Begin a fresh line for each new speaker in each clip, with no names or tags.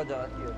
आवाज आती है।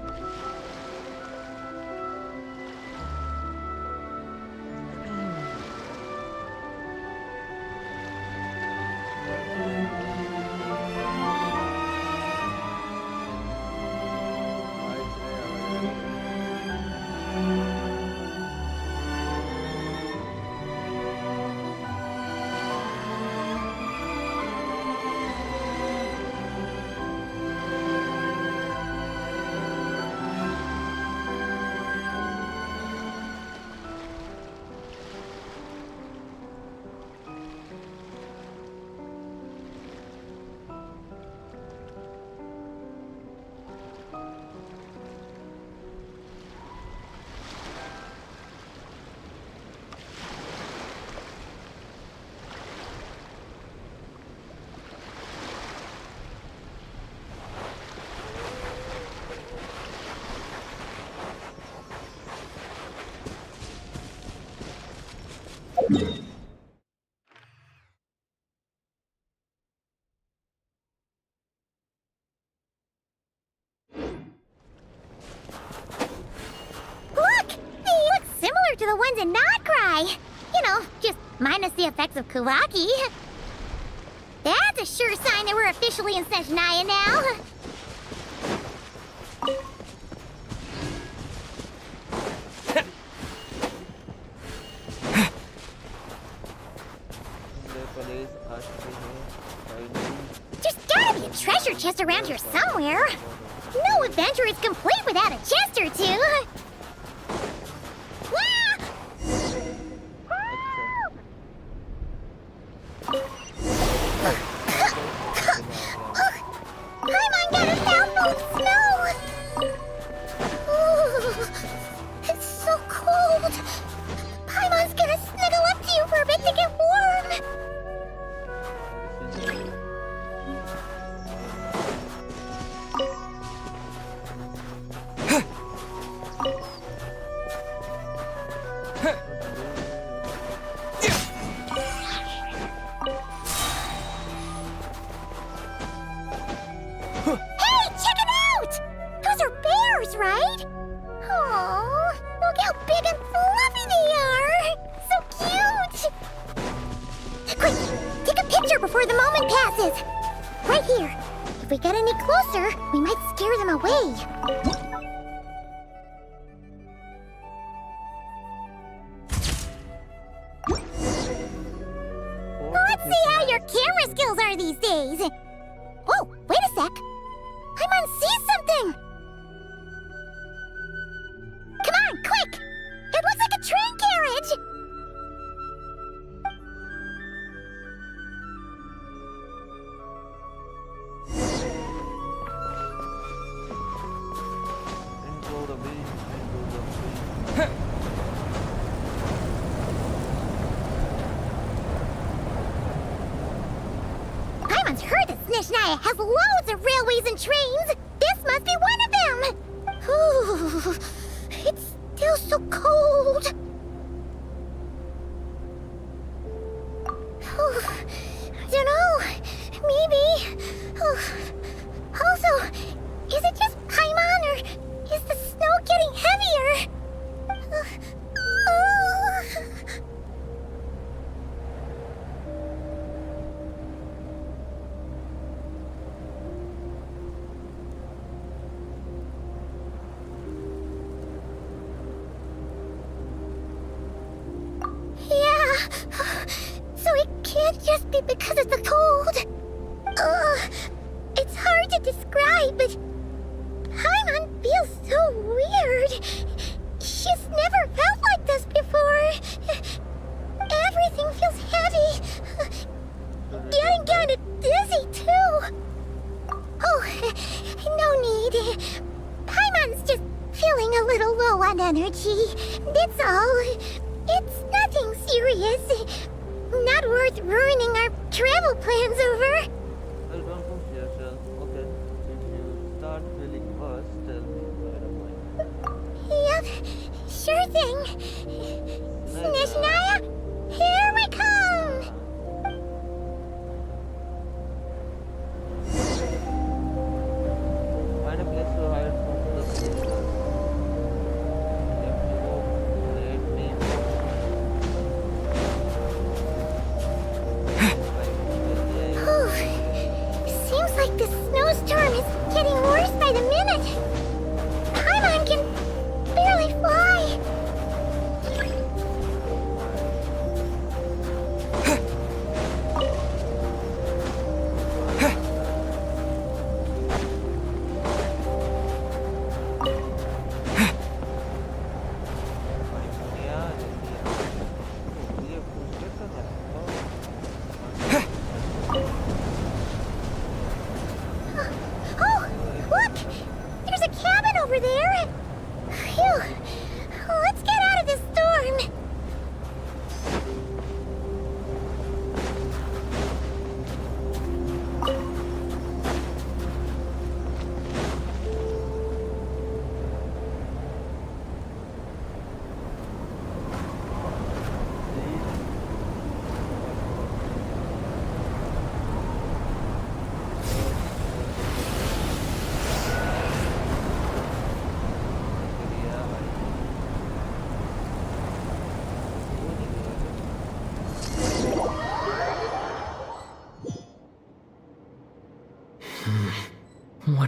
To the ones in Notcry. You know, just minus the effects of Kawaki. That's a sure sign that we're officially in Snezhnaya now. There's gotta be a treasure chest around here somewhere. No adventure is complete without a chest or two. Before the moment passes. Right here. If we get any closer, we might scare them away. Let's see how your camera skills are these days. Oh, wait a sec. Paimon sees something. Come on, quick. It looks like a train carriage. Paimon's heard that Snezhnaya has loads of railways and trains. This must be one of them. Ooh, it's still so cold. I don't know. Maybe. Also, is it just Paimon or is the snow getting heavier? So it can't just be because of the cold. It's hard to describe, but Paimon feels so weird. She's never felt like this before. Everything feels heavy. Getting kinda dizzy, too. Oh, no need. Paimon's just feeling a little low on energy. That's all. It's nothing serious. Not worth ruining our travel plans over.
Welcome to Seattle. Okay. If you start feeling worse, tell me right away.
Yep, sure thing. Snezhnaya, here we come!
Find a place to hide from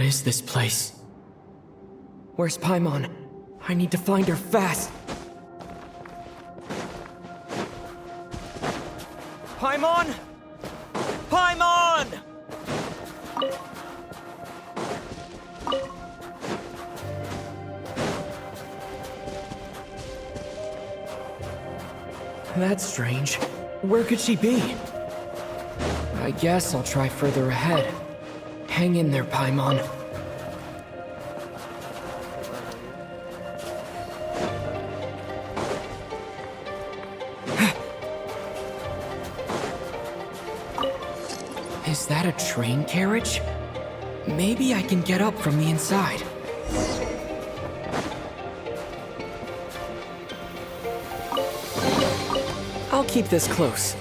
is this place? Where's Paimon? I need to find her fast! Paimon! Paimon! That's strange. Where could she be? I guess I'll try further ahead. Hang in there, Paimon. Is that a train carriage? Maybe I can get up from the inside. I'll keep this close.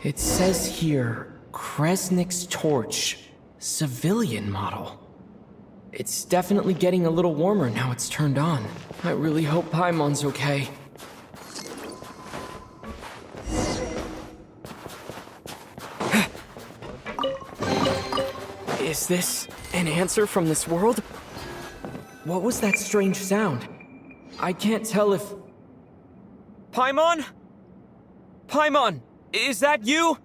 It says here, Kresnik's torch, civilian model. It's definitely getting a little warmer now it's turned on. I really hope Paimon's okay. Is this an answer from this world? What was that strange sound? I can't tell if... Paimon? Paimon, is that you?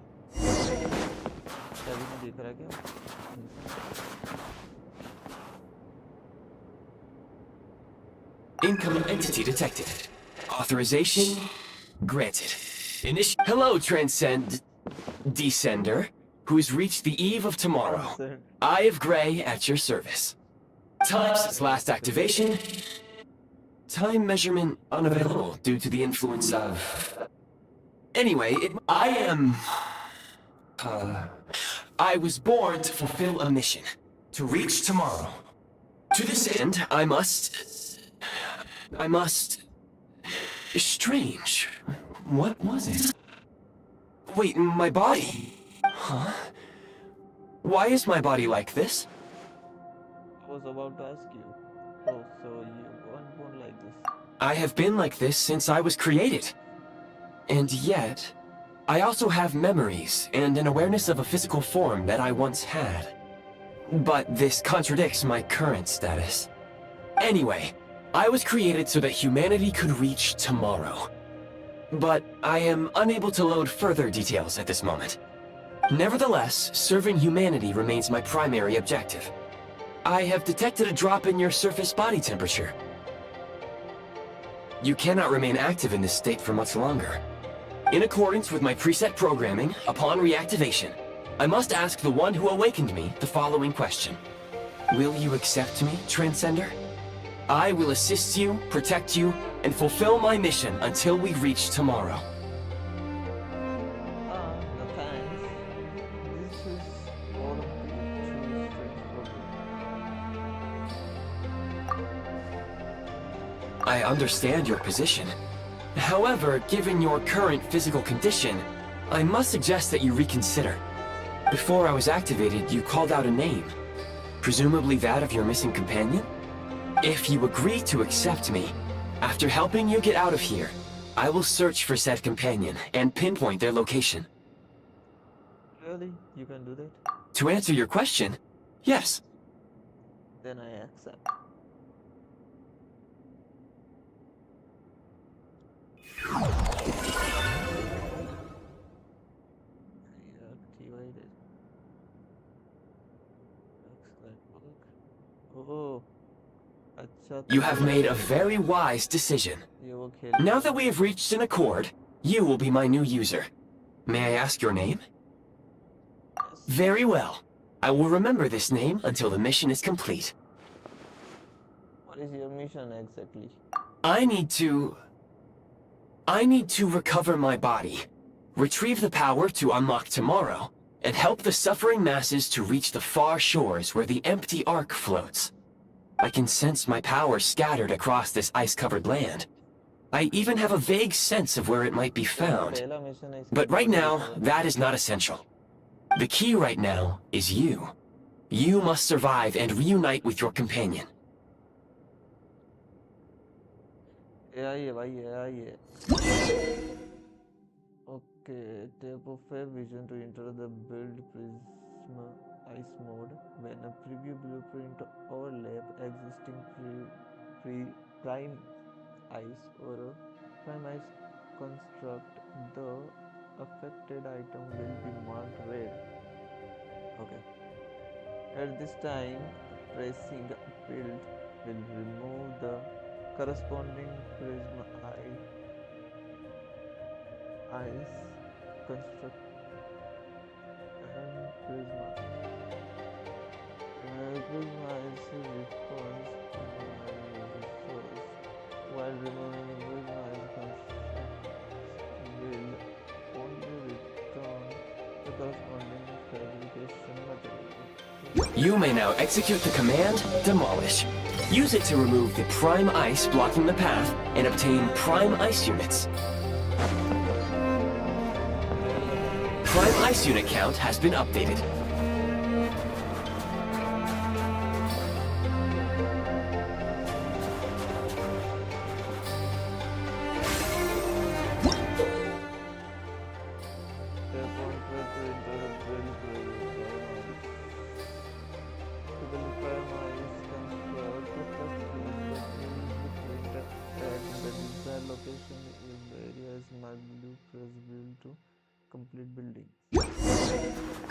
Incoming entity detected. Authorization granted. Hello, Descender, who's reached the eve of tomorrow. Eye of Grey at your service. Time since last activation. Time measurement unavailable due to the influence of... Anyway, I was born to fulfill a mission. To reach tomorrow. To this end, I must... Strange. What was it? Wait, my body? Huh? Why is my body like this?
I was about to ask you. Oh, so you weren't born like this?
I have been like this since I was created. And yet, I also have memories and an awareness of a physical form that I once had. But this contradicts my current status. Anyway, I was created so that humanity could reach tomorrow. But I am unable to load further details at this moment. Nevertheless, serving humanity remains my primary objective. I have detected a drop in your surface body temperature. You cannot remain active in this state for much longer. In accordance with my preset programming, upon reactivation, I must ask the one who awakened me the following question. Will you accept me, Transcender? I will assist you, protect you, and fulfill my mission until we reach tomorrow.
No thanks. This is all of the true straightforward.
I understand your position. However, given your current physical condition, I must suggest that you reconsider. Before I was activated, you called out a name. Presumably that of your missing companion? If you agree to accept me, after helping you get out of here, I will search for said companion and pinpoint their location.
Really? You can do that?
To answer your question, yes.
Then I accept. Activated. Excellent work. Oh.
You have made a very wise decision. Now that we have reached an accord, you will be my new user. May I ask your name?
Yes.
Very well. I will remember this name until the mission is complete.
What is your mission exactly?
I need to recover my body. Retrieve the power to unlock tomorrow, and help the suffering masses to reach the far shores where the empty Ark floats. I can sense my power scattered across this ice-covered land. I even have a vague sense of where it might be found.
पहला mission है इसका
But right now, that is not essential. The key right now is you. You must survive and reunite with your companion.
AI है भाई AI है okay tap of a vision to enter the build prism ice mode when a preview blueprint overlap existing prime ice or a prime ice construct the affected item will be marked red okay at this time pressing build will remove the corresponding prism ice construct and prisma prisma ice response resource while removing prisma ice construct will only return the corresponding fabrication material.
You may now execute the command, Demolish. Use it to remove the prime ice blocking the path and obtain prime ice units. Prime ice unit count has been updated.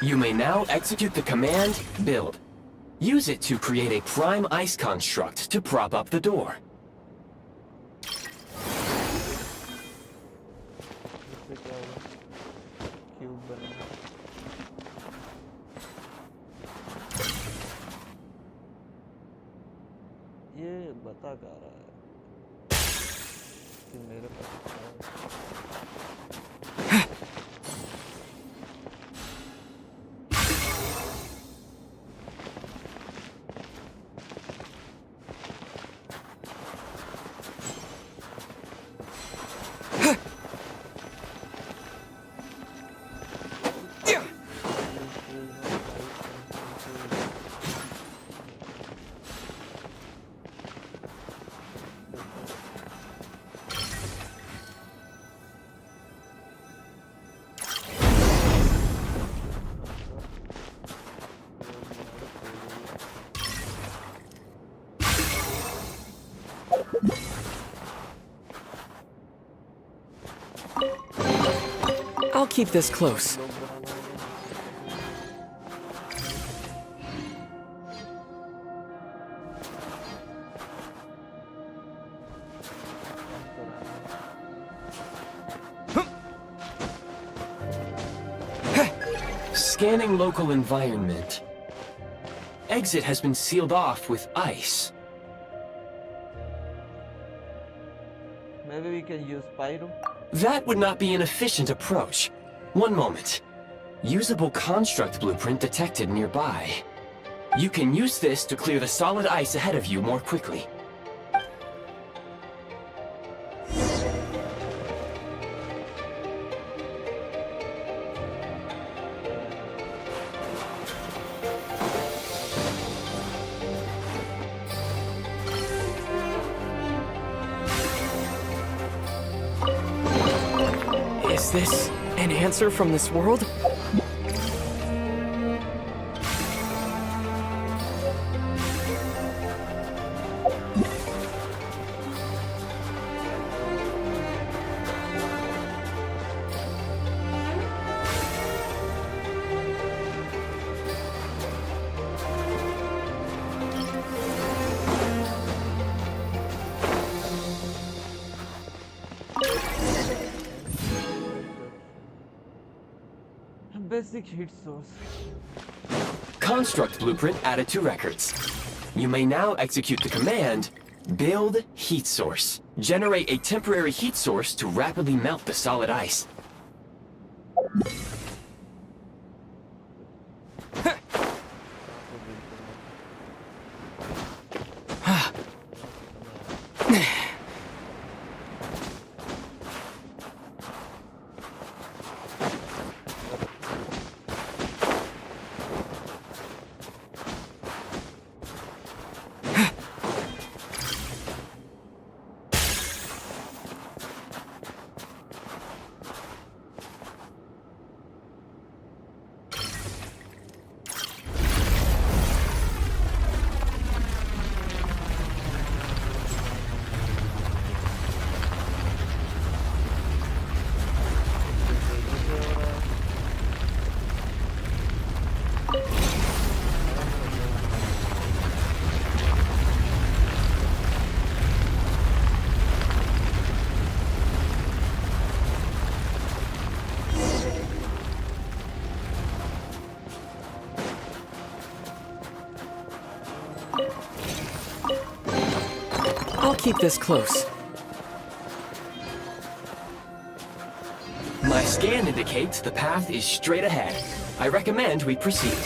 You may now execute the command, Build. Use it to create a prime ice construct to prop up the door.
ये बता क्या रहा है कि मेरे
I'll keep this close.
Scanning local environment. Exit has been sealed off with ice.
Maybe we can use pyro.
That would not be an efficient approach. One moment. Usable construct blueprint detected nearby. You can use this to clear the solid ice ahead of you more quickly.
Is this an answer from this world?
Basic heat source.
Construct blueprint added to records. You may now execute the command, Build Heat Source. Generate a temporary heat source to rapidly melt the solid ice.
कहाँ पे गिर गया मैं? ये तेजी से हो रहा है। आराम कर लो।
I'll keep this close.
My scan indicates the path is straight ahead. I recommend we proceed.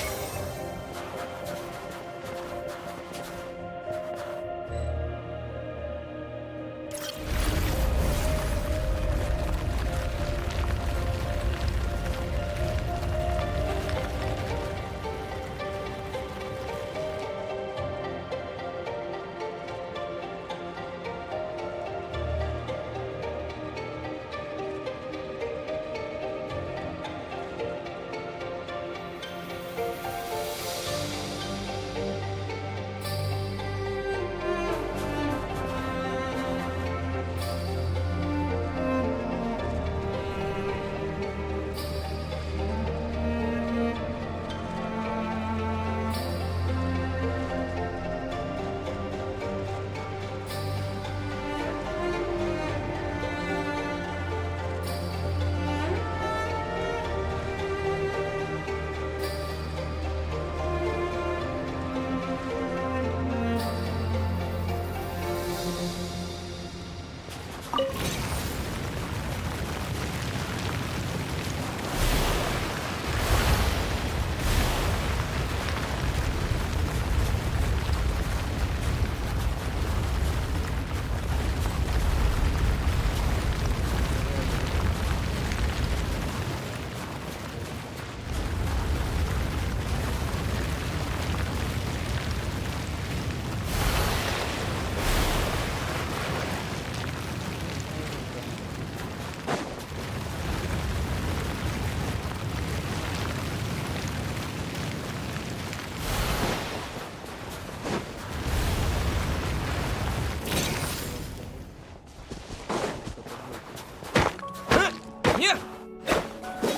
Yeah.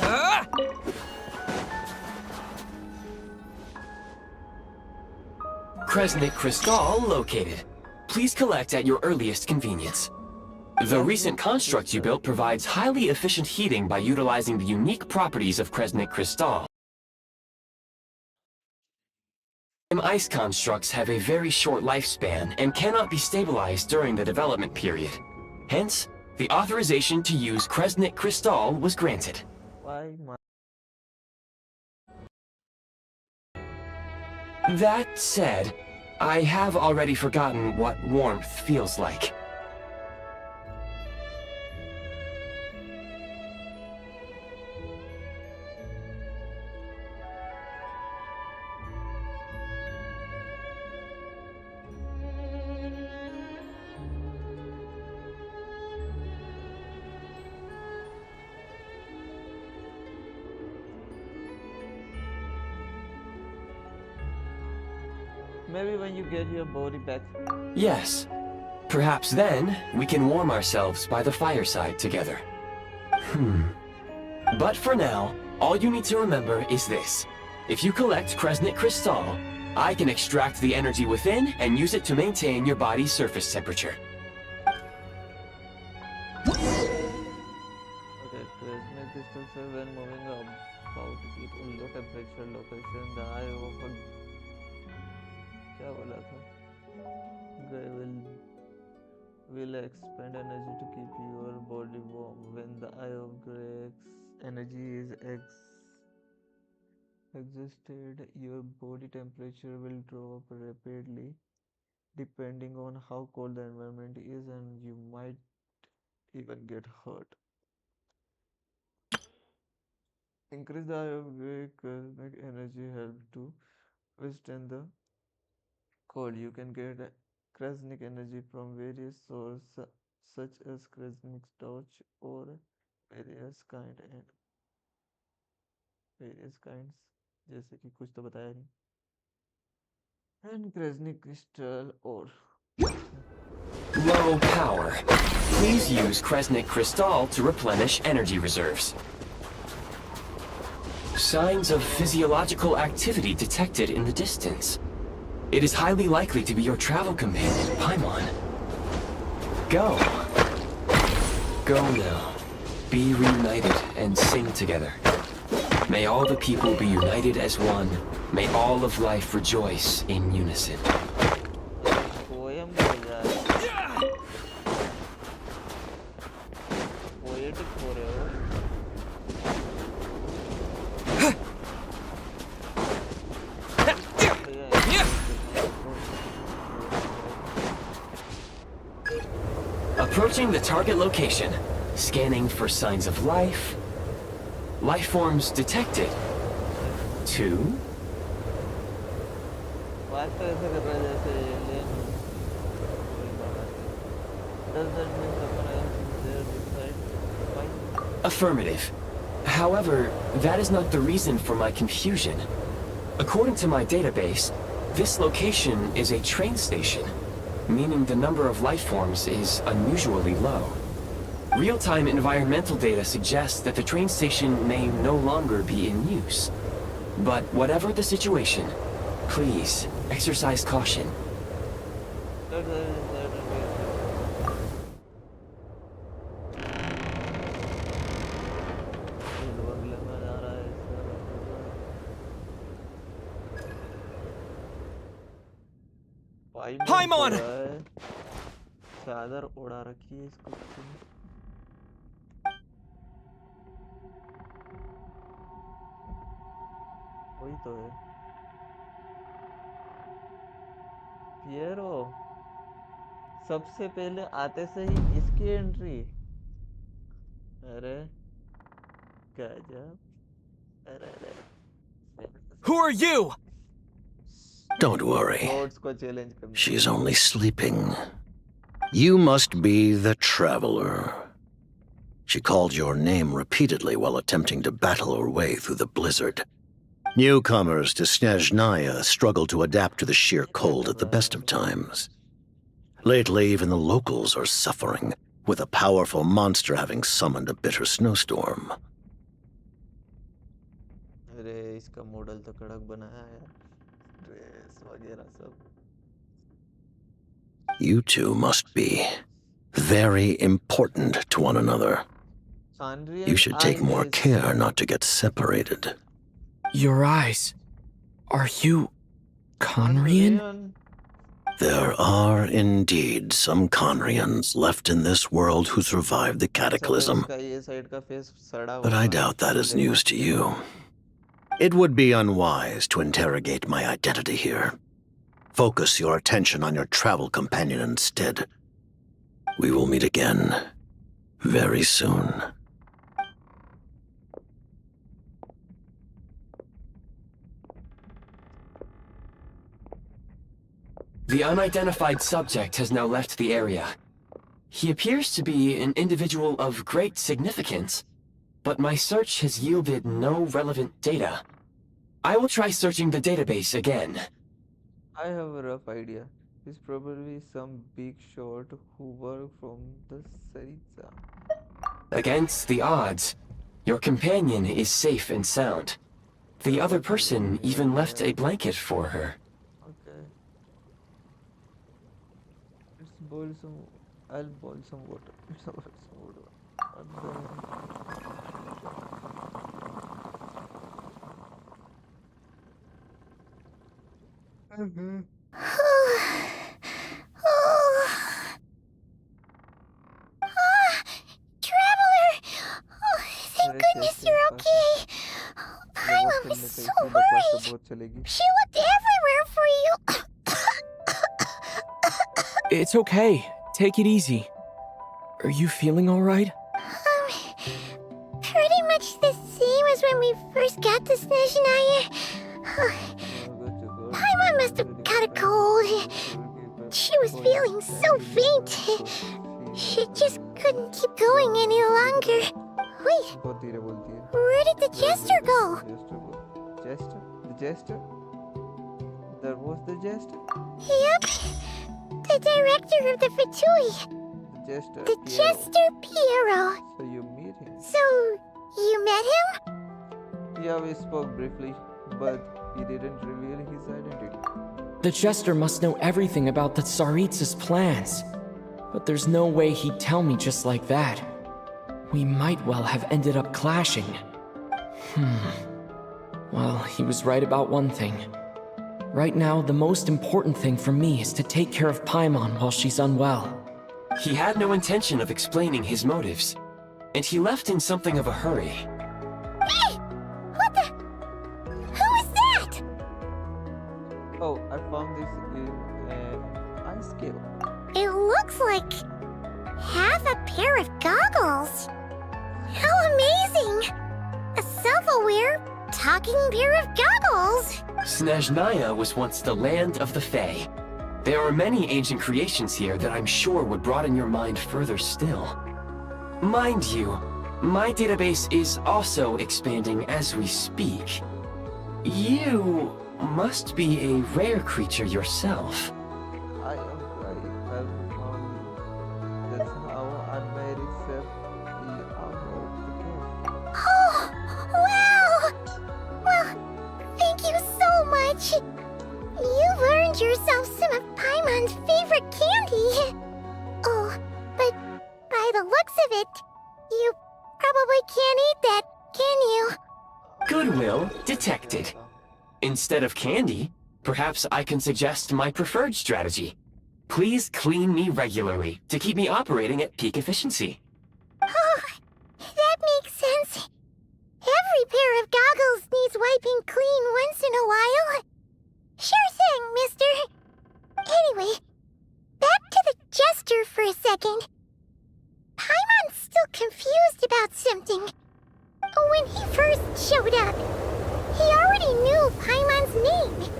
Ah!
Kresnik Crystal located. Please collect at your earliest convenience. The recent construct you built provides highly efficient heating by utilizing the unique properties of Kresnik Crystal. Ice constructs have a very short lifespan and cannot be stabilized during the development period. Hence, the authorization to use Kresnik Crystal was granted.
Why my
That said, I have already forgotten what warmth feels like.
maybe when you get your body back.
Yes. Perhaps then, we can warm ourselves by the fireside together. But for now, all you need to remember is this. If you collect Kresnik Crystal, I can extract the energy within and use it to maintain your body's surface temperature.
Okay, Kresnik crystal cell when moving about it a low temperature location the eye of a क्या बोला था? Gray will expend energy to keep your body warm when the eye of Grey energy is exhausted, your body temperature will drop rapidly depending on how cold the environment is, and you might even get hurt. Increase the aerobic energy help to withstand the cold. You can get cryogenic energy from various sources such as cryogenic torch or various kind and various kinds, जैसे कि कुछ तो बताया नहीं, and cryogenic crystal or
Low power. Please use Kresnik Crystal to replenish energy reserves. Signs of physiological activity detected in the distance. It is highly likely to be your travel companion, Paimon. Go. Go now. Be reunited and sing together. May all the people be united as one. May all of life rejoice in unison.
poem हो जाए poetic हो रहे हो
Approaching the target location. Scanning for signs of life. Life forms detected. 2.
बात तो ऐसे कर रहा है जैसे alien does that mean someone else is there beside fine
Affirmative. However, that is not the reason for my confusion. According to my database, this location is a train station, meaning the number of life forms is unusually low. Real-time environmental data suggests that the train station may no longer be in use. But whatever the situation, please exercise caution.
बंगले में जा रहा है
Paimon!
चादर उड़ा रखी है इसको किसी ने। वही तो है पियरो सबसे पहले आते से ही इसकी एंट्री अरे गजब अरे अरे
Who are you?
Don't worry.
Lords को चैलेंज करना
She's only sleeping. You must be the Traveler. She called your name repeatedly while attempting to battle her way through the blizzard. Newcomers to Snezhnaya struggle to adapt to the sheer cold at the best of times. Lately, even the locals are suffering, with a powerful monster having summoned a bitter snowstorm.
अरे इसका model तो कड़क बनाया है dress वगैरह सब
You two must be very important to one another. You should take more care not to get separated.
Your eyes. Are you Conrian?
There are indeed some Conrians left in this world who survived the cataclysm, but I doubt that is news to you. It would be unwise to interrogate my identity here. Focus your attention on your travel companion instead. We will meet again very soon.
The unidentified subject has now left the area. He appears to be an individual of great significance, but my search has yielded no relevant data. I will try searching the database again.
I have a rough idea. He's probably some big shot who worked from the Saritsa.
Against the odds, your companion is safe and sound. The other person even left a blanket for her.
Okay. Let's boil some. I'll boil some water. Let's boil some water. And then...
Traveler! Oh, thank goodness you're so
इतनी बकवास तो
worried.
बहुत चलेगी.
She looked everywhere for you.
It's okay. Take it easy. Are you feeling alright?
Pretty much the same as when we first got to Snezhnaya. Paimon must have got a cold. She was feeling so faint. She just couldn't keep going any longer. Wait,
बहुत धीरे बोलती है.
where did the jester go?
Jester? The jester? There was the jester?
Yep, the director of the Fatui,
The jester.
the
Piero.
Jester Piero.
So you meet him?
So, you met him?
Yeah, we spoke briefly, but he didn't reveal his identity.
The Jester must know everything about the Tsaritsa's plans. But there's no way he'd tell me just like that. We might well have ended up clashing. Well, he was right about one thing. Right now, the most important thing for me is to take care of Paimon while she's unwell.
He had no intention of explaining his motives, and he left in something of a hurry.
Hey! What the? Who is that?
Oh, I found this in an ice cave.
It looks like half a pair of goggles. How amazing! A self-aware, talking pair of goggles.
Snezhnaya was once the land of the Fae. There are many ancient creations here that I'm sure would broaden your mind further still. Mind you, my database is also expanding as we speak. You must be a rare creature yourself.
I have found you. That's how I made it safe the armor of the cave.
Oh, wow! Well, thank you so much. You've earned yourself some of Paimon's favorite candy. Oh, but by the looks of it, you probably can't eat that, can you?
Goodwill detected. Instead of candy, perhaps I can suggest my preferred strategy. Please clean me regularly to keep me operating at peak efficiency.
Oh, that makes sense. Every pair of goggles needs wiping clean once in a while. Sure thing, mister. Anyway, back to the jester for a second. Paimon's still confused about something. When he first showed up, he already knew Paimon's name.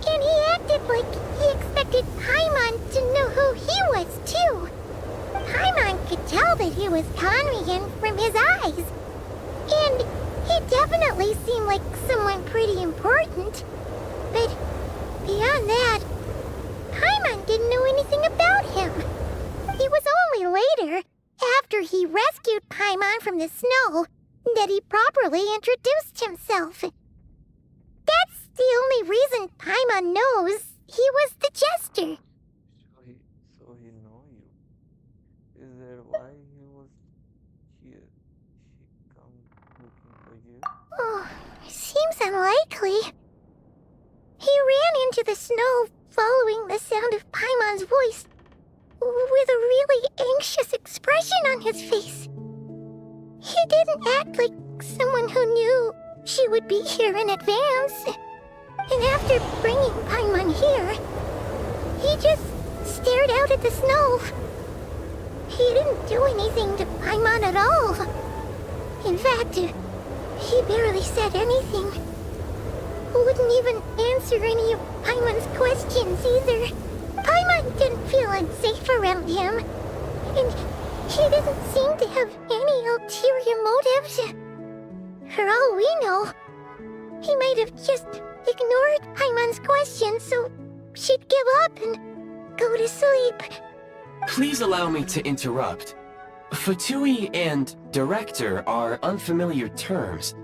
And he acted like he expected Paimon to know who he was, too. Paimon could tell that he was Conrian from his eyes. And he definitely seemed like someone pretty important. But beyond that, Paimon didn't know anything about him. It was only later, after he rescued Paimon from the snow, that he properly introduced himself. That's the only reason Paimon knows he was the jester.
So he know you. Is that why he was here? She come looking for you?
Oh, seems unlikely. He ran into the snow following the sound of Paimon's voice, with a really anxious expression on his face. He didn't act like someone who knew she would be here in advance. And after bringing Paimon here, he just stared out at the snow. He didn't do anything to Paimon at all. In fact, he barely said anything. Wouldn't even answer any of Paimon's questions either. Paimon didn't feel unsafe around him. And he didn't seem to have any ulterior motives. For all we know, he might have just ignored Paimon's questions so she'd give up and go to sleep.
Please allow me to interrupt. Fatui and director are unfamiliar terms.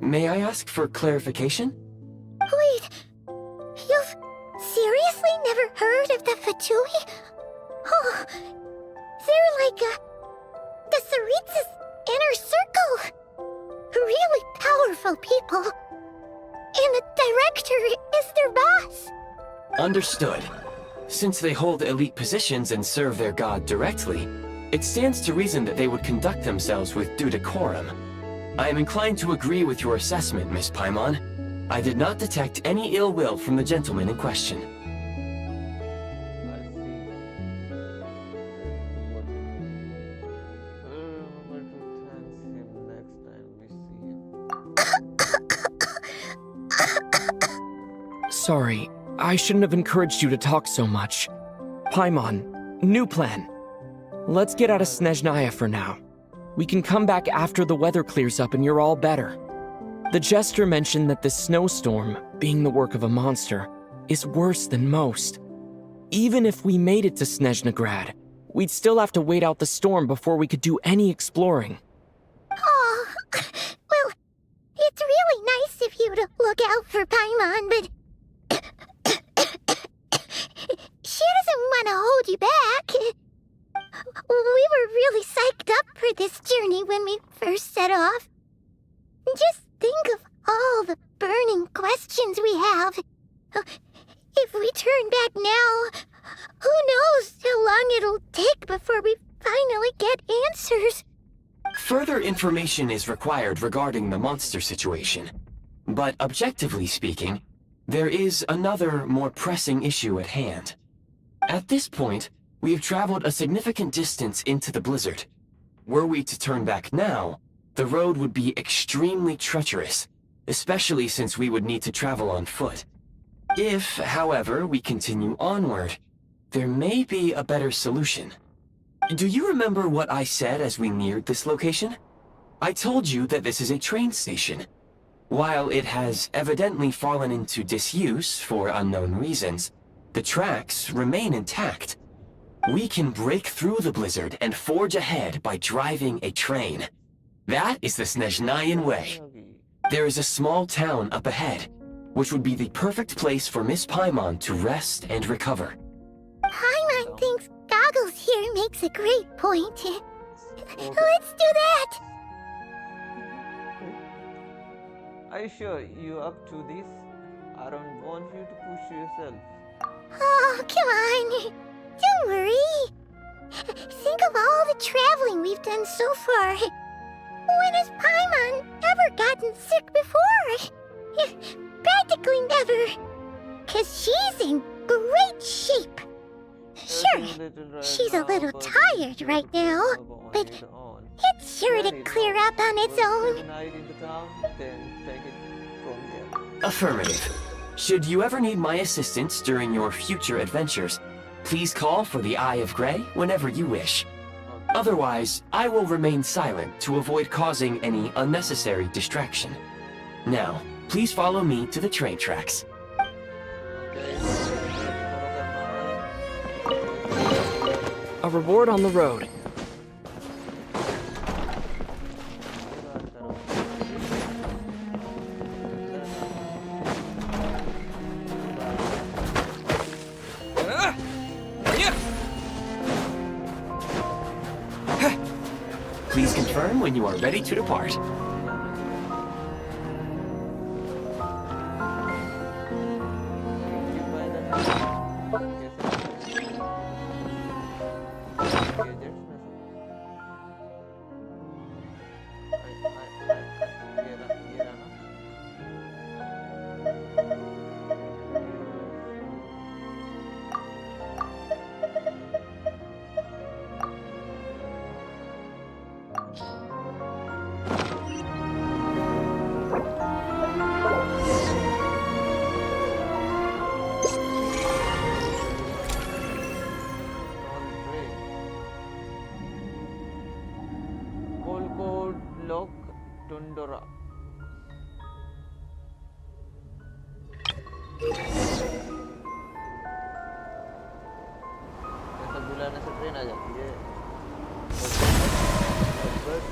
May I ask for clarification?
Wait, you've seriously never heard of the Fatui? Oh, they're like the Tsaritsa's inner circle. Really powerful people. And the director is their boss.
Understood. Since they hold elite positions and serve their god directly, it stands to reason that they would conduct themselves with due decorum. I am inclined to agree with your assessment, Miss Paimon. I did not detect any ill will from the gentleman in question.
I see. What? We'll remember to thank him next time we see him.
Sorry, I shouldn't have encouraged you to talk so much. Paimon, new plan. Let's get out of Snezhnaya for now. We can come back after the weather clears up and you're all better. The jester mentioned that this snowstorm, being the work of a monster, is worse than most. Even if we made it to Snezhnagrad, we'd still have to wait out the storm before we could do any exploring.
Oh, well, it's really nice of you to look out for Paimon, but she doesn't want to hold you back. We were really psyched up for this journey when we first set off. Just think of all the burning questions we have. If we turn back now, who knows how long it'll take before we finally get answers.
Further information is required regarding the monster situation. But objectively speaking, there is another, more pressing issue at hand. At this point, we have traveled a significant distance into the blizzard. Were we to turn back now, the road would be extremely treacherous, especially since we would need to travel on foot. If, however, we continue onward, there may be a better solution. Do you remember what I said as we neared this location? I told you that this is a train station. While it has evidently fallen into disuse for unknown reasons, the tracks remain intact. We can break through the blizzard and forge ahead by driving a train. That is the Snezhnayan way. There is a small town up ahead, which would be the perfect place for Miss Paimon to rest and recover.
Paimon thinks Goggles here makes a great point. Let's do that!
Are you sure you up to this? I don't want you to push yourself.
Oh, come on. Don't worry. Think of all the traveling we've done so far. When has Paimon ever gotten sick before? Practically never. 'Cause she's in great shape. Sure, she's a little tired right now, but it's sure to clear up on its own.
Affirmative. Should you ever need my assistance during your future adventures, please call for the Eye of Grey whenever you wish. Otherwise, I will remain silent to avoid causing any unnecessary distraction. Now, please follow me to the train tracks.
A reward on the road.
Please confirm when you are ready to depart.
Tundra. ऐसा बुलाने से train आ जाती है। बस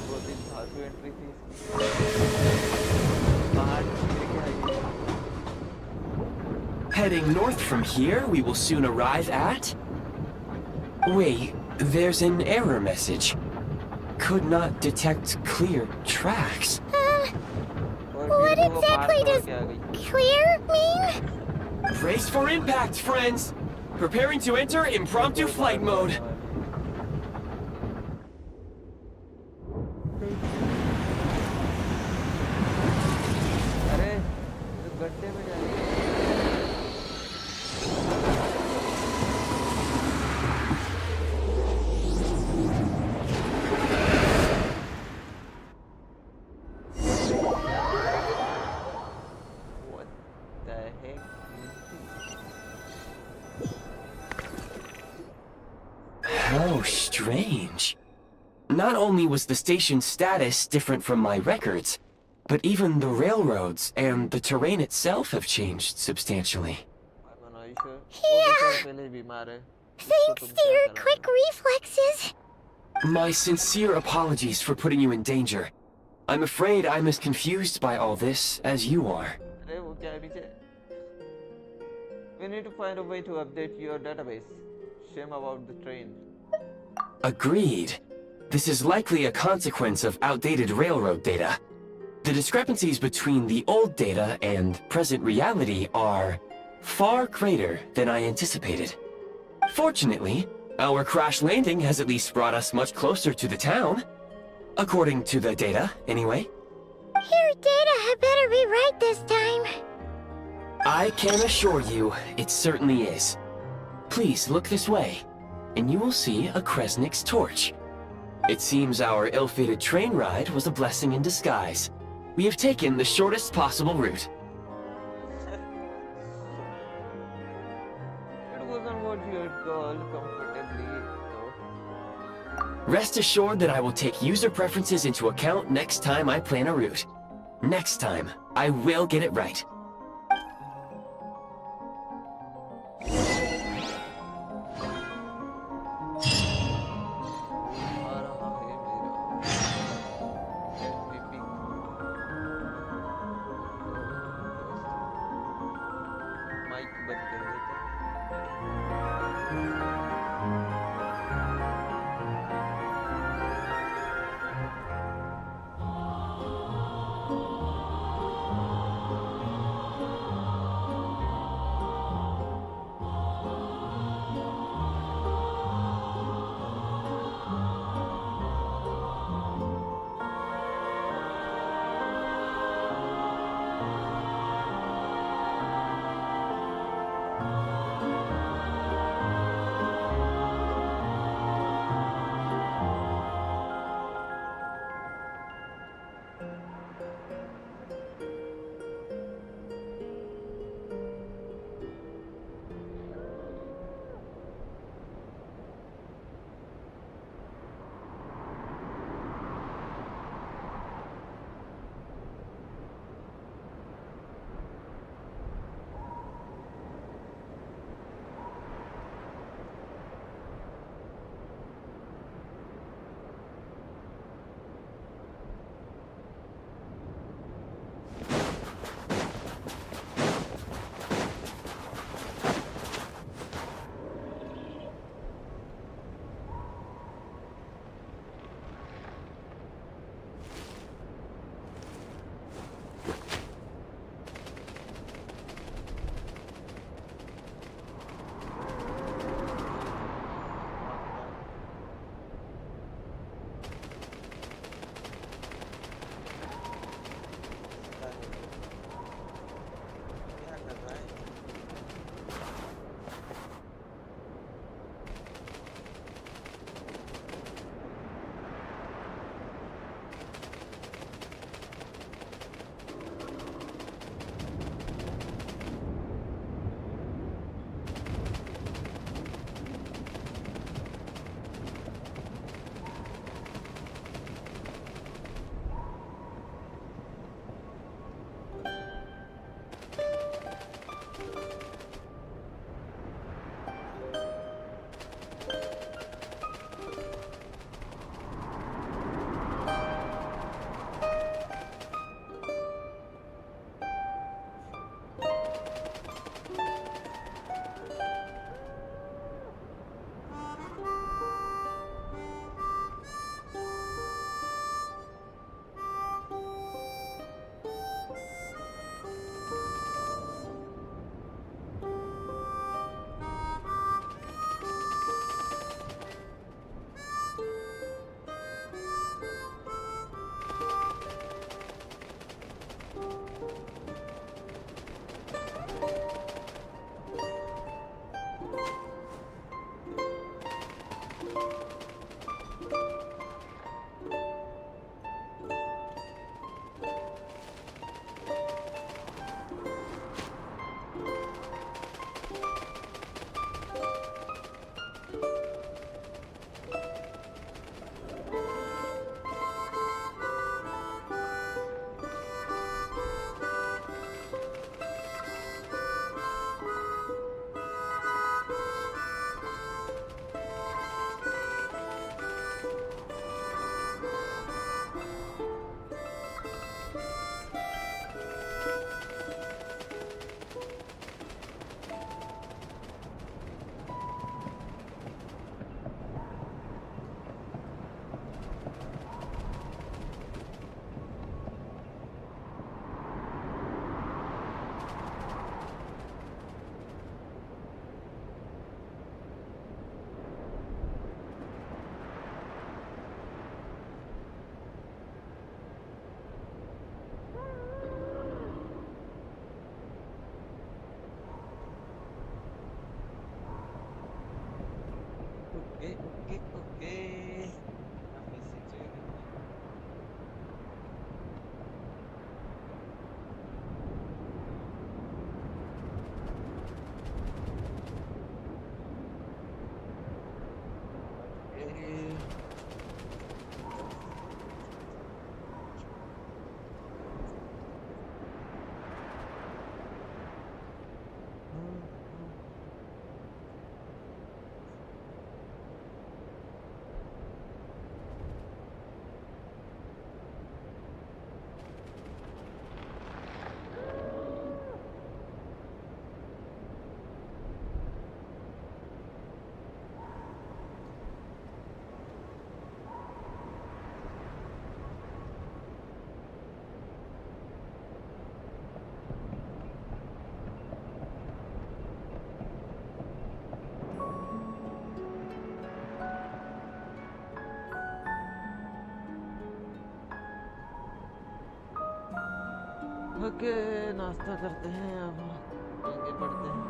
वो दिन फालतू entry थी। बाहर लेके आई।
Heading north from here, we will soon arrive at... Wait, there's an error message. Could not detect clear tracks.
What exactly does clear mean?
Brace for impact, friends! Preparing to enter impromptu flight mode. How strange. Not only was the station's status different from my records, but even the railroads and the terrain itself have changed substantially.
पाइमन are you sure? वो
Yeah.
बेचारा पहले ही बीमार है उसको
Thanks
तुम
to
क्या
your
करोगे?
quick reflexes.
My sincere apologies for putting you in danger. I'm afraid I'm as confused by all this as you are.
अरे वो क्या है पीछे? We need to find a way to update your database. Shame about the train.
Agreed. This is likely a consequence of outdated railroad data. The discrepancies between the old data and present reality are far greater than I anticipated. Fortunately, our crash landing has at least brought us much closer to the town. According to the data, anyway.
Your data had better be right this time.
I can assure you, it certainly is. Please look this way, and you will see a Kresnik's torch. It seems our ill-fated train ride was a blessing in disguise. We have taken the shortest possible route.
It wasn't what you had called comfortably, though.
Rest assured that I will take user preferences into account next time I plan a route. Next time, I will get it right.
आ रहा है मेरा MVP. Mic बंद कर देता हूँ. Oke, oke, oke. Apa sih cuy? Oke. Okay, नाश्ता करते हैं अब आगे बढ़ते हैं।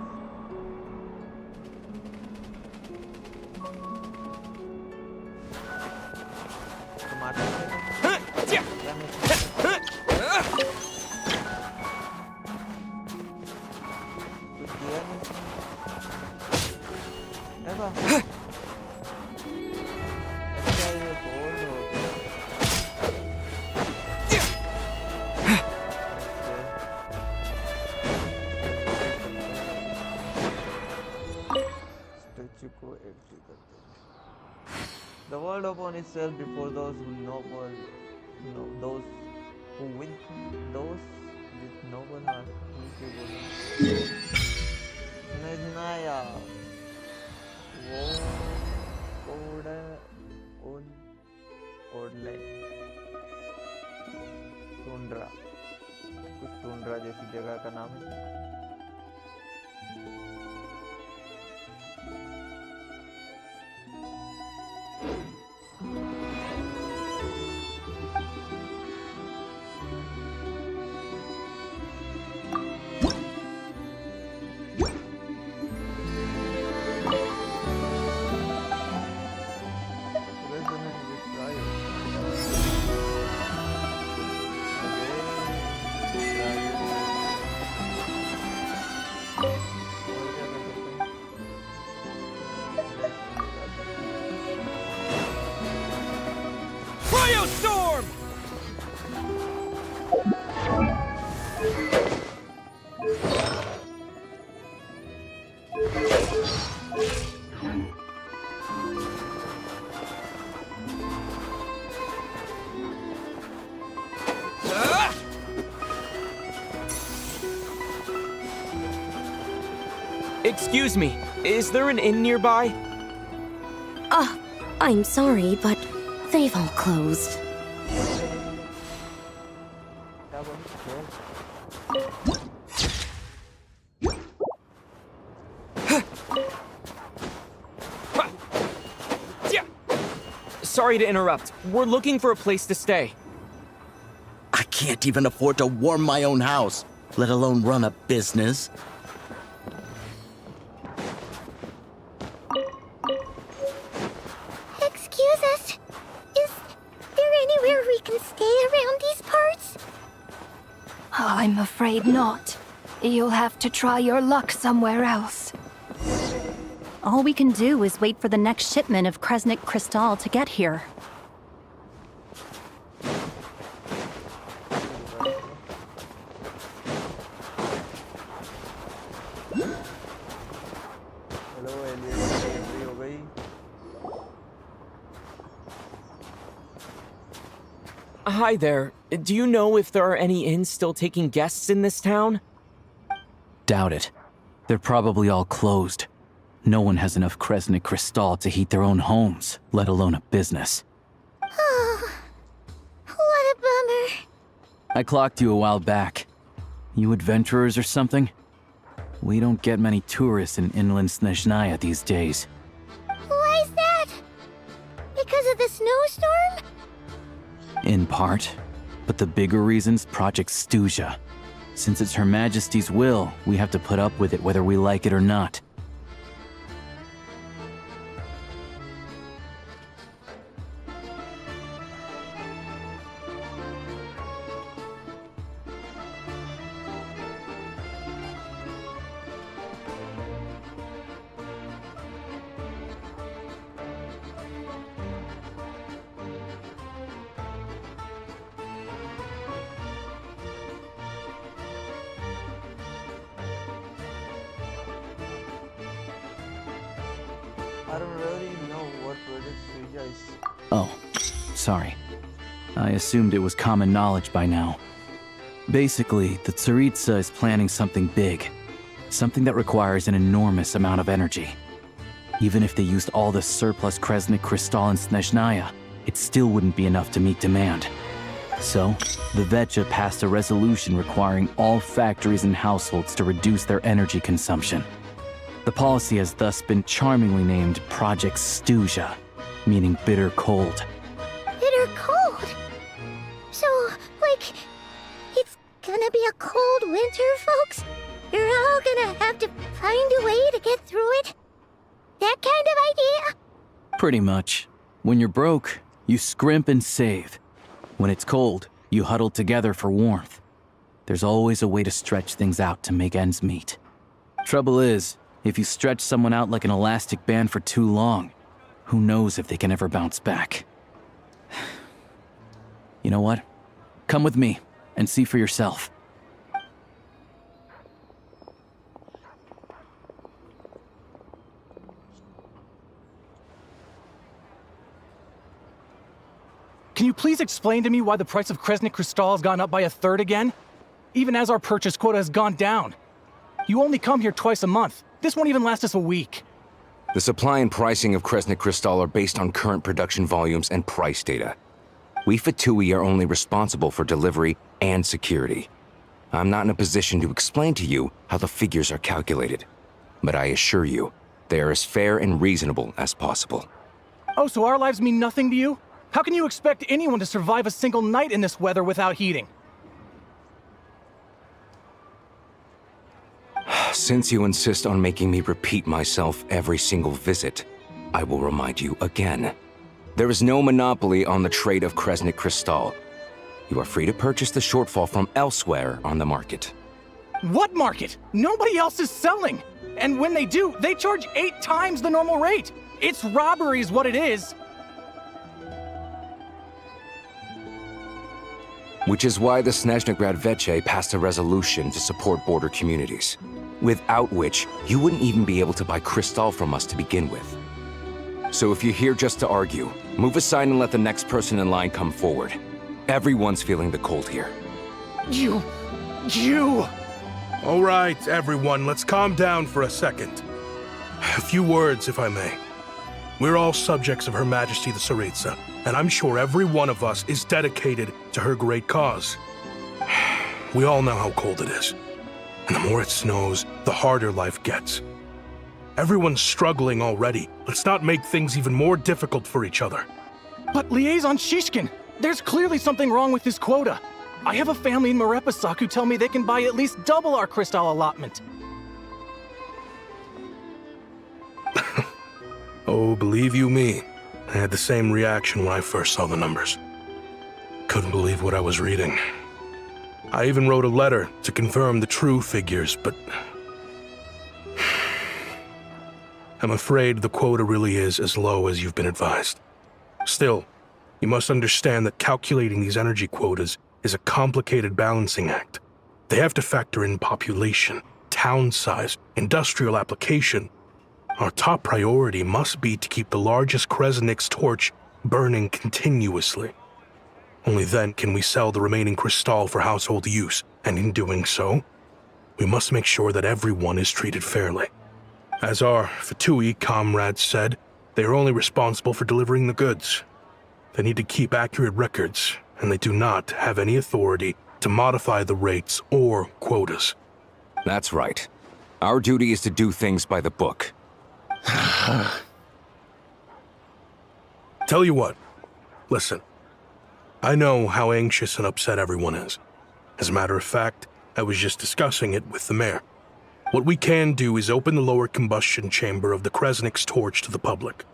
टमाटर क्या कुछ दिया नहीं। अच्छा ये फोल्ड हो गया। स्टैचू को एक्टिव करते हैं। The world upon itself before those who noble, those who win, those with noble heart. Snezhnaya, Vokoda, Odland, tundra, कुछ टुंड्रा जैसी जगह का नाम है।
Storm! Excuse me, is there an inn nearby?
I'm sorry, but they've all closed.
Sorry to interrupt. We're looking for a place to stay.
I can't even afford to warm my own house, let alone run a business.
Excuse us. Is there anywhere we can stay around these parts?
I'm afraid not. You'll have to try your luck somewhere else.
All we can do is wait for the next shipment of Kresnik Crystal to get here.
Hi there. Do you know if there are any inns still taking guests in this town?
Doubt it. They're probably all closed. No one has enough Kresnik Crystal to heat their own homes, let alone a business.
Oh, what a bummer.
I clocked you a while back. You adventurers or something? We don't get many tourists in inland Snezhnaya these days.
Why is that? Because of the snowstorm?
In part. But the bigger reason's Project Stuzha. Since it's Her Majesty's will, we have to put up with it whether we like it or not.
I don't really know what Project Frisia is.
Oh, sorry. I assumed it was common knowledge by now. Basically, the Tsaritsa is planning something big. Something that requires an enormous amount of energy. Even if they used all the surplus Kresnik Crystal in Snezhnaya, it still wouldn't be enough to meet demand. So, the Vetcha passed a resolution requiring all factories and households to reduce their energy consumption. The policy has thus been charmingly named Project Snezhnaya, meaning bitter cold.
Bitter cold? So, like, it's gonna be a cold winter, folks? You're all gonna have to find a way to get through it? That kind of idea?
Pretty much. When you're broke, you scrimp and save. When it's cold, you huddle together for warmth. There's always a way to stretch things out to make ends meet. Trouble is, if you stretch someone out like an elastic band for too long, who knows if they can ever bounce back. You know what? Come with me and see for yourself.
Can you please explain to me why the price of Kresnik Crystal has gone up by 1/3 again? Even as our purchase quota has gone down. You only come here twice a month. This won't even last us a week.
The supply and pricing of Kresnik Crystal are based on current production volumes and price data. We Fatui are only responsible for delivery and security. I'm not in a position to explain to you how the figures are calculated, but I assure you, they are as fair and reasonable as possible.
Oh, so our lives mean nothing to you? How can you expect anyone to survive a single night in this weather without heating?
Since you insist on making me repeat myself every single visit, I will remind you again. There is no monopoly on the trade of Kresnik Crystal. You are free to purchase the shortfall from elsewhere on the market.
What market? Nobody else is selling. And when they do, they charge 8 times the normal rate. It's robbery is what it is.
Which is why the Snezhnagrad Veche passed a resolution to support border communities, without which you wouldn't even be able to buy crystal from us to begin with. So if you're here just to argue, move aside and let the next person in line come forward. Everyone's feeling the cold here.
You...
All right, everyone, let's calm down for a second. A few words, if I may. We're all subjects of Her Majesty the Tsaritsa, and I'm sure every one of us is dedicated to her great cause. We all know how cold it is, and the more it snows, the harder life gets. Everyone's struggling already. Let's not make things even more difficult for each other.
But Liaison Shishkin, there's clearly something wrong with this quota. I have a family in Marepasak who tell me they can buy at least double our crystal allotment.
Oh, believe you me, I had the same reaction when I first saw the numbers. Couldn't believe what I was reading. I even wrote a letter to confirm the true figures, but... I'm afraid the quota really is as low as you've been advised. Still, you must understand that calculating these energy quotas is a complicated balancing act. They have to factor in population, town size, industrial application. Our top priority must be to keep the largest Kresnik's torch burning continuously. Only then can we sell the remaining crystal for household use, and in doing so, we must make sure that everyone is treated fairly. As our Fatui comrades said, they are only responsible for delivering the goods. They need to keep accurate records, and they do not have any authority to modify the rates or quotas.
That's right. Our duty is to do things by the book.
Tell you what, listen. I know how anxious and upset everyone is. As a matter of fact, I was just discussing it with the mayor. What we can do is open the lower combustion chamber of the Kresnik's torch to the public.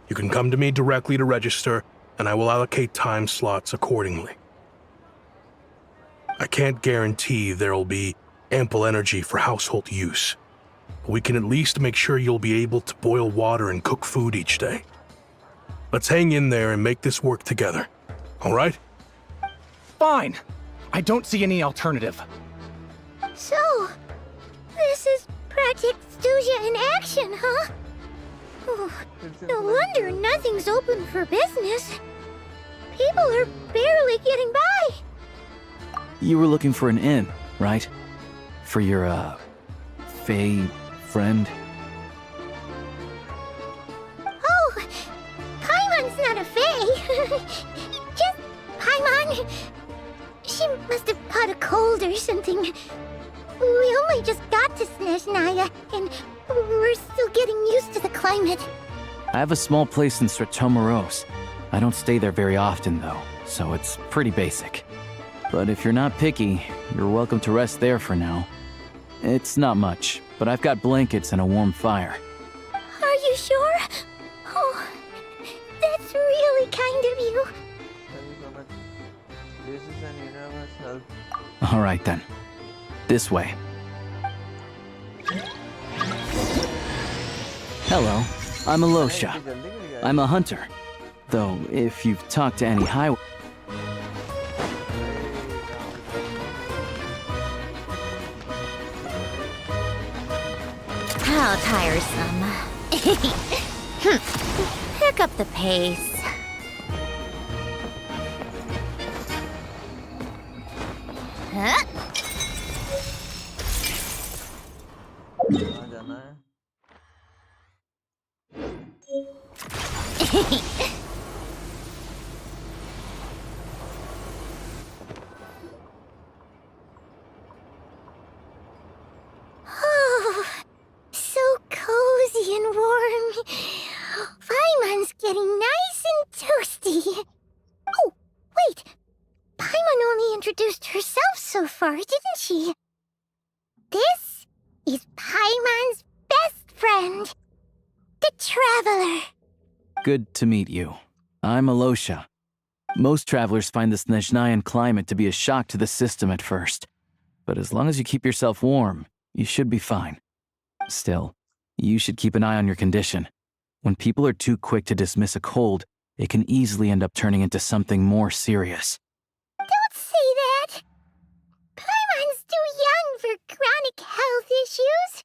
You can come to me directly to register, and I will allocate time slots accordingly. I can't guarantee there'll be ample energy for household use. We can at least make sure you'll be able to boil water and cook food each day. Let's hang in there and make this work together, all right?
Fine. I don't see any alternative.
So, this is Project Snezhnaya in action, huh? Oh,
It's
no
simple like
wonder
this.
nothing's open for business. People are barely getting by.
You were looking for an inn, right? For your, Fae friend?
Oh, Paimon's not a fae. Just Paimon. She must have caught a cold or something. We only just got to Snezhnaya, and we're still getting used to the climate.
I have a small place in Stratomaros. I don't stay there very often, though, so it's pretty basic. But if you're not picky, you're welcome to rest there for now. It's not much, but I've got blankets and a warm fire.
Are you sure? Oh, that's really kind of you.
Thank you so much. This is an enormous help.
All right, then. This way. Hello, I'm Alosha. I'm a hunter. Though, if you've talked to any highway...
How tiresome. Pick up the pace. Huh?
कहाँ जाना है?
Oh, so cozy and warm. Paimon's getting nice and toasty. Oh, wait. Paimon only introduced herself so far, didn't she? This is Paimon's best friend, the Traveler.
Good to meet you. I'm Alosha. Most travelers find the Snezhnayan climate to be a shock to the system at first. But as long as you keep yourself warm, you should be fine. Still, you should keep an eye on your condition. When people are too quick to dismiss a cold, it can easily end up turning into something more serious.
Don't say that. Paimon's too young for chronic health issues.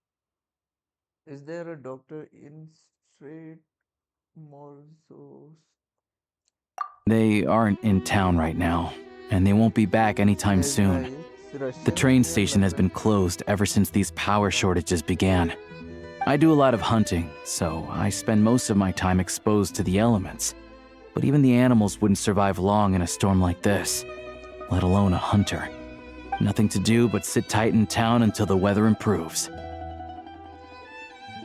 Is there a doctor in Strait Morsos?
They aren't in town right now, and they won't be back anytime soon. The train station has been closed ever since these power shortages began. I do a lot of hunting, so I spend most of my time exposed to the elements. But even the animals wouldn't survive long in a storm like this, let alone a hunter. Nothing to do but sit tight in town until the weather improves.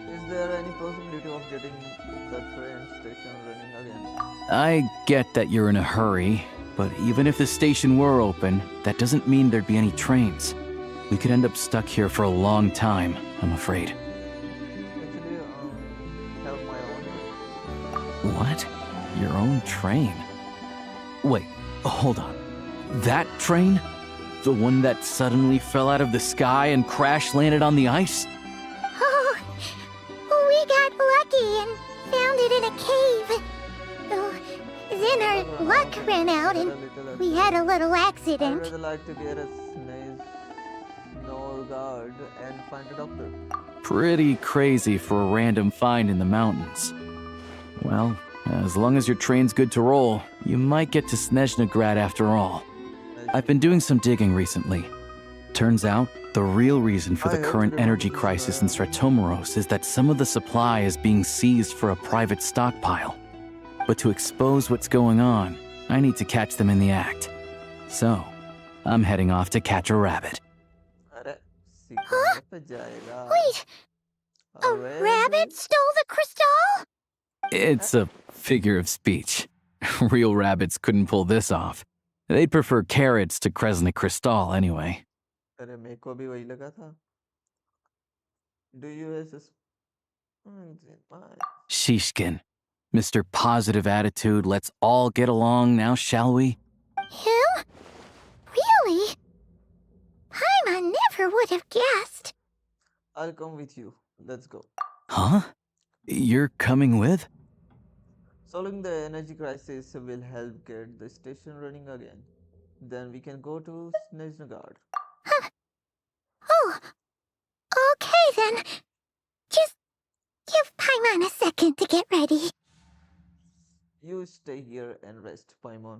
Is there any possibility of getting the train station running again?
I get that you're in a hurry, but even if the station were open, that doesn't mean there'd be any trains. We could end up stuck here for a long time, I'm afraid.
Actually, have my own.
What? Your own train? Wait, hold on. That train? The one that suddenly fell out of the sky and crash landed on the ice?
Oh, we got lucky and found it in a cave. Oh, then our luck ran out and we had a little
I'd
accident.
rather like to get a guard and find a doctor.
Pretty crazy for a random find in the mountains. Well, as long as your train's good to roll, you might get to Snezhnagrad after all. I've been doing some digging recently. Turns out, the real reason for the current energy crisis in Stratomaros is that some of the supply is being seized for a private stockpile. But to expose what's going on, I need to catch them in the act. So, I'm heading off to catch a rabbit.
Huh? Wait, a rabbit stole the crystal?
It's a figure of speech. Real rabbits couldn't pull this off. They'd prefer carrots to Kresnik Crystal anyway.
अरे मेरे को भी वही लगा था. Do you SS?
Shishkin. Mr. Positive Attitude, let's all get along now, shall we?
Him? Really? Paimon never would have guessed.
I'll come with you. Let's go.
Huh? You're coming with?
Solving the energy crisis will help get the station running again. Then we can go to Snezhnagard.
Oh, okay then. Just give Paimon a second. second to get ready.
You stay here and rest, Paimon.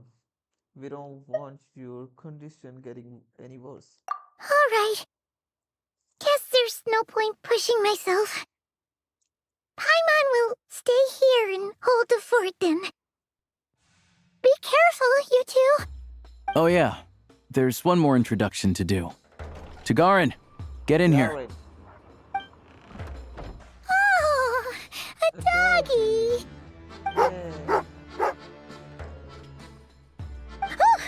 We don't want your condition getting any worse.
Alright. Guess there's no point pushing myself. Paimon will stay here and hold the fort then. Be careful, you two.
Oh yeah, there's one more introduction to do. Tagarin, get in here.
Alright.
Oh, a doggy.
Yeah.
Oh,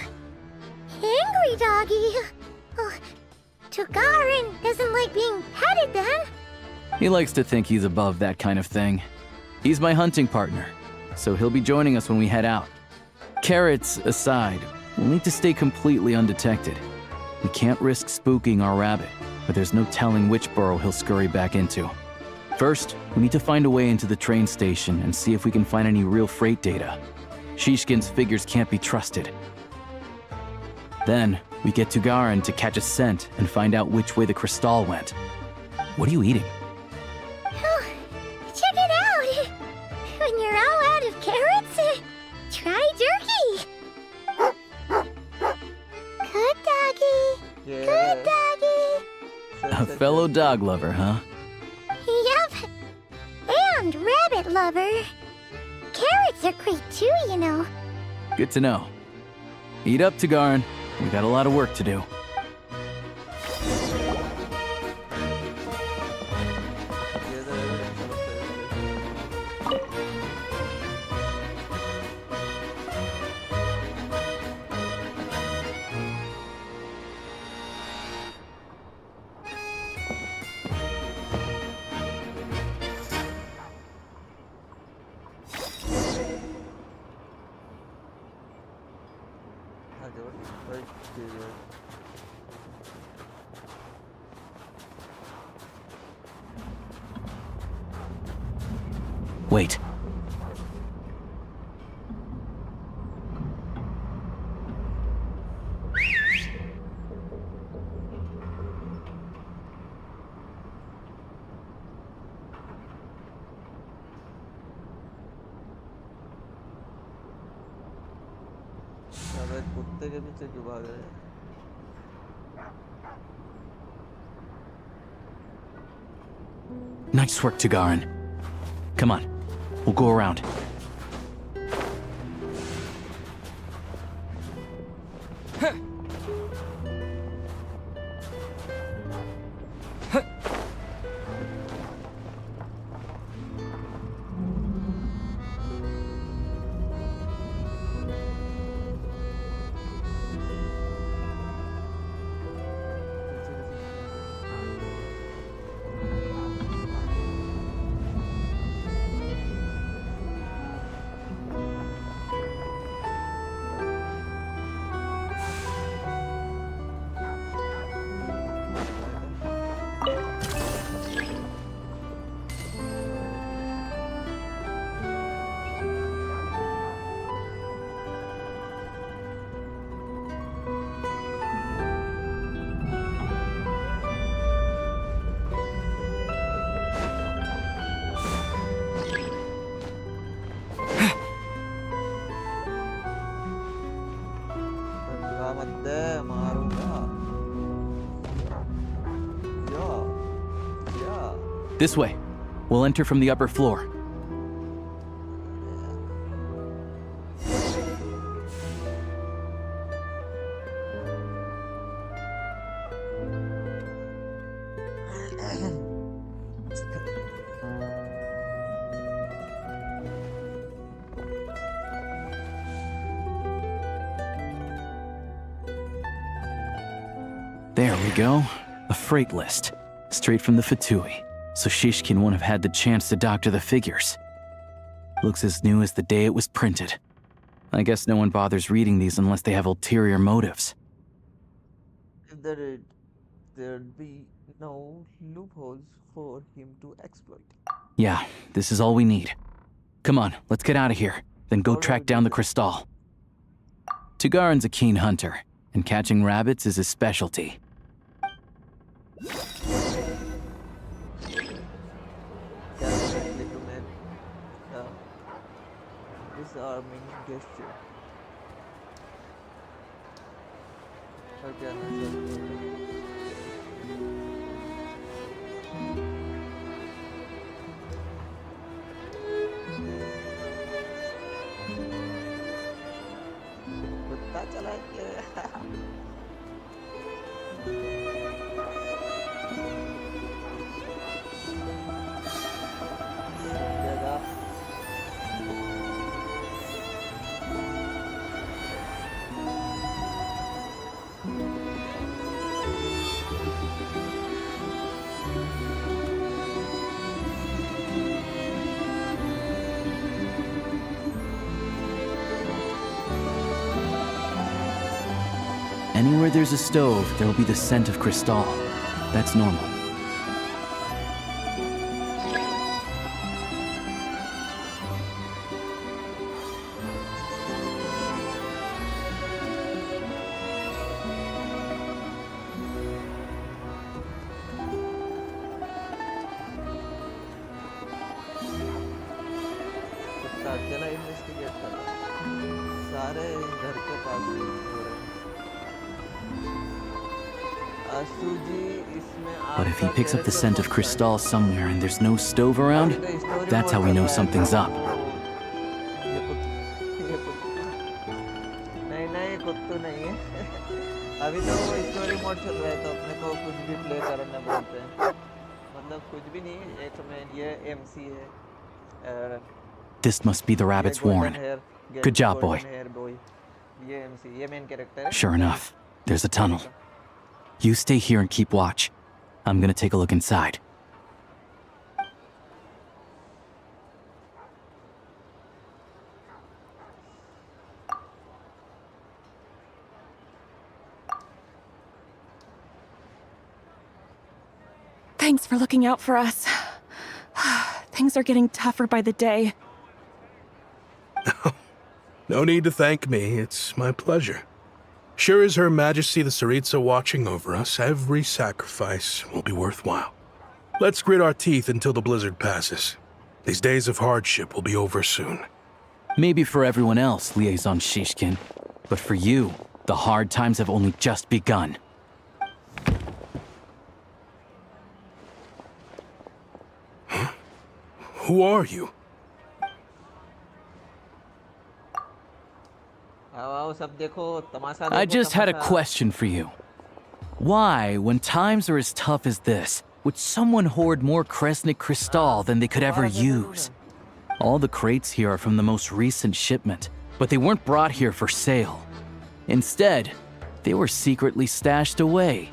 angry doggy. Oh, Tagarin doesn't like being petted then.
He likes to think he's above that kind of thing. He's my hunting partner, so he'll be joining us when we head out. Carrots aside, we'll need to stay completely undetected. We can't risk spooking our rabbit, but there's no telling which burrow he'll scurry back into. First, we need to find a way into the train station and see if we can find any real freight data. Shishkin's figures can't be trusted. Then, we get Tugarin to catch a scent and find out which way the crystal went. What are you eating?
Oh, check it out. When you're all out of carrots, try jerky. Good doggy.
Yeah.
Good doggy.
A fellow dog lover, huh?
Yup. And rabbit lover. Carrots are great too, you know.
Good to know. Eat up, Tugarin. We got a lot of work to do. Wait.
अबे कुत्ते के पीछे क्यों भाग रहे हैं?
Nice work, Tugarin. Come on, we'll go around. This way. We'll enter from the upper floor. There we go. A freight list. Straight from the Fatui. So Shishkin won't have had the chance to doctor the figures. Looks as new as the day it was printed. I guess no one bothers reading these unless they have ulterior motives.
If there did, there'd be no loopholes for him to exploit.
Yeah, this is all we need. Come on, let's get out of here. Then go track down the crystal. Tugarin's a keen hunter, and catching rabbits is his specialty.
Disarming gesture. और क्या नजर कुत्ता चला के
Anywhere there's a stove, there'll be the scent of Crystal. That's normal.
कुत्ता अकेला investigate कर रहा है सारे घर के पास ही हो रहे हैं आसुजी इसमें
But if he picks up the scent of Crystal somewhere and there's no stove around, that's how we know something's up.
नहीं नहीं कुत्तू नहीं है अभी तो स्टोरी मोड चल रहा है तो अपने को कुछ भी प्ले करने बोलते हैं मतलब कुछ भी नहीं एक में ये एमसी है
This must be the rabbit's warren. Good job, boy.
ये एमसी ये मेन कैरेक्टर है
Sure enough, there's a tunnel. You stay here and keep watch. I'm gonna take a look inside.
Thanks for looking out for us. Things are getting tougher by the day.
No need to thank me. It's my pleasure. Sure as Her Majesty the Tsaritsa watching over us, every sacrifice will be worthwhile. Let's grit our teeth until the blizzard passes. These days of hardship will be over soon.
Maybe for everyone else, Liaison Shishkin. But for you, the hard times have only just begun.
Huh? Who are you?
I just had a question for you. Why, when times are as tough as this, would someone hoard more Kresnik Crystal than they could ever use? All the crates here are from the most recent shipment, but they weren't brought here for sale. Instead, they were secretly stashed away.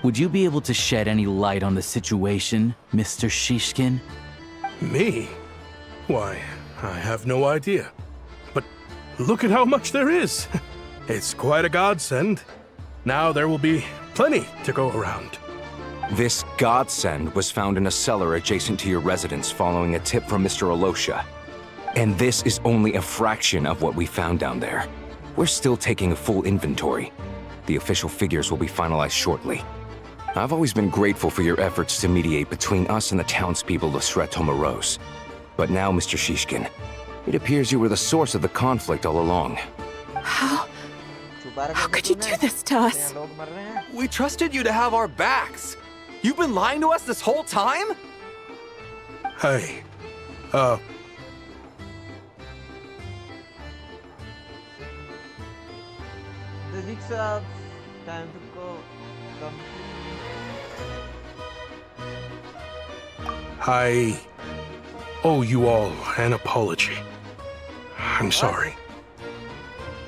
Would you be able to shed any light on the situation, Mr. Shishkin?
Me? Why, I have no idea. But look at how much there is. It's quite a godsend. Now there will be plenty to go around.
This godsend was found in a cellar adjacent to your residence following a tip from Mr. Alosha. And this is only a fraction of what we found down there. We're still taking a full inventory. The official figures will be finalized shortly. I've always been grateful for your efforts to mediate between us and the townspeople of Sretomaros. But now, Mr. Shishkin, it appears you were the source of the conflict all along.
How could you do this to us?
We trusted you to have our backs. You've been lying to us this whole time?
Hey,
time to go.
I owe you all an apology. I'm sorry.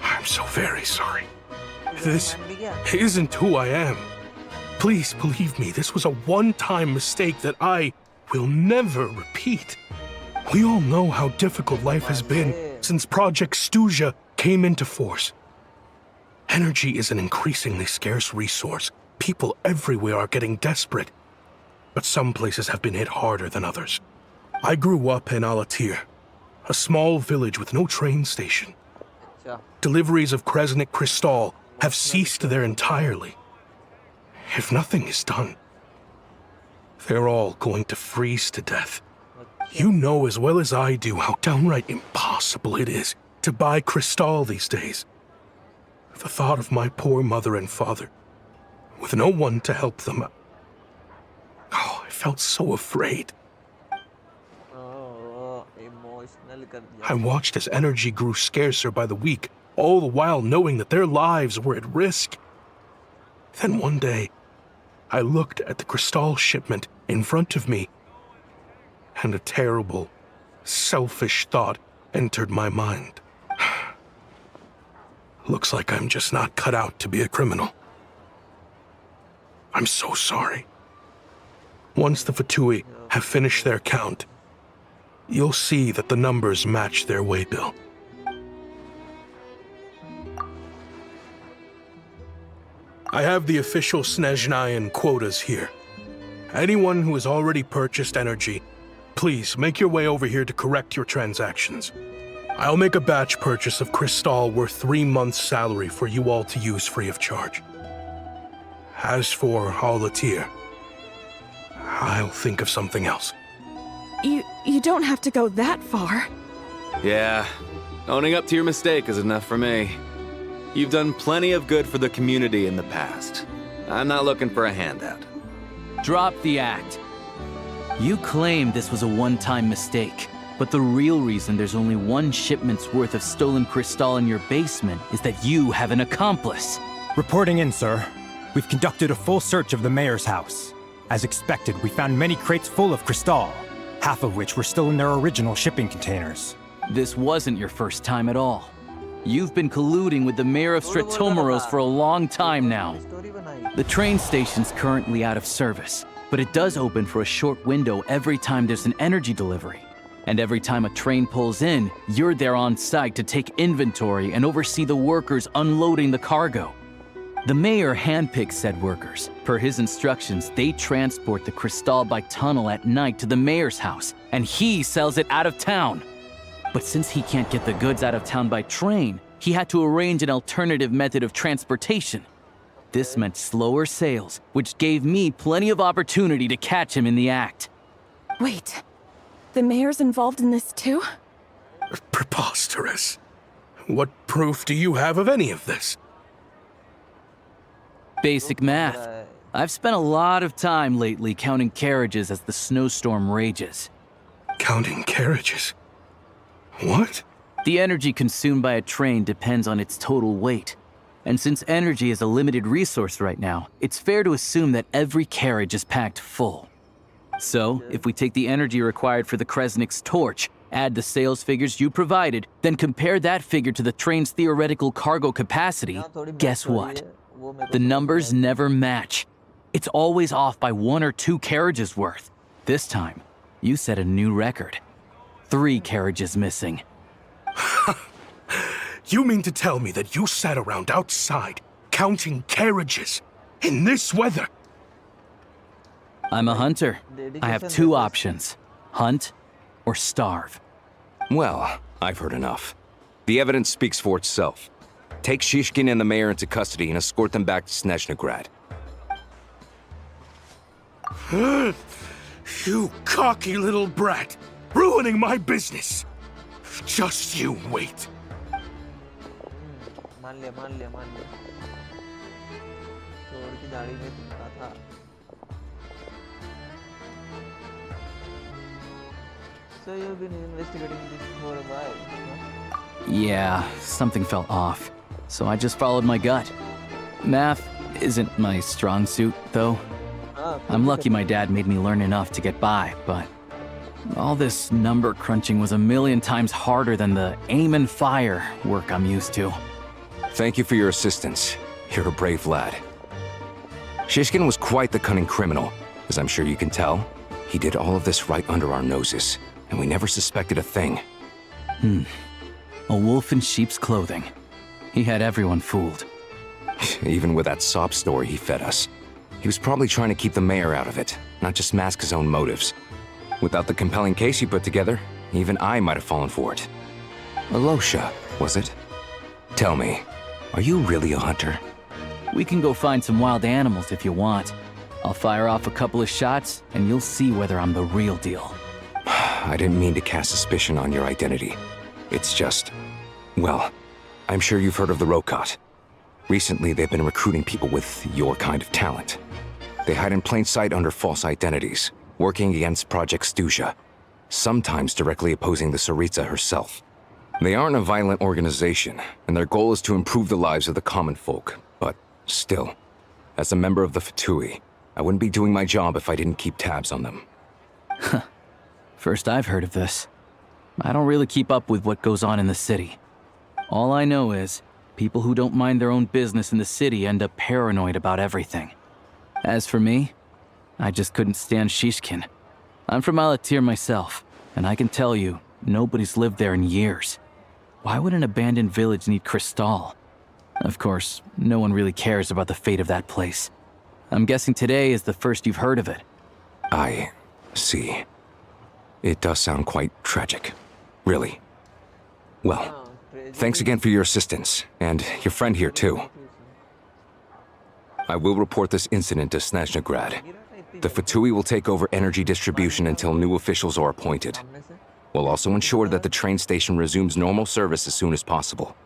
I'm so very sorry. This isn't who I am. Please believe me, this was a one-time mistake that I will never repeat. We all know how difficult life has been since Project Stuja came into force. Energy is an increasingly scarce resource. People everywhere are getting desperate. But some places have been hit harder than others. I grew up in Alatir, a small village with no train station. Deliveries of Kresnik Crystal have ceased there entirely. If nothing is done, they're all going to freeze to death. You know as well as I do how downright impossible impossible it is to buy Cristal these days. The thought of my poor mother and father, with no one to help them. Oh, I felt so afraid.
Emotional कर दिया.
I watched as energy grew scarcer by the week, all the while knowing that their lives were at risk. Then one day, I looked at the Cristal shipment in front of me, and a terrible, selfish thought entered my mind. Looks like I'm just not cut out to be a criminal. I'm so sorry. Once the Fatui have finished their count, you'll see that the numbers match their waybill. I have the official Snezhnayan quotas here. Anyone who has already purchased energy, please make your way over here to correct your transactions. I'll make a batch purchase of Cristal worth 3 months' salary for you all to use free of charge. As for Alatir, I'll think of something else.
You don't have to go that far.
Yeah, owning up to your mistake is enough for me. You've done plenty of good for the community in the past. I'm not looking for a handout. Drop the act. You claim this was a one-time mistake, but the real reason there's only 1 shipment's worth of stolen Cristal in your basement is that you have an accomplice.
Reporting in, sir. We've conducted a full search of the mayor's house. As expected, we found many crates full of Cristal, half of which were still in their original shipping containers.
This wasn't your first time at all. You've been colluding with the mayor of Stratomeros for a long time now. The train station's currently out of service, but it does open for a short window every time there's an energy delivery. And every time a train pulls in, you're there on site to take inventory and oversee the workers unloading the cargo. The mayor handpicks said workers. Per his instructions, they transport the Cristal by tunnel at night to the mayor's house, and he sells it out of town. But since he can't get the goods out of town by train, he had to arrange an alternative method of transportation. This meant slower sales, which gave me plenty of opportunity to catch him in the act.
Wait, the mayor's involved in this too?
Preposterous. What proof do you have of any of this?
Basic math. I've spent a lot of time lately counting carriages as the snowstorm rages.
Counting carriages? What?
The energy consumed by a train depends on its total weight. And since energy is a limited resource right now, it's fair to assume that every carriage is packed full. So, if we take the energy required for the Kresnik's torch, add the sales figures you provided, then compare that figure to the train's theoretical cargo capacity, guess what? The numbers never match. It's always off by 1 or 2 carriages worth. This time, you set a new record. 3 carriages missing.
You mean to tell me that you sat around outside, counting carriages, in this weather?
I'm a hunter. I have 2 options. Hunt or starve.
Well, I've heard enough. The evidence speaks for itself. Take Shishkin and the mayor into custody and escort them back to Snezhnagrad.
You cocky little brat! Ruining my business! Just you wait.
मान लिया चोर की दाढ़ी में दिखा था. So you've been investigating this for a while, huh?
Yeah, something felt off. So I just followed my gut. Math isn't my strong suit, though. I'm lucky my dad made me learn enough to get by, but all this number crunching was a million times harder than the aim and fire work I'm used to.
Thank you for your assistance. You're a brave lad. Shishkin was quite the cunning criminal, as I'm sure you can tell. He did all of this right under our noses, and we never suspected a thing.
A wolf in sheep's clothing. He had everyone fooled.
Even with that sob story he fed us. He was probably trying to keep the mayor out of it, not just mask his own motives. Without the compelling case he put together, even I might have fallen for it. Alosha, was it? Tell me, are you really a hunter?
We can go find some wild animals if you want. I'll fire off a couple of shots, and you'll see whether I'm the real deal.
I didn't mean to cast suspicion on your identity. It's just... well, I'm sure you've heard of the Rokot. Recently, they've been recruiting people with your kind of talent. They hide in plain sight under false identities, working against Project Stuzha, sometimes directly opposing the Tsaritsa herself. They aren't a violent organization, and their goal is to improve the lives of the common folk. But still, as a member of the Fatui, I wouldn't be doing my job if I didn't keep tabs on them.
First I've heard of this. I don't really keep up with what goes on in the city. All I know is, people who don't mind their own business in the city end up paranoid about everything. As for me, I just couldn't stand Shishkin. I'm from Alatir myself, and I can tell you, nobody's lived there in years. Why would an abandoned village need Crystal? Of course, no one really cares about the fate of that place. I'm guessing today is the first you've heard of it.
I see. It does sound quite tragic. Really. Well, thanks again for your assistance, and your friend here too. I will report this incident to Snezhnaya. The Fatui will take over energy distribution until new officials are appointed. We'll also ensure that the train station resumes normal service as soon as possible.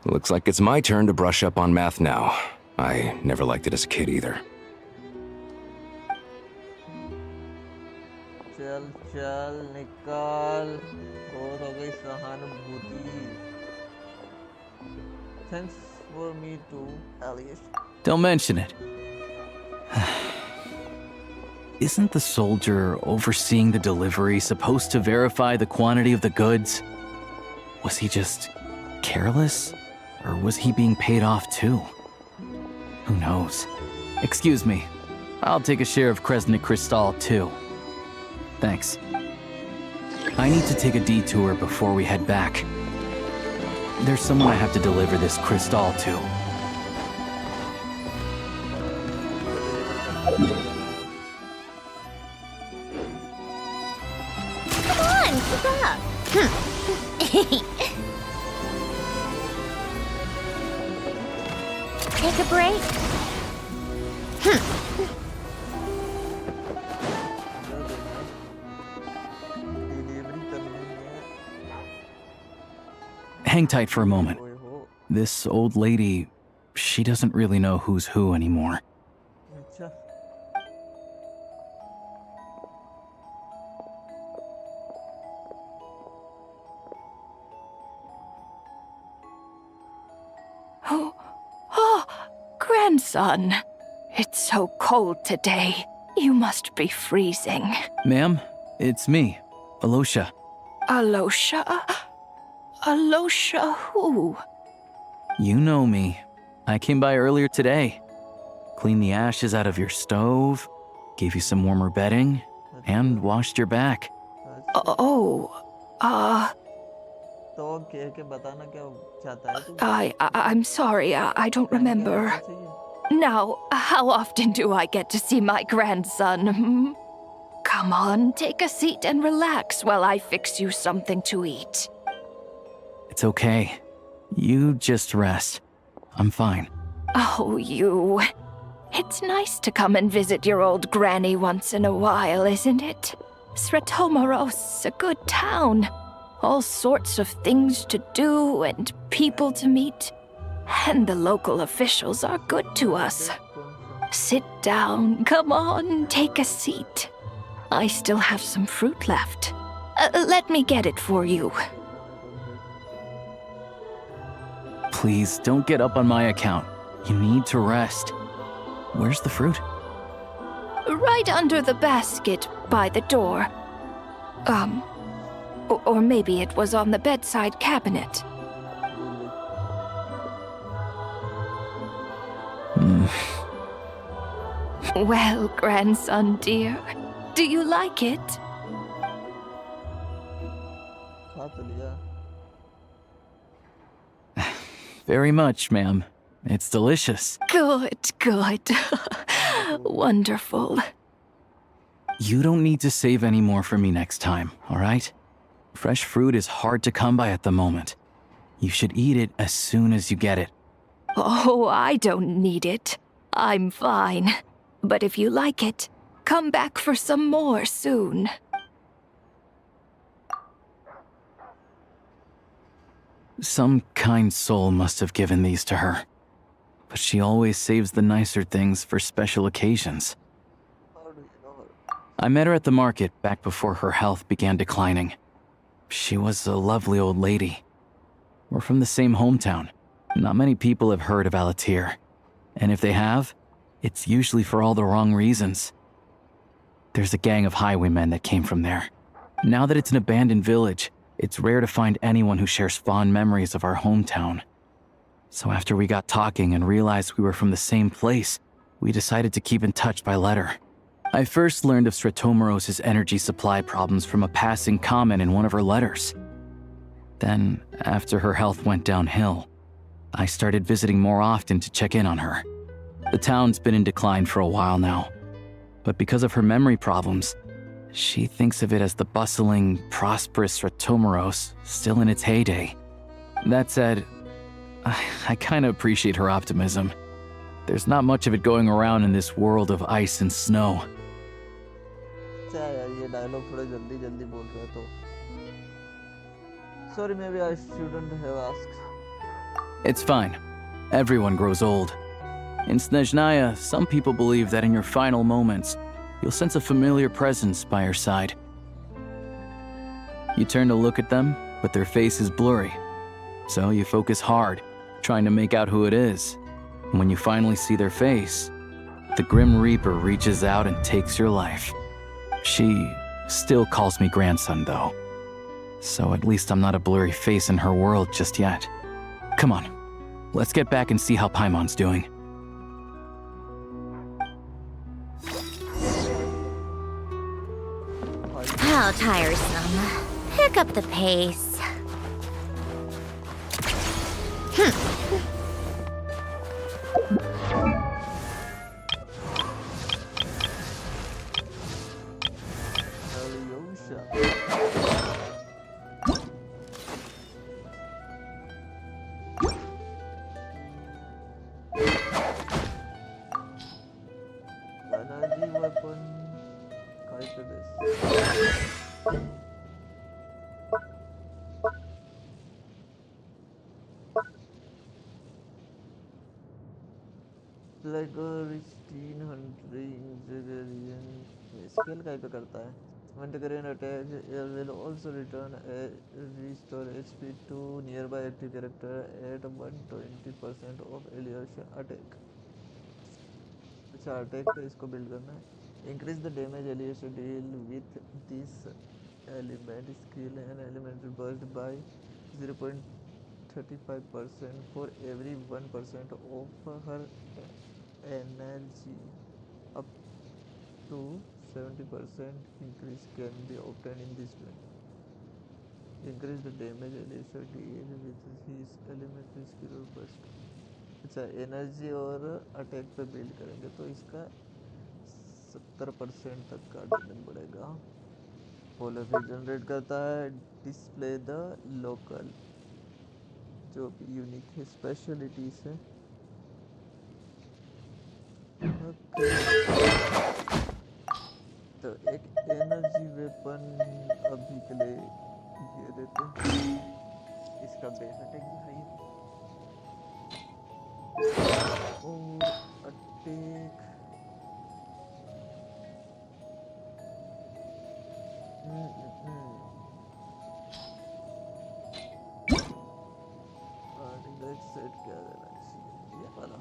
Looks like it's my turn to brush up on math now. I never liked it as a kid either.
चल चल निकाल और हो गई सहानुभूति. Thanks for me too, Alice.
Don't mention it. Isn't the soldier overseeing the delivery supposed to verify the quantity of the goods? Was he just careless? Or was he being paid off too? Who knows? Excuse me. I'll take a share of Kresnik Crystal too. Thanks. I need to take a detour before we head back. There's someone I have to deliver this crystal to.
Come on, keep up. Take a break.
Hang tight for a moment. This old lady, she doesn't really know who's who anymore.
Oh, grandson. It's so cold today. You must be freezing.
Ma'am, it's me, Alosha.
Alosha? Alosha who?
You know me. I came by earlier today. Cleaned the ashes out of your stove, gave you some warmer bedding, and washed your back.
I'm sorry, I don't remember. Now, how often do I get to see my grandson? Come on, take a seat and relax while I fix you something to eat.
It's okay. You just rest. I'm fine.
Oh, you. It's nice to come and visit your old granny once in a while, isn't it? Sretomaros's a good town. All sorts of things to do and people to meet. And the local officials are good to us. Sit down, come on, take a seat. I still have some fruit left. Let me get it for you.
Please, don't get up on my account. You need to rest. Where's the fruit?
Right under the basket by the door. Or maybe it was on the bedside cabinet. Well, grandson dear, do you like it?
Very much, ma'am. It's delicious.
Good, good. Wonderful.
You don't need to save any more for me next time, all right? Fresh fruit is hard to come by at the moment. You should eat it as soon as you get it.
Oh, I don't need it. I'm fine. But if you like it, come back for some more soon.
Some kind soul must have given these to her. But she always saves the nicer things for special occasions.
How do you know her?
I met her at the market back before her health began declining. She was a lovely old lady. We're from the same hometown. Not many people have heard of Alatir. And if they have, it's usually for all the wrong reasons. There's a gang of highwaymen that came from there. Now that it's an abandoned village, it's rare to find anyone who shares fond memories of our hometown. So after we got talking and realized we were from the same place, we decided to keep in touch by letter. I first learned of Stratomoros's energy supply problems from a passing comment in one of her letters. Then, after her health went downhill, I started visiting more often to check in on her. The town's been in decline for a while now, but because of her memory problems, she thinks of it as the bustling, prosperous Stratomoros still in its heyday. That said, I kinda appreciate her optimism. There's not much of it going around in this world of ice and snow.
अच्छा यार ये dialogue थोड़ा जल्दी जल्दी बोल रहा तो sorry maybe I shouldn't have asked.
It's fine. Everyone grows old. In Snezhnaya, some people believe that in your final moments, you'll sense a familiar presence by your side. You turn to look at them, but their face is blurry. So you focus hard, trying to make out who it is. And when you finally see their face, the Grim Reaper reaches out and takes your life. She still calls me grandson, though. So at least I'm not a blurry face in her world just yet. Come on, let's get back and see how Paimon's doing.
How tiresome. Pick up the pace.
Energy weapon काय पे base like a Ristine hunting scale काय पे करता है when the current attack will also return a restore HP to nearby active character at 120% of Elia's attack. अच्छा attack पे इसको build करना है increase the damage Elia's deal with this element skill and elemental burst by 0.35% for every 1% of her energy up to 70% increase can be obtained in this way. Increase the damage Alicia deal with his elementary skill or burst. अच्छा energy और attack पे build करेंगे तो इसका 70% तक का damage बढ़ेगा whole effect generate करता है डिस्प्ले द लोकल जो भी यूनिक है स्पेशलिटीज है तो एक एनर्जी वेपन अभी के लिए ये देते हैं इसका बेस अटैक भी हाई है और अटैक सेट क्या देना चाहिए ये वाला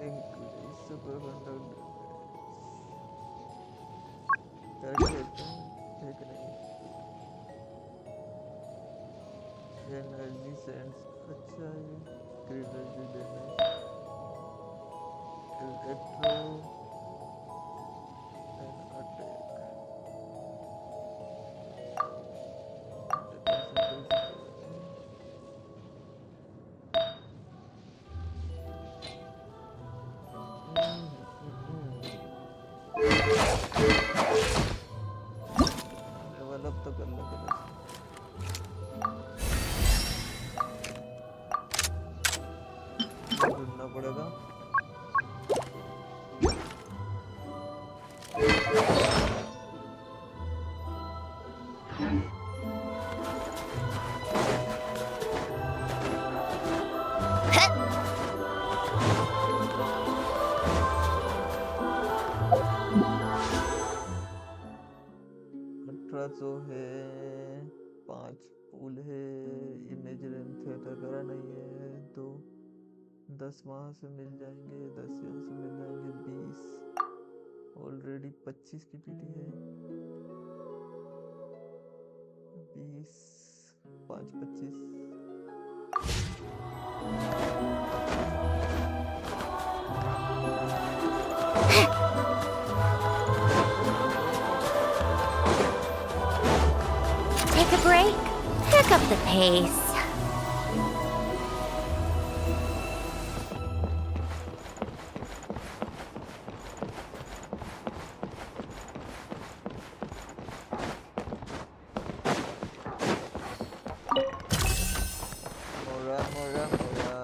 इंक्रीज सुपर कंडक्ट एक नहीं एनर्जी सेंस अच्छा है energy damage electro and attack develop तो कर लगे ढूंढना पड़ेगा 18 जो है, 5 पुल है, इमेज रैम थिएटर करा नहीं है, तो 10 वहाँ से मिल जाएंगे, 10 यहाँ से मिल जाएंगे, 20 ऑलरेडी 25 की पीटी है, 20 5 25।
Take a break. Pick up the pace.
मोरा मोरा मोरा।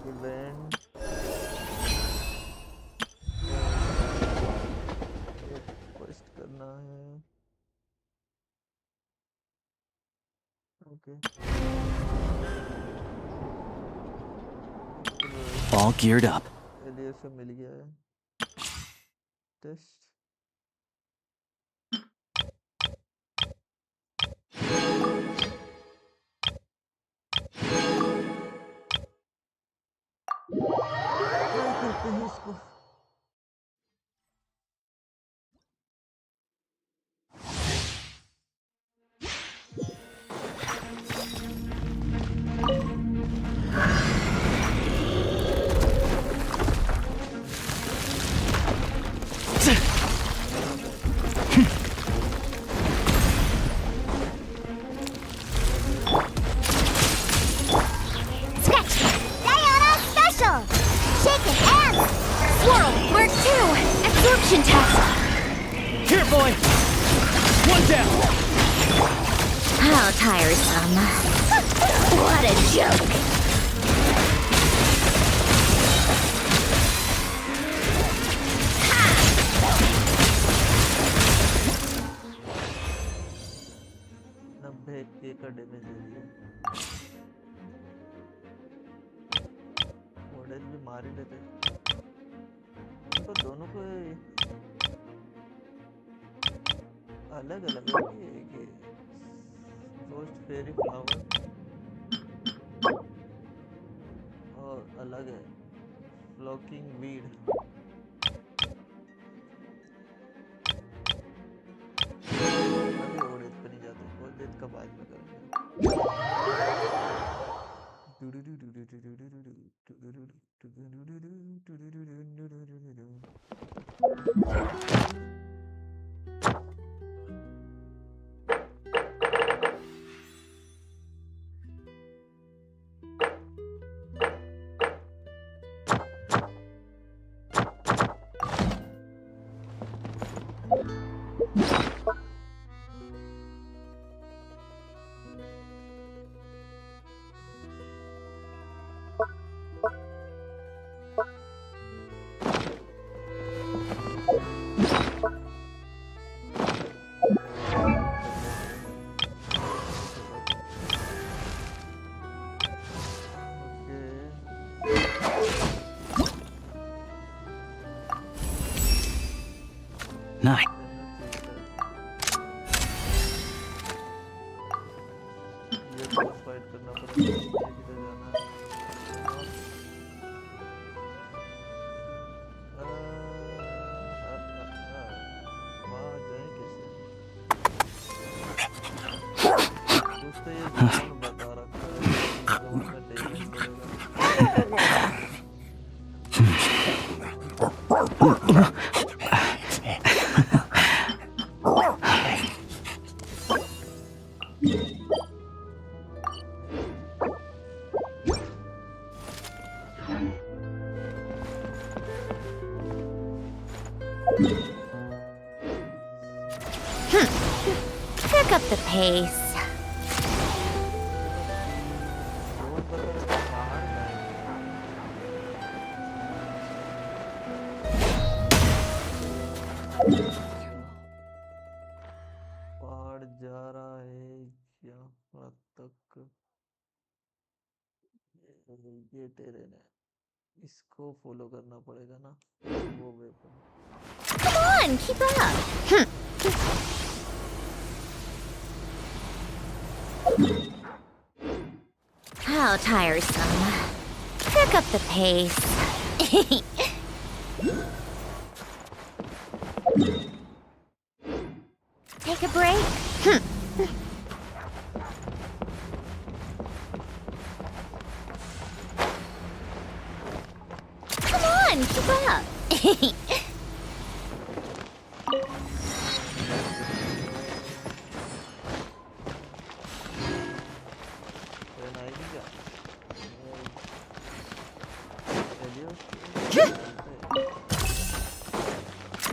इवेंट रिक्वेस्ट करना है। Okay
All geared up.
Elias से मिल गया है। टेस्ट ट्राई करते हैं इसको।
Diana special! Shaking hands! Swirl, work 2! Absorption test!
Here, boy! One down!
How tiresome. What a joke.
नब्बे के का डैमेज दे दिया। मॉडल भी मार ही लेते। तो दोनों को अलग अलग है कि रोस्ट फेरी फ्लावर और अलग है फ्लॉकिंग वीड। अभी ओडिट पे नहीं जाते, ओडिट का बाद में करेंगे।
Nice.
ये बॉस फाइट करना पड़ेगा, ये किधर जाना है? वहाँ जाएं कैसे? कुछ तो ये ज़रूर बता रखा है, ज़रूर में देखना पड़ेगा।
Pick up the pace.
पहाड़ जा रहा है ये तेरे ने इसको फॉलो करना पड़ेगा ना वो weapon
Come on, keep up. How tiresome. Pick up the pace. Take a break. Come on, keep up.
Train आएगी क्या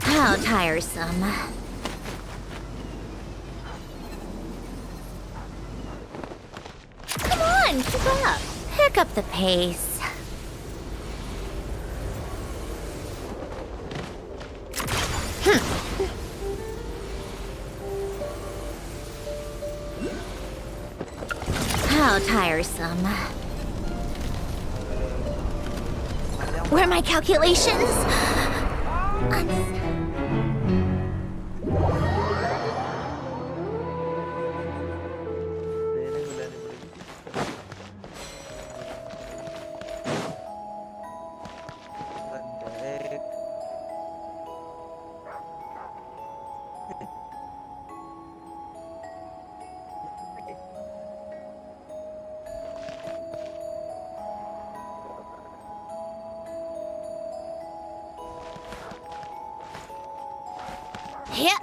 How tiresome. Come on, keep up. Pick up the pace. How tiresome. Where are my calculations? Yeah.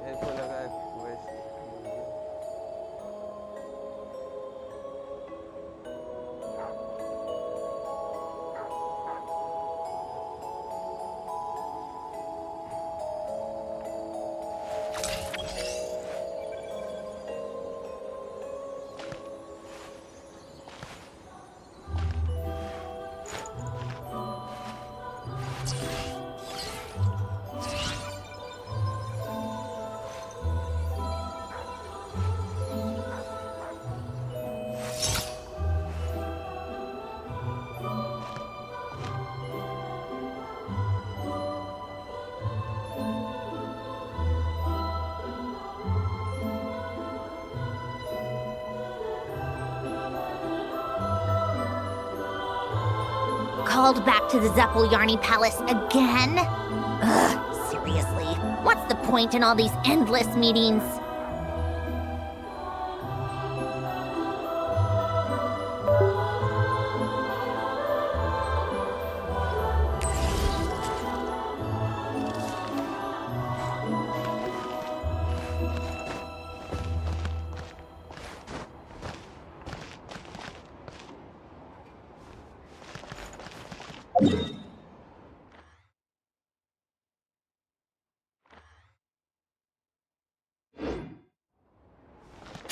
मेरे को लगा quest
Called back to the Zeppeljärni Palace again? Ugh, seriously. What's the point in all these endless meetings?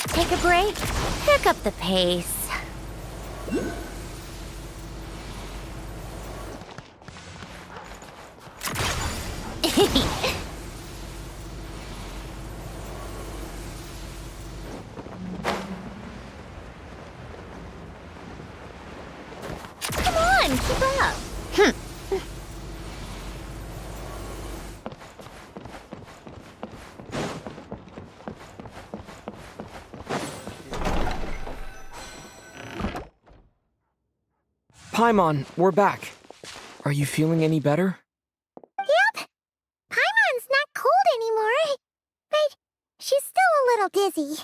Take a break, pick up the pace. Come on, keep up.
Paimon, we're back. Are you feeling any better?
Yep. Paimon's not cold anymore. But she's still a little dizzy.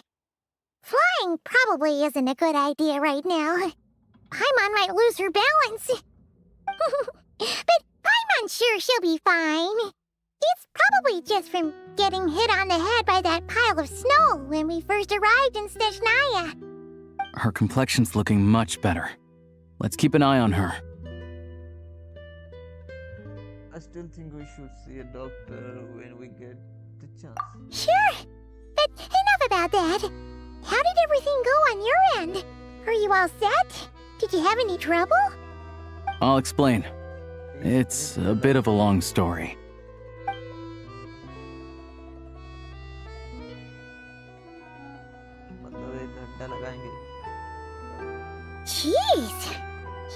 Flying probably isn't a good idea right now. Paimon might lose her balance. But Paimon's sure she'll be fine. It's probably just from getting hit on the head by that pile of snow when we first arrived in Snezhnaya.
Her complexion's looking much better. Let's keep an eye on her.
I still think we should see a doctor when we get the chance.
Sure. But enough about that. How did everything go on your end? Are you all set? Did you have any trouble?
I'll explain. It's a bit of a long story.
मतलब 1 घंटा लगाएंगे.
Jeez,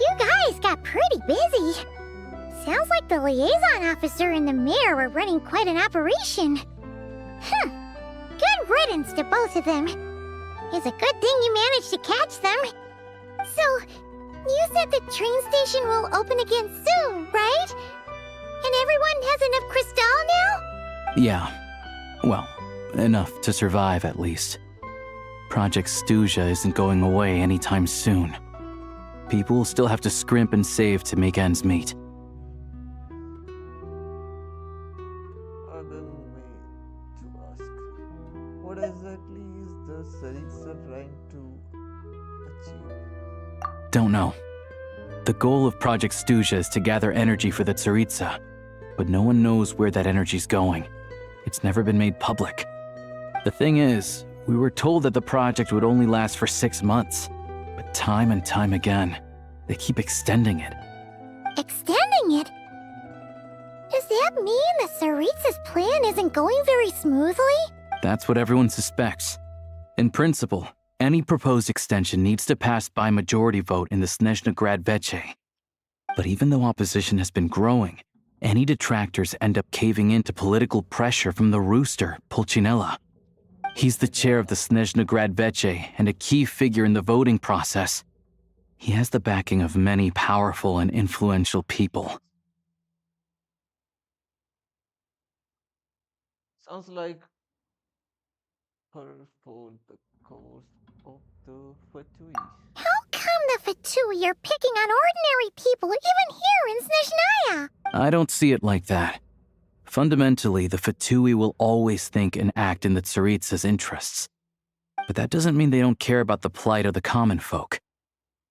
you guys got pretty busy. Sounds like the liaison officer and the mayor were running quite an operation. Huh. Good riddance to both of them. It's a good thing you managed to catch them. So, you said the train station will open again soon, right? And everyone has enough crystal now?
Yeah. Well, enough to survive at least. Project Snezhnaya isn't going away anytime soon. People will still have to scrimp and save to make ends meet.
Pardon me to ask, what exactly is the Saritsa trying to achieve?
Don't know. The goal of Project Snezhnaya is to gather energy for the Tsaritsa, but no one knows where that energy's going. It's never been made public. The thing is, we were told that the project would only last for 6 months, but time and time again, they keep extending it.
Extending it? Does that mean the Saritsa's plan isn't going very smoothly?
That's what everyone suspects. In principle, any proposed extension needs to pass by majority vote in the Snezhnaya Veche. But even though opposition has been growing, any detractors end up caving in to political pressure from the rooster, Pulcinella. He's the chair of the Snezhnaya Veche and a key figure in the voting process. He has the backing of many powerful and influential people.
Sounds like her for the cause of the Fatui.
How come the Fatui are picking on ordinary people even here in Snezhnaya?
I don't see it like that. Fundamentally, the Fatui will always think and act in the Tsaritsa's interests. But that doesn't mean they don't care about the plight of the common folk.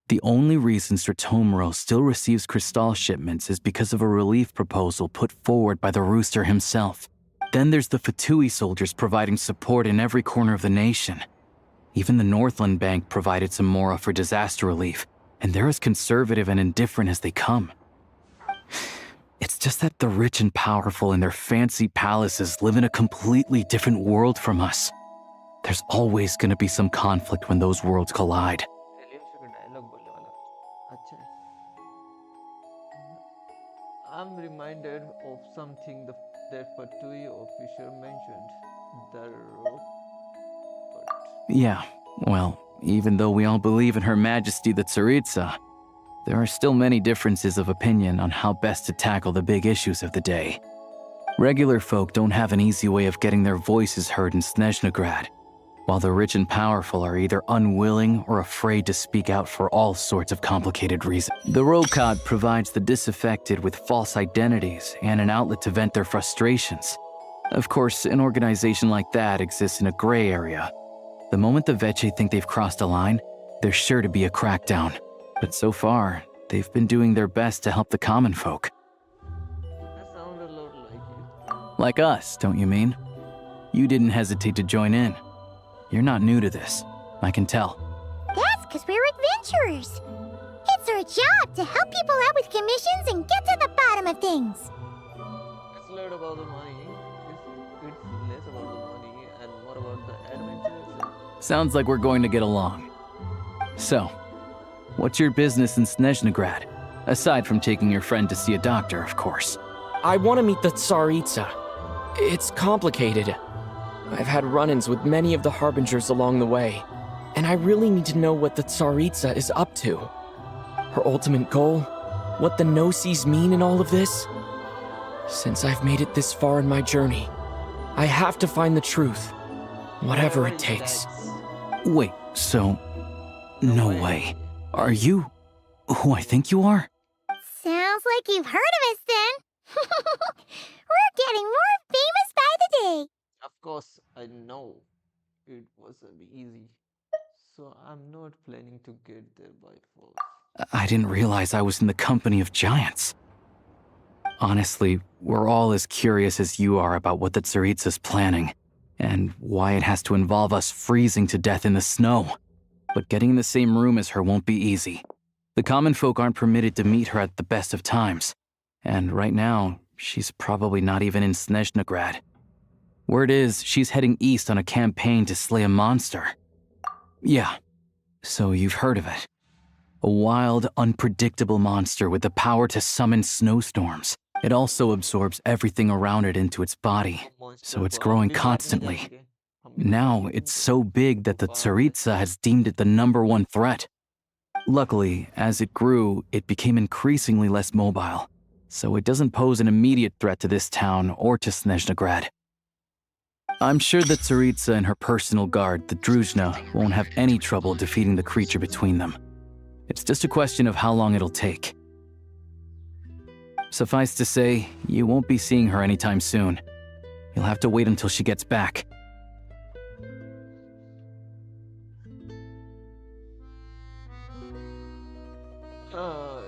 The only reason Stratomiro still receives crystal shipments is because of a relief proposal put forward by the rooster himself. Then there's the Fatui soldiers providing support in every corner of the nation. Even the Northland Bank provided some mora for disaster relief, and they're as conservative and indifferent as they come. It's just that the rich and powerful in their fancy palaces live in a completely different world from us. There's always going to be some conflict when those worlds collide.
I'm reminded of something that Fatui officer mentioned. The rope.
Yeah, well, even though we all believe in Her Majesty the Tsaritsa, there are still many differences of opinion on how best to tackle the big issues of the day. Regular folk don't have an easy way of getting their voices heard in Snezhnaya, while the rich and powerful are either unwilling or afraid to speak out for all sorts of complicated reasons. The Rokad provides the disaffected with false identities and an outlet to vent their frustrations. Of course, an organization like that exists in a gray area. The moment the Veche think they've crossed a line, there's sure to be a crackdown. But so far, they've been doing their best to help the common folk.
That sounded a lot like you.
Like us, don't you mean? You didn't hesitate to join in. You're not new to this, I can tell.
That's because we're adventurers. It's our job to help people out with commissions and get to the bottom of things.
It's less about the money. It's less about the money and more about the adventure.
Sounds like we're going to get along. So, what's your business in Snezhnaya? Aside from taking your friend to see a doctor, of course.
I want to meet the Tsaritsa. It's complicated. I've had run-ins with many of the Harbingers along the way, and I really need to know what the Tsaritsa is up to. Her ultimate goal, what the Gnosis mean in all of this. Since I've made it this far in my journey, I have to find the truth, whatever it takes.
Wait, so... No way. Are you who I think you are?
Sounds like you've heard of us then. We're getting more famous by the day.
Of course, I know it wasn't easy, so I'm not planning to get there by force.
I didn't realize I was in the company of giants. Honestly, we're all as curious as you are about what the Tsaritsa's planning, and why it has to involve us freezing to death in the snow. But getting in the same room as her won't be easy. The common folk aren't permitted to meet her at the best of times, And right now, she's probably not even in Snezhnagrad. Word is, she's heading east on a campaign to slay a monster. Yeah, so you've heard of it. A wild, unpredictable monster with the power to summon snowstorms. It also absorbs everything around it into its body, so it's growing constantly. Now, it's so big that the Tsaritsa has deemed it the #1 threat. Luckily, as it grew, it became increasingly less mobile, so it doesn't pose an immediate threat to this town or to Snezhnagrad. I'm sure that Tsaritsa and her personal guard, the Druzhna, won't have any trouble defeating the creature between them. It's just a question of how long it'll take. Suffice to say, you won't be seeing her anytime soon. You'll have to wait until she gets back.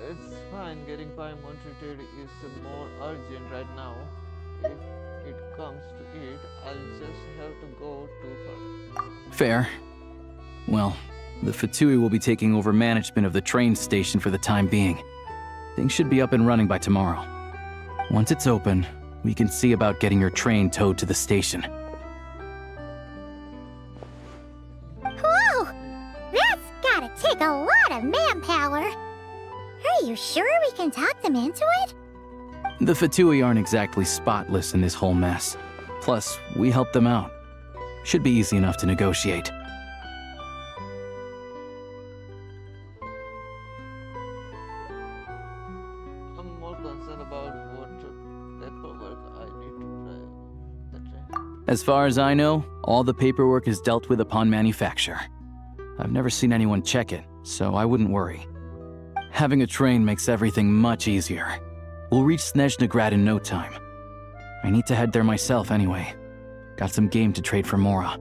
It's fine. Getting Paimon treated is more urgent right now. If it comes to it, I'll just have to go to her.
Fair. Well, the Fatui will be taking over management of the train station for the time being. Things should be up and running by tomorrow. Once it's open, we can see about getting your train towed to the station.
Whoa! That's gotta take a lot of manpower. Are you sure we can talk them into it?
The Fatui aren't exactly spotless in this whole mess. Plus, we helped them out. Should be easy enough to negotiate.
I'm more concerned about what paperwork I need to drive the train.
As far as I know, all the paperwork is dealt with upon manufacture. I've never seen anyone check it, so I wouldn't worry. Having a train makes everything much easier. We'll reach Snezhnagrad in no time. I need to head there myself anyway. Got some game to trade for Mora.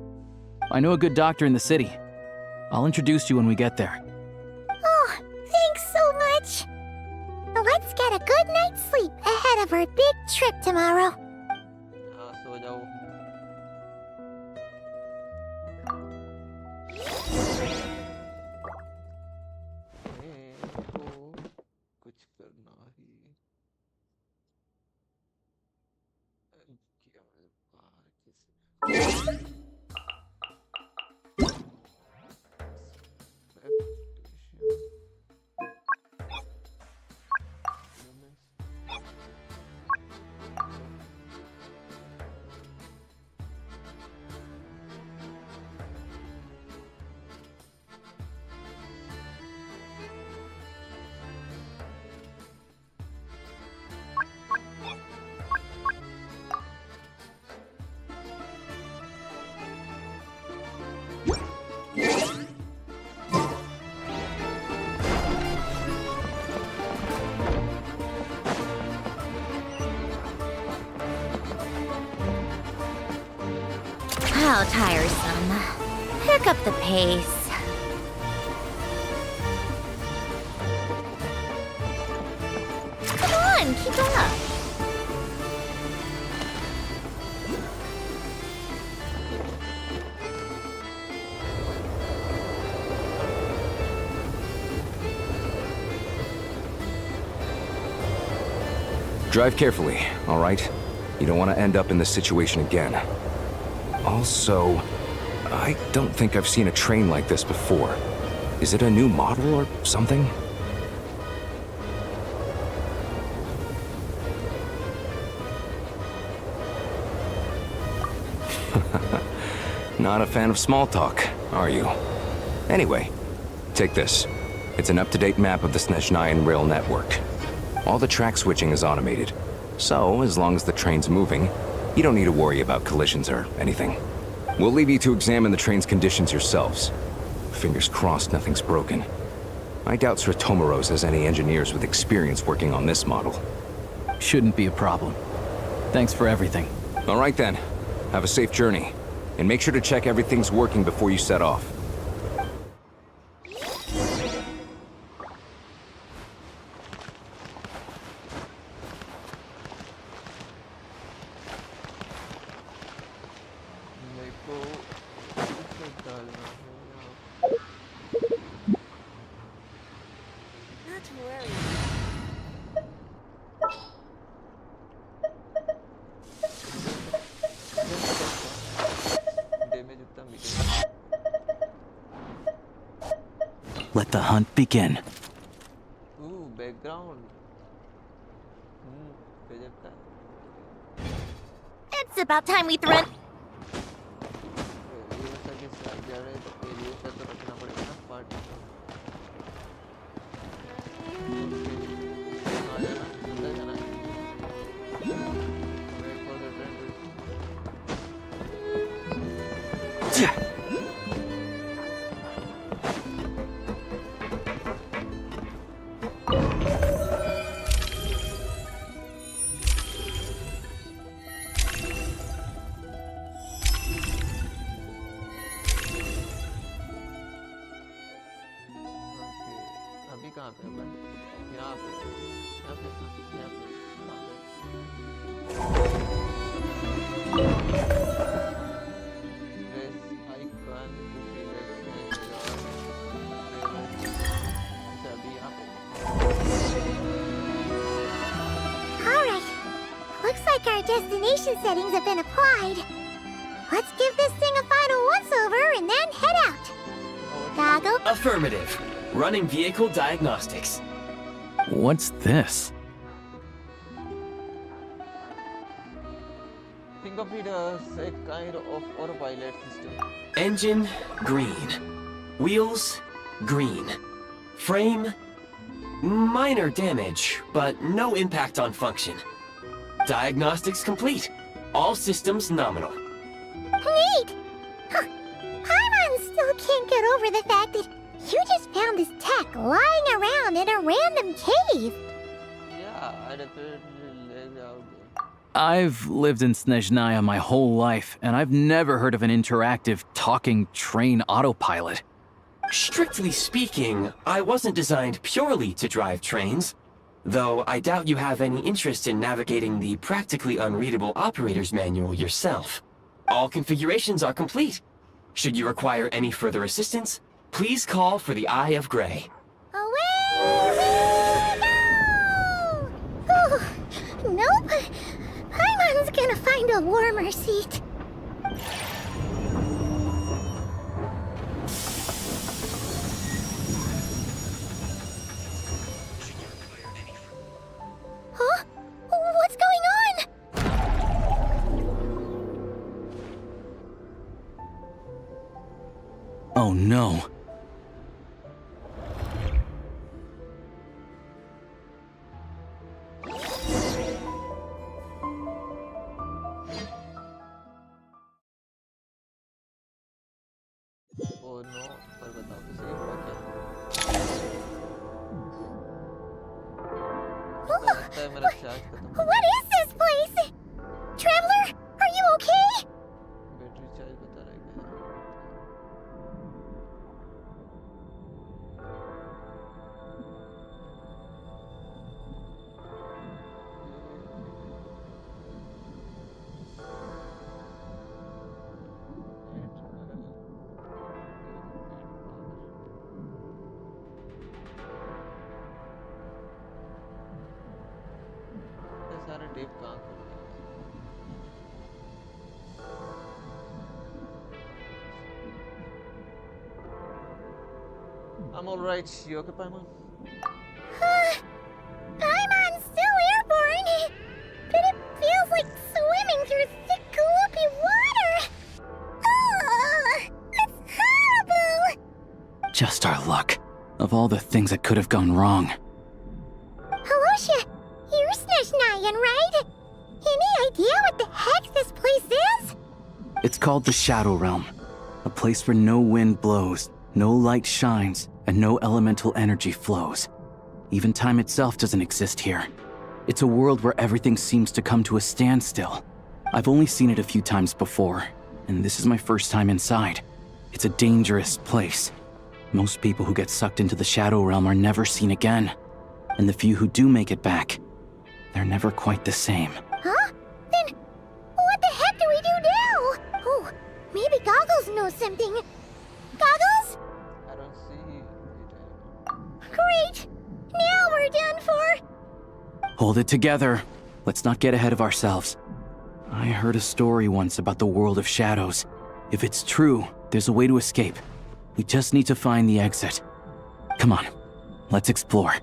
I know a good doctor in the city. I'll introduce you when we get there.
Oh, thanks so much. Let's get a good night's sleep ahead of our big trip tomorrow.
सो जाओ. कुछ करना ही क्या बाहर किसी
How tiresome. Pick up the pace. Come on, keep up.
Drive carefully, all right? You don't want to end up in this situation again. Also, I don't think I've seen a train like this before. Is it a new model or something? Not a fan of small talk, are you? Anyway, take this. It's an up-to-date map of the Snezhnayan rail network. All the track switching is automated, so as long as the train's moving, you don't need to worry about collisions or anything. We'll leave you to examine the train's conditions yourselves. Fingers crossed nothing's broken. I doubt Sratomaros has any engineers with experience working on this model.
Shouldn't be a problem. Thanks for everything.
All right then. Have a safe journey. And make sure to check everything's working before you set off.
let the hunt begin.
Ooh, background. गजब का है.
It's about time we threw.
ये बता के साथ जा रहे तो एरिया का तो रखना पड़ेगा ना पार्ट. आ जाना, अंदर जाना. Wait for the train to. अभी कहाँ पे अपन? यहाँ पे, यहाँ पे, यहाँ पे, यहाँ पे. Press icon to select अच्छा अभी यहाँ पे.
Alright. Looks like our destination settings have been applied. Let's give this thing a final once-over and then head out. Goggle?
Affirmative. Running vehicle diagnostics.
What's this?
Think of it as a kind of autopilot system.
Engine, green. Wheels, green. Frame, minor damage, but no impact on function. Diagnostics complete. All systems nominal.
Neat! Huh. Paimon still can't get over the fact that you just found this tech lying around in a random cave.
Yeah, I definitely laid out there.
I've lived in Snezhnaya my whole life, and I've never heard of an interactive, talking train autopilot.
Strictly speaking, I wasn't designed purely to drive trains, though I doubt you have any interest in navigating the practically unreadable operator's manual yourself. All configurations are complete. Should you require any further assistance, please call for the Eye of Grey.
Away we go! Oh, nope. Paimon's gonna find a warmer seat. Huh? What's going on?
Oh no.
Oh no, पर बताओ तो सही हुआ क्या? लगता है मेरा charge खत्म.
What is this place? Traveler, are you okay?
Battery charge बता रहा है क्या? ये सारे टेप कहाँ खुल गए? I'm alright. You okay, Paimon?
Paimon's still airborne, but it feels like swimming through thick, gloopy water. Ugh, it's horrible.
Just our luck. Of all the things that could have gone wrong.
Halosha, you're Snezhnayan, right? Any idea what the heck this place is?
It's called the Shadow Realm. A place where no wind blows, no light shines, and no elemental energy flows. Even time itself doesn't exist here. It's a world where everything seems to come to a standstill. I've only seen it a few times before, and this is my first time inside. It's a dangerous place. Most people who get sucked into the Shadow Realm are never seen again. And the few who do make it back, they're never quite the same.
Huh? Then what the heck do we do now? Oh, maybe Goggles knows something. Goggles?
I don't see it.
Great! Now we're done for!
Hold it together. Let's not get ahead of ourselves. I heard a story once about the world of shadows. If it's true, there's a way to escape. We just need to find the exit. Come on, let's explore.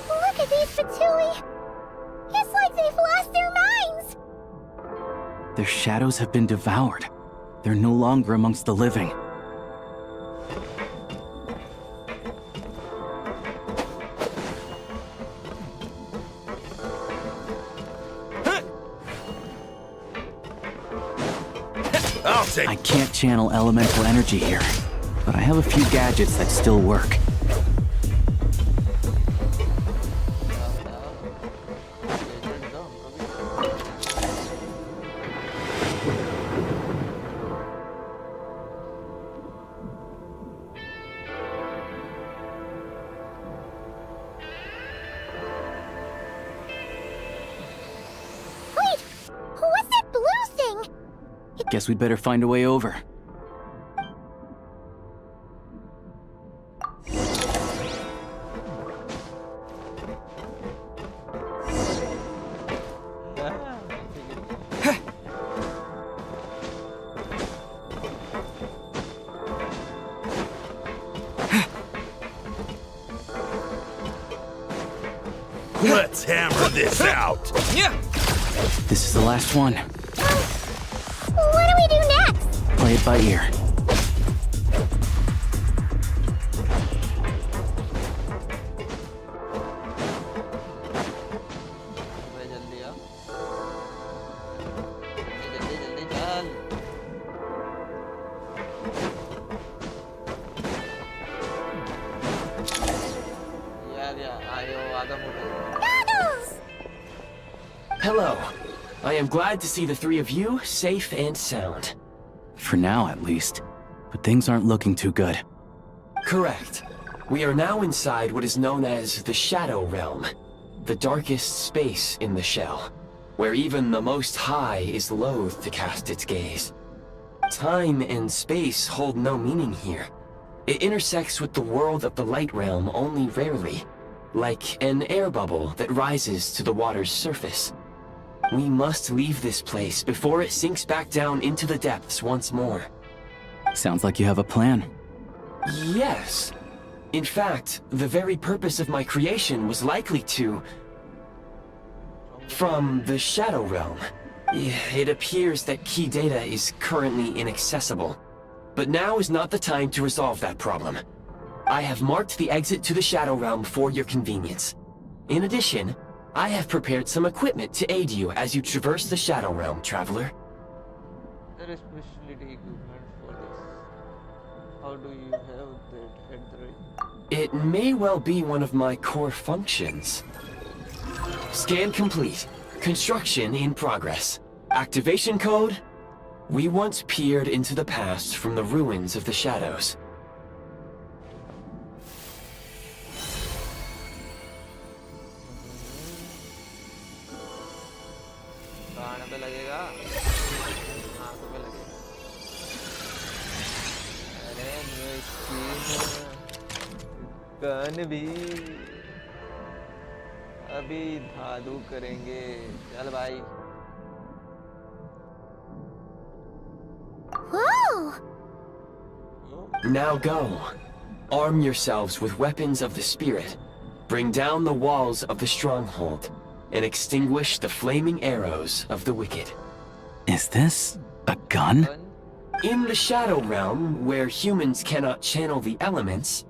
Look at these Fatui! It's like they've lost their minds!
Their shadows have been devoured. They're no longer amongst the living. I can't channel elemental energy here, but I have a few gadgets that still work.
Wait! What's that blue thing?
Guess we'd better find a way over.
Let's hammer this out!
This is the last one.
What do we do next?
Play it by ear.
Hello. I am glad to see the three of you safe and sound.
For now, at least. But things aren't looking too good.
Correct. We are now inside what is known as the Shadow Realm, the darkest space in the shell, where even the Most High is loath to cast its gaze. Time and space hold no meaning here. It intersects with the world of the Light Realm only rarely, like an air bubble that rises to the water's surface. We must leave this place before it sinks back down into the depths once more.
Sounds like you have a plan.
Yes. In fact, the very purpose of my creation was likely to... From the Shadow Realm. It appears that key data is currently inaccessible. But now is not the time to resolve that problem. I have marked the exit to the Shadow Realm for your convenience. In addition, I have prepared some equipment to aid you as you traverse the Shadow Realm, traveler.
There is specialty equipment for this. How do you have that at the rate?
It may well be one of my core functions. Scan complete. Construction in progress. Activation code? We once peered into the past from the ruins of the shadows.
गाने पे लगेगा आंखों पे लगेगा अरे new skin gun भी अभी धादु करेंगे चल भाई
Whoa!
Now go. Arm yourselves with weapons of the spirit. Bring down the walls of the stronghold. And extinguish the flaming arrows of the wicked.
Is this a gun?
In the Shadow Realm, where humans cannot channel the elements,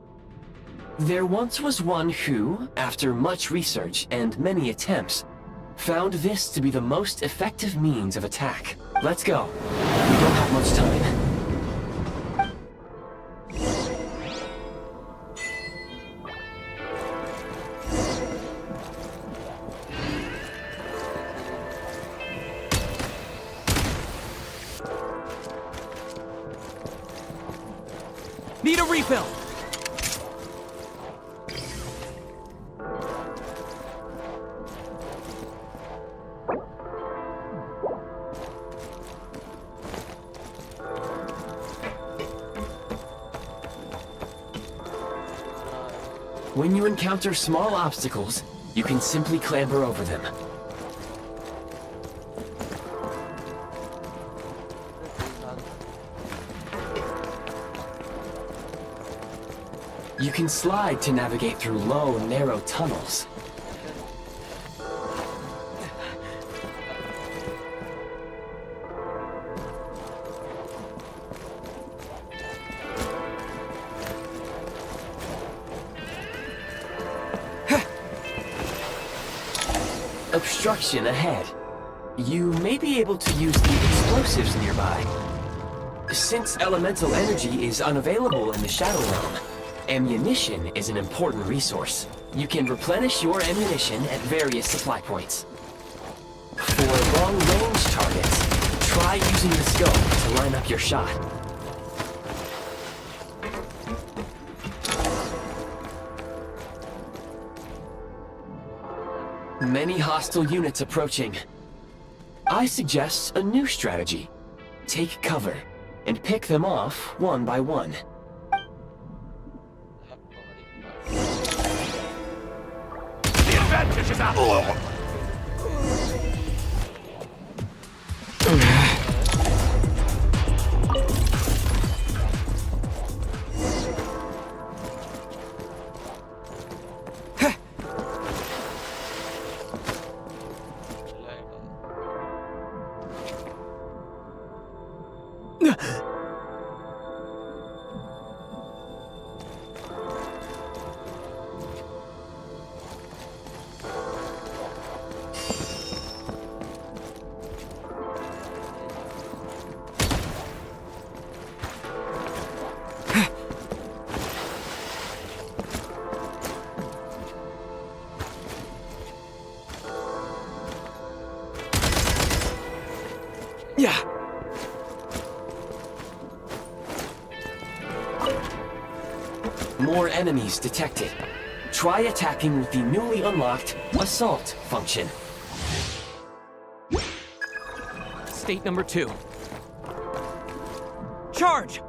there once was one who, after much research and many attempts, found this to be the most effective means of attack. Let's go. We don't have much time.
Need a refill!
When you encounter small obstacles, you can simply clamber over them. You can slide to navigate through low, narrow tunnels. Obstruction ahead. You may be able to use the explosives nearby. Since elemental energy is unavailable in the Shadow Realm, ammunition is an important resource. You can replenish your ammunition at various supply points. For long-range targets, try using the scope to line up your shot. Many hostile units approaching. I suggest a new strategy. Take cover, and pick them off one by one.
The advantage is out!
Yeah.
More enemies detected. Try attacking with the newly unlocked Assault function.
State number 2. Charge!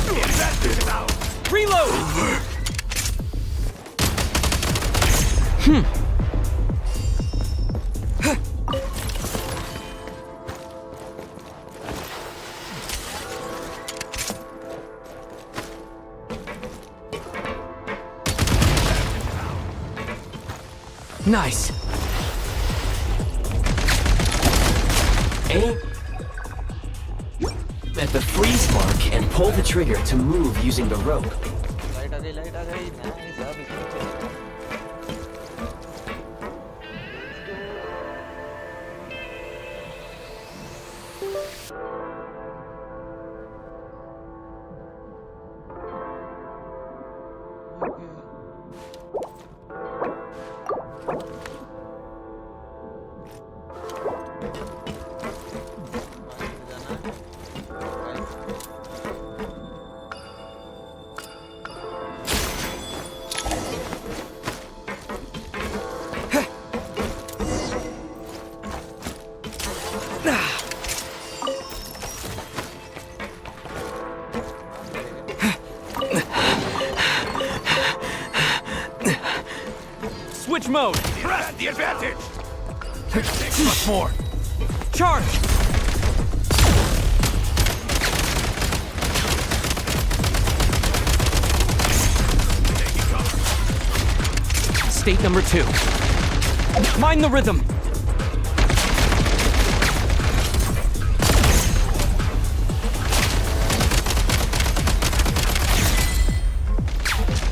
The advantage is out!
Reload! Nice.
Aim at the freeze mark and pull the trigger to move using the rope.
Light आ गई nice अब इसमें
Switch mode!
Press the advantage!
Much more! Charge! State number 2. Mind the rhythm!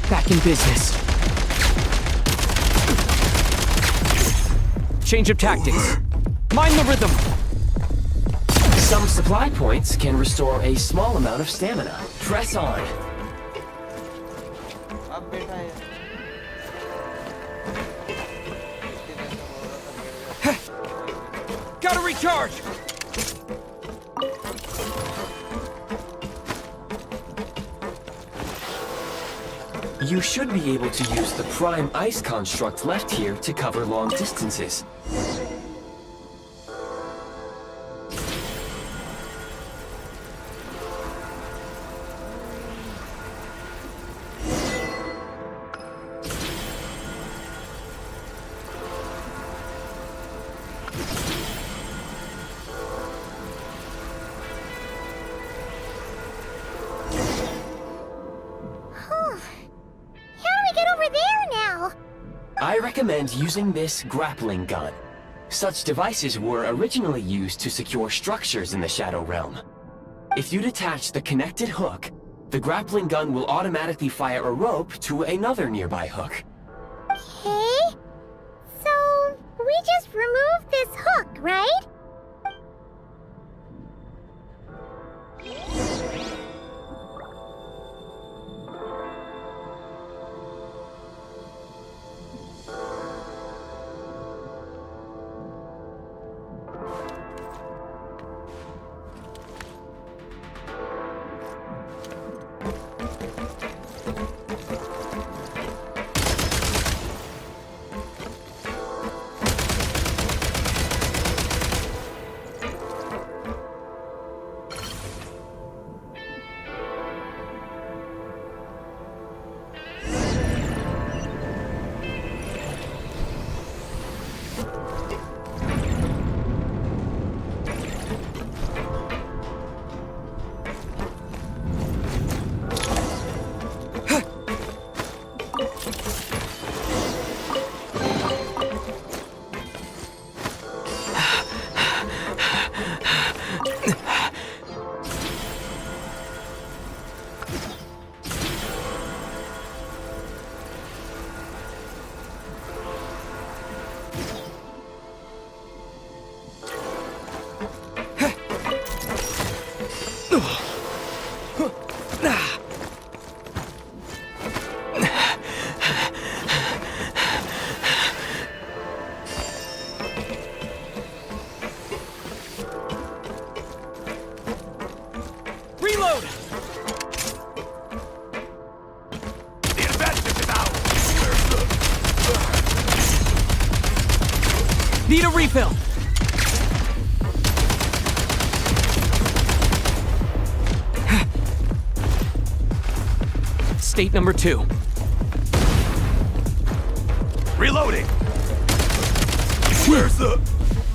Back in business. Change of tactics. Mind the rhythm!
Some supply points can restore a small amount of stamina. Press on.
अब बैठा है
Gotta recharge!
You should be able to use the prime ice construct left here to cover long distances. I recommend using this grappling gun. Such devices were originally used to secure structures in the Shadow Realm. If you detach the connected hook, the grappling gun will automatically fire a rope to another nearby hook.
Okay. So, we just removed this hook, right?
Need a refill! State number 2.
Reloading! Where's the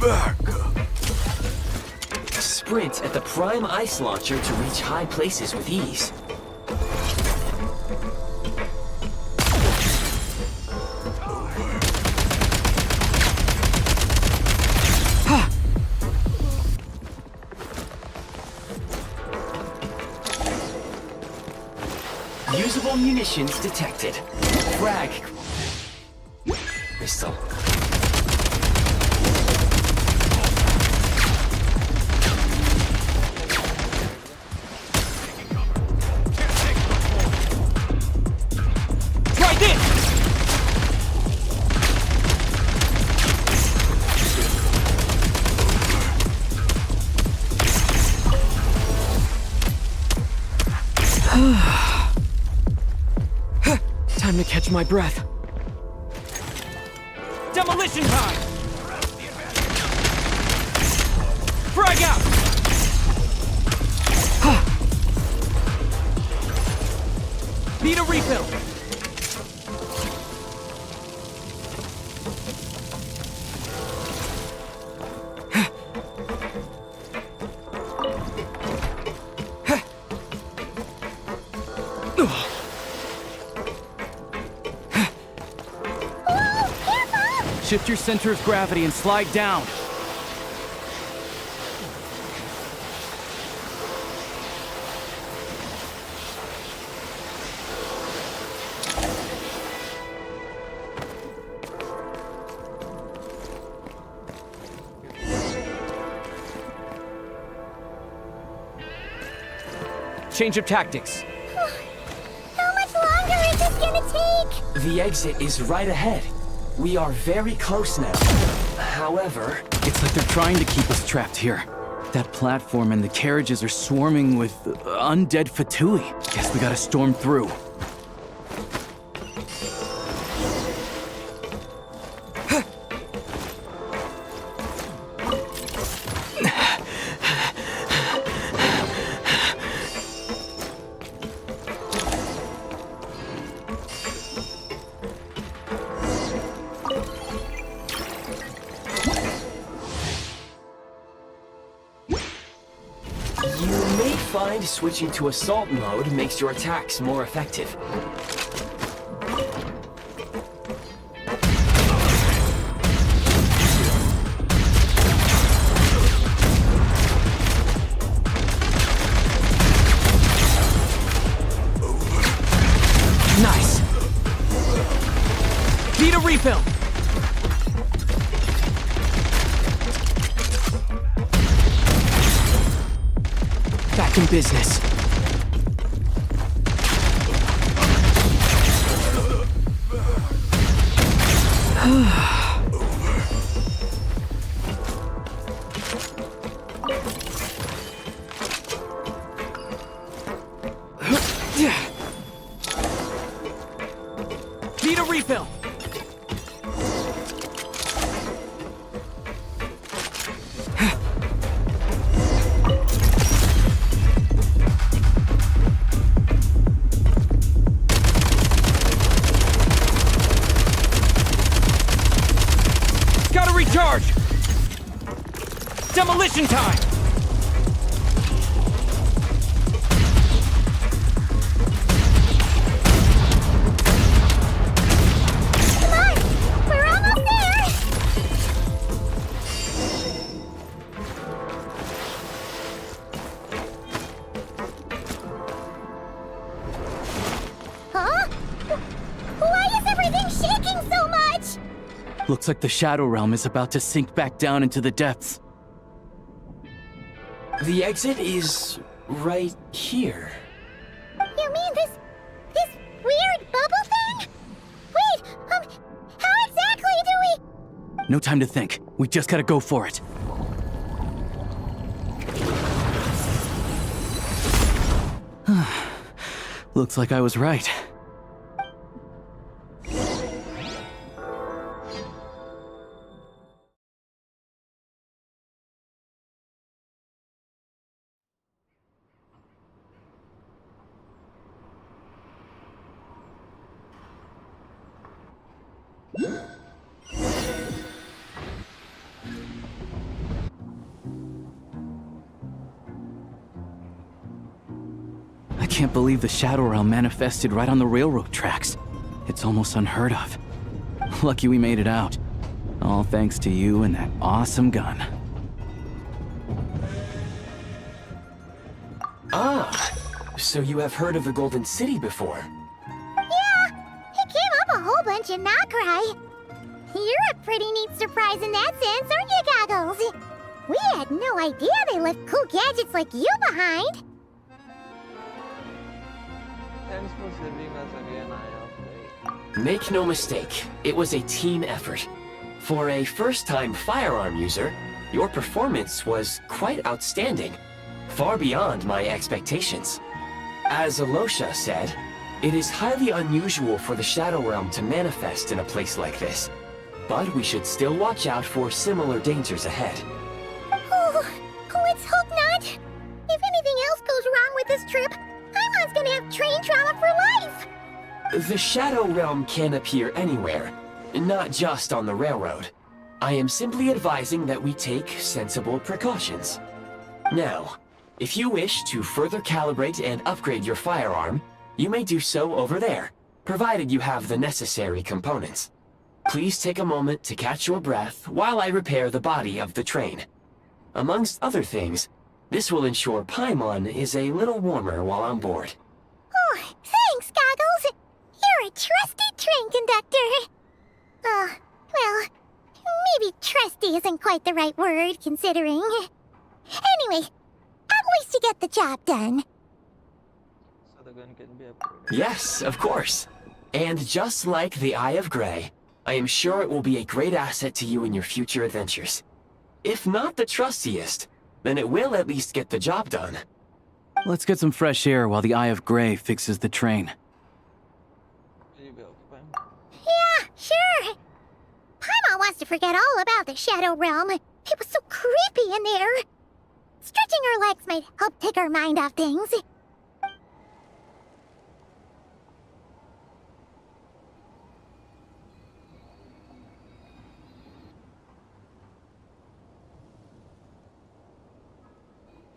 backup?
Sprint at the prime ice launcher to reach high places with ease. Usable munitions detected. Frag. Pistol.
Try this! Time to catch my breath. Demolition time! Frag out! Need a refill! Shift your center of gravity and slide down. Change of tactics.
How much longer is this gonna take?
The exit is right ahead. We are very close now. However...
It's like they're trying to keep us trapped here. That platform and the carriages are swarming with undead Fatui. Guess we gotta storm through.
find switching to assault mode makes your attacks more effective.
Nice! Need a refill! Back in business. Need a refill! Gotta recharge! Demolition time! Looks like the Shadow Realm is about to sink back down into the depths.
The exit is right here.
You mean this weird bubble thing? Wait, how exactly do we...
No time to think. We just gotta go for it. Looks like I was right. I can't believe the Shadow Realm manifested right on the railroad tracks. It's almost unheard of. Lucky we made it out. All thanks to you and that awesome gun.
Ah, so you have heard of the Golden City before?
Yeah, it came up a whole bunch in Nokrai. You're a pretty neat surprise in that sense, aren't you, Goggles? We had no idea they left cool gadgets like you behind.
Thanks for saving us again, Aya.
Make no mistake, it was a team effort. For a first-time firearm user, your performance was quite outstanding, far beyond my expectations. As Alosha said, it is highly unusual for the Shadow Realm to manifest in a place like this, but we should still watch out for similar dangers ahead.
Oh, let's hope not. If anything else goes wrong with this trip, Paimon's gonna have train trauma for life!
The Shadow Realm can appear anywhere, not just on the railroad. I am simply advising that we take sensible precautions. Now, if you wish to further calibrate and upgrade your firearm, you may do so over there, provided you have the necessary components. Please take a moment to catch your breath while I repair the body of the train. Amongst other things, this will ensure Paimon is a little warmer while on board.
Oh, thanks, Goggles! You're a trusty train conductor! Well, maybe trusty isn't quite the right word, considering. Anyway, at least you get the job done.
So the gun can be upgraded.
Yes, of course. And just like the Eye of Grey, I am sure it will be a great asset to you in your future adventures. If not the trustiest, then it will at least get the job done.
Let's get some fresh air while the Eye of Grey fixes the train.
Yeah, sure. Paimon wants to forget all about the Shadow Realm. It was so creepy in there. Stretching our legs might help take our mind off things.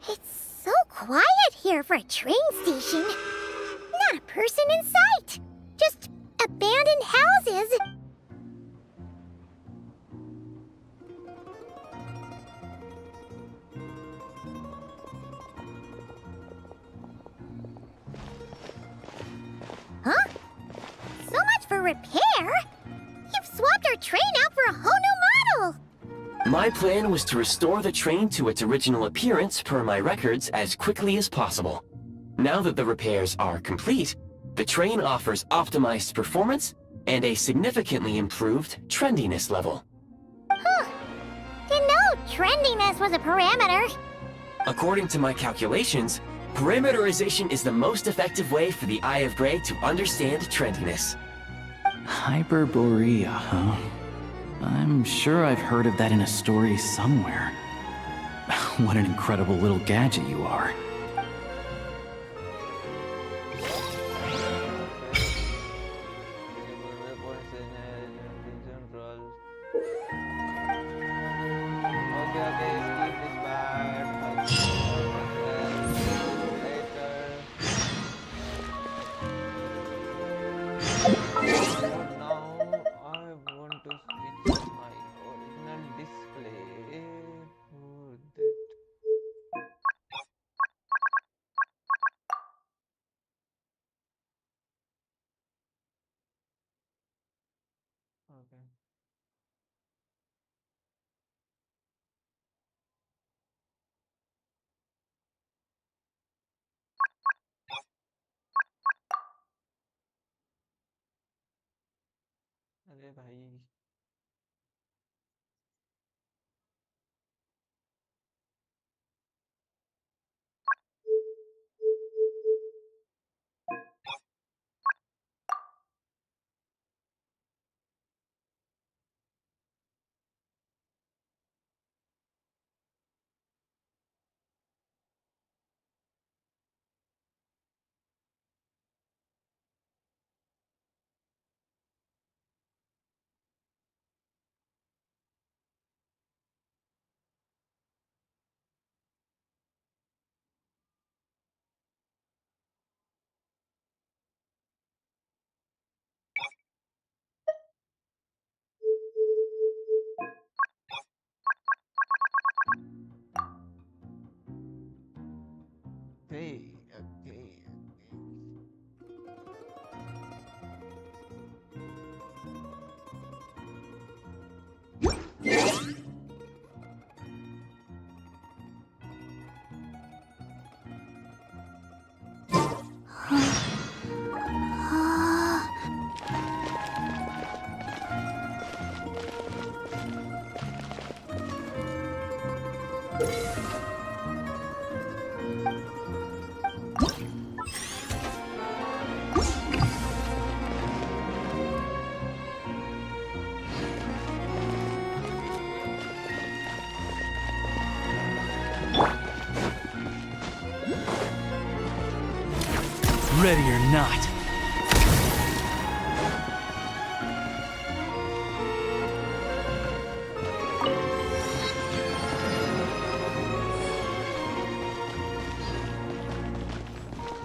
It's so quiet here here for a train station. Not a person in sight. Just abandoned houses. Huh? So much for repair? You've swapped our train out for a whole new model!
My plan was to restore the train to its original appearance per my records as quickly as possible. Now that the repairs are complete, the train offers optimized performance and a significantly improved trendiness level.
Huh. Didn't know trendiness was a parameter.
According to my calculations, parameterization is the most effective way for the Eye of Grey to understand trendiness.
Hyperborea, huh? I'm sure I've heard of that in a story somewhere. What an incredible little gadget you are.
Okay. अरे भाई okay, okay.
Ready or not.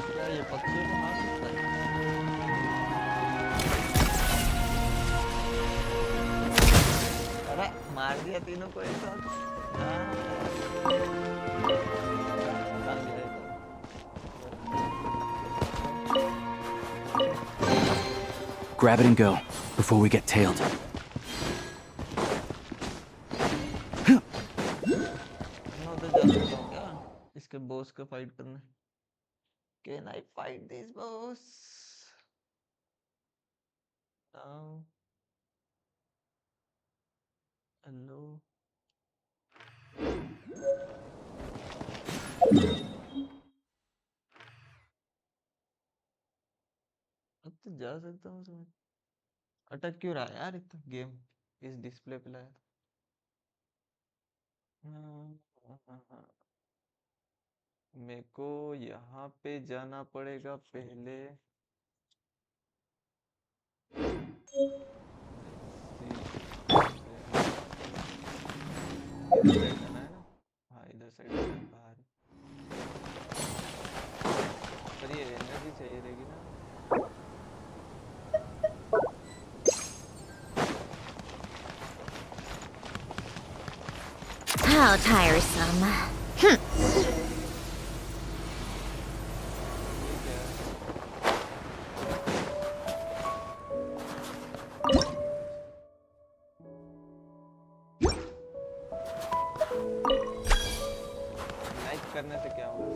क्या ये पक्षी को मार सकता है? अरे मार दिया तीनों को एक साथ।
Grab it and go, before we get tailed.
मैं उधर जा सकता हूँ क्या? इसके बॉस को फाइट करने। Can I fight this boss? No. Hello. अब तो जा सकता हूँ समझ। अटक क्यों रहा है यार इतना गेम इस डिस्प्ले पे लाया था। मेरे को यहाँ पे जाना पड़ेगा पहले। इधर साइड जाना है ना। हाँ इधर साइड बाहर। पर ये एनर्जी चाहिए रहेगी ना।
How tiresome.
लाइक करने से क्या होगा?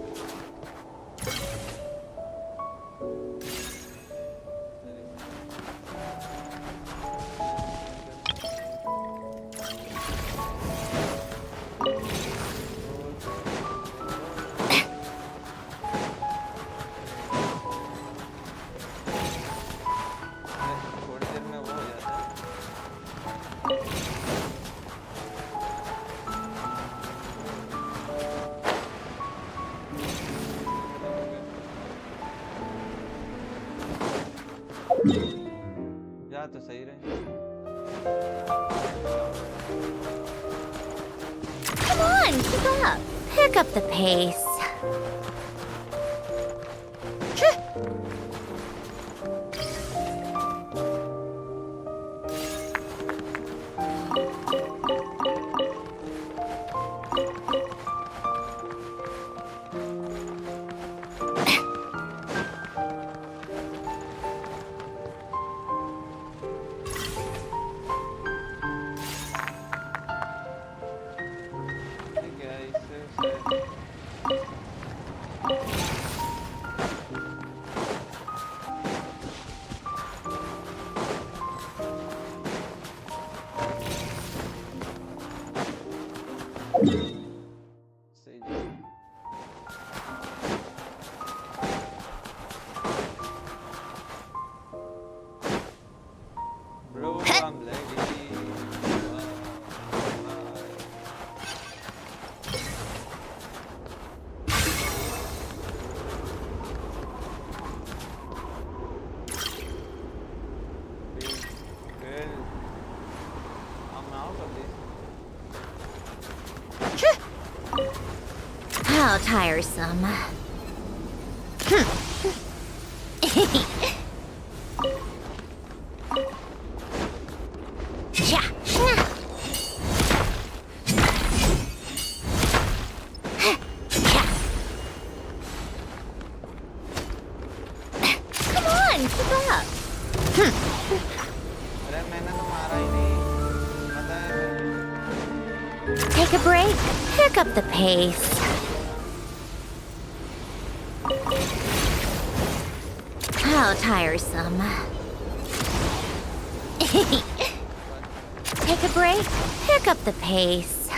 थोड़ी देर में वो हो जाता है। जा तो सही रहे।
Come on, keep up. Pick up the pace.
ठीक है इससे सही जा। Bro, I'm ready. Well, I'm out of this.
How tiresome. Yeah. Come on, keep up.
अरे मैंने तो मारा ही नहीं, पता है।
Take a break. Pick up the pace. How tiresome. Take a break. Pick up the pace.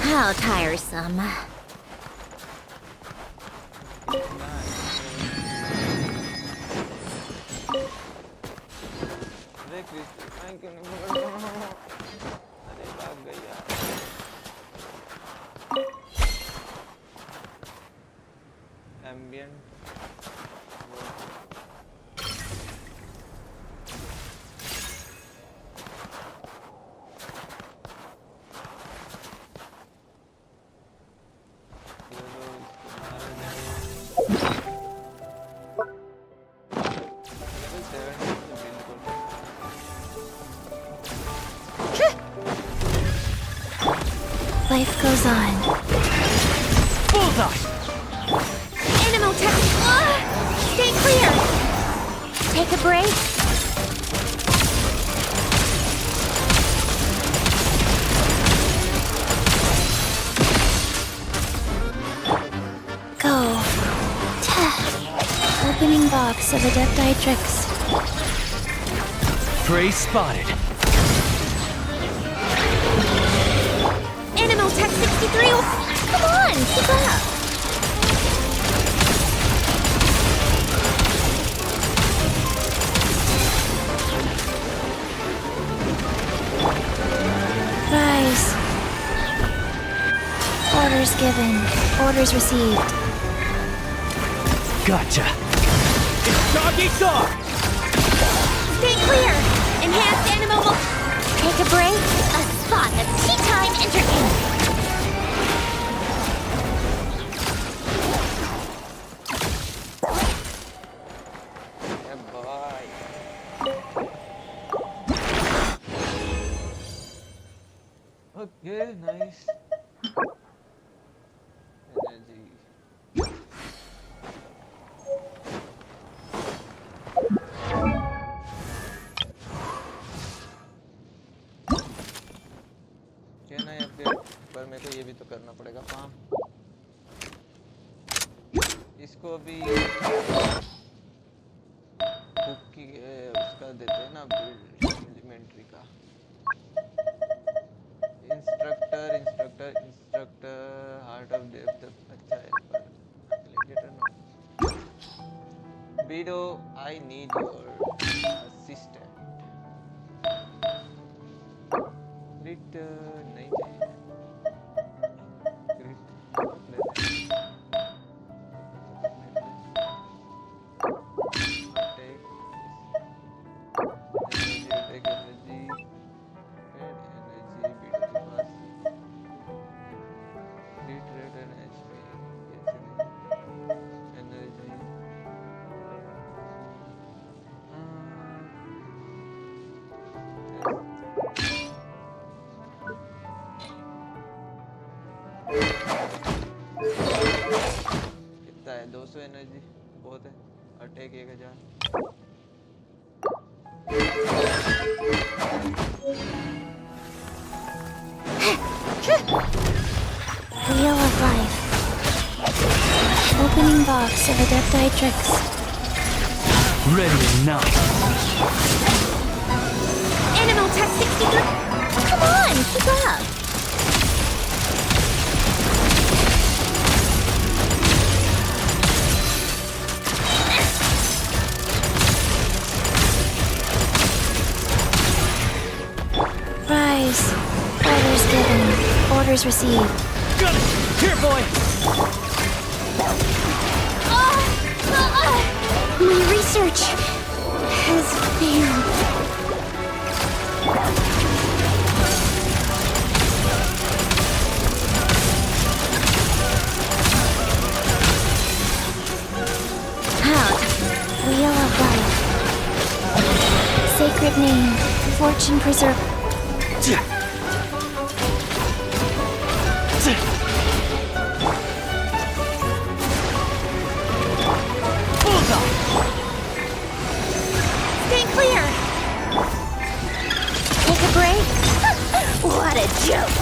How tiresome.
अरे crystal मैं क्यों नहीं पकड़ रहा हूँ? अरे भाग गई यार। Ambient
Life goes on.
Bullseye!
Animotech! Stay clear! Take a break. Go. Opening box of Adeptitrix.
Prey spotted.
Animotech 63! Come on, keep up! Rise. Orders given. Orders received.
Gotcha. It's doggy dog!
Stay clear! Enhanced animal. Take a break. A spot of tea time entertainment.
तो करना पड़ेगा farm. इसको भी cookie उसका देते हैं ना, build elementary का। इंस्ट्रक्टर हार्ट ऑफ डेप्थ अच्छा है, पर लेटर नो। बीडो I need your assistant. Grit नहीं चाहिए, ग्रिट अपने अटैक एनर्जी बीडो के पास ग्रिट रेट एंड एचपी कैसे नहीं एनर्जी कितना है 200 एनर्जी बहुत है। Attack 1000
Wheel of Life. Opening box of Adeptitrix.
Ready or not.
Animal Test 63. Come on, keep up. Rise. Orders given. Orders received.
Got it! Here, boy!
My research has failed. Out. Wheel of Life. Sacred name. Fortune preserve. Stay clear. Take a break. What a joke.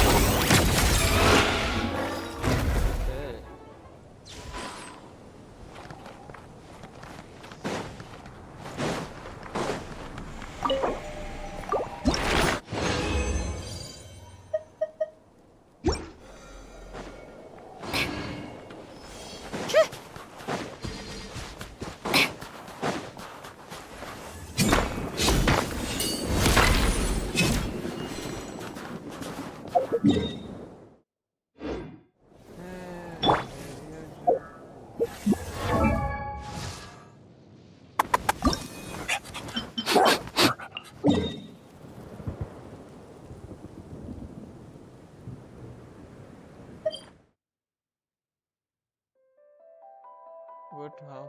What? How?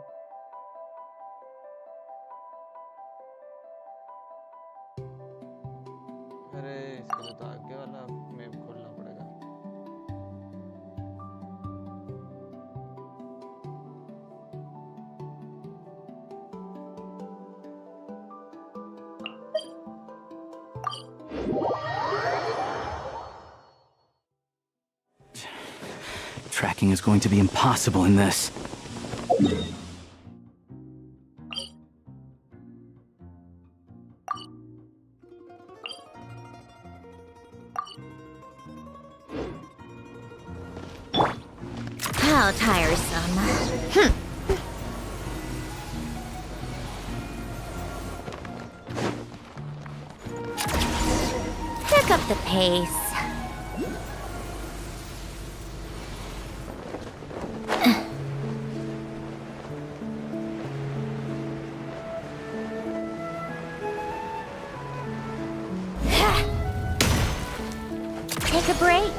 अरे इसके लिए तो आगे वाला map खोलना पड़ेगा।
Tracking is going to be impossible in this.
How tiresome. Pick up the pace. Take a break.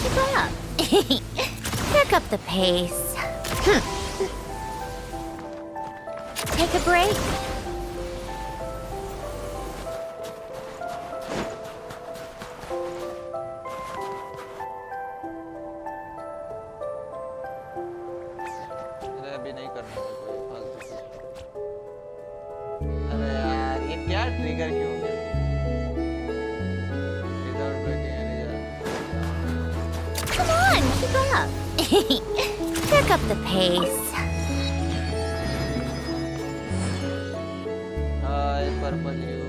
keep up. Pick up the pace. Take a break.
अरे अभी नहीं करना है कोई फालतू कुछ। अरे यार ये क्या ट्रिगर क्यों हो गया? Without breaking any
Come on, keep up. Pick up the pace.
Hi, purple you.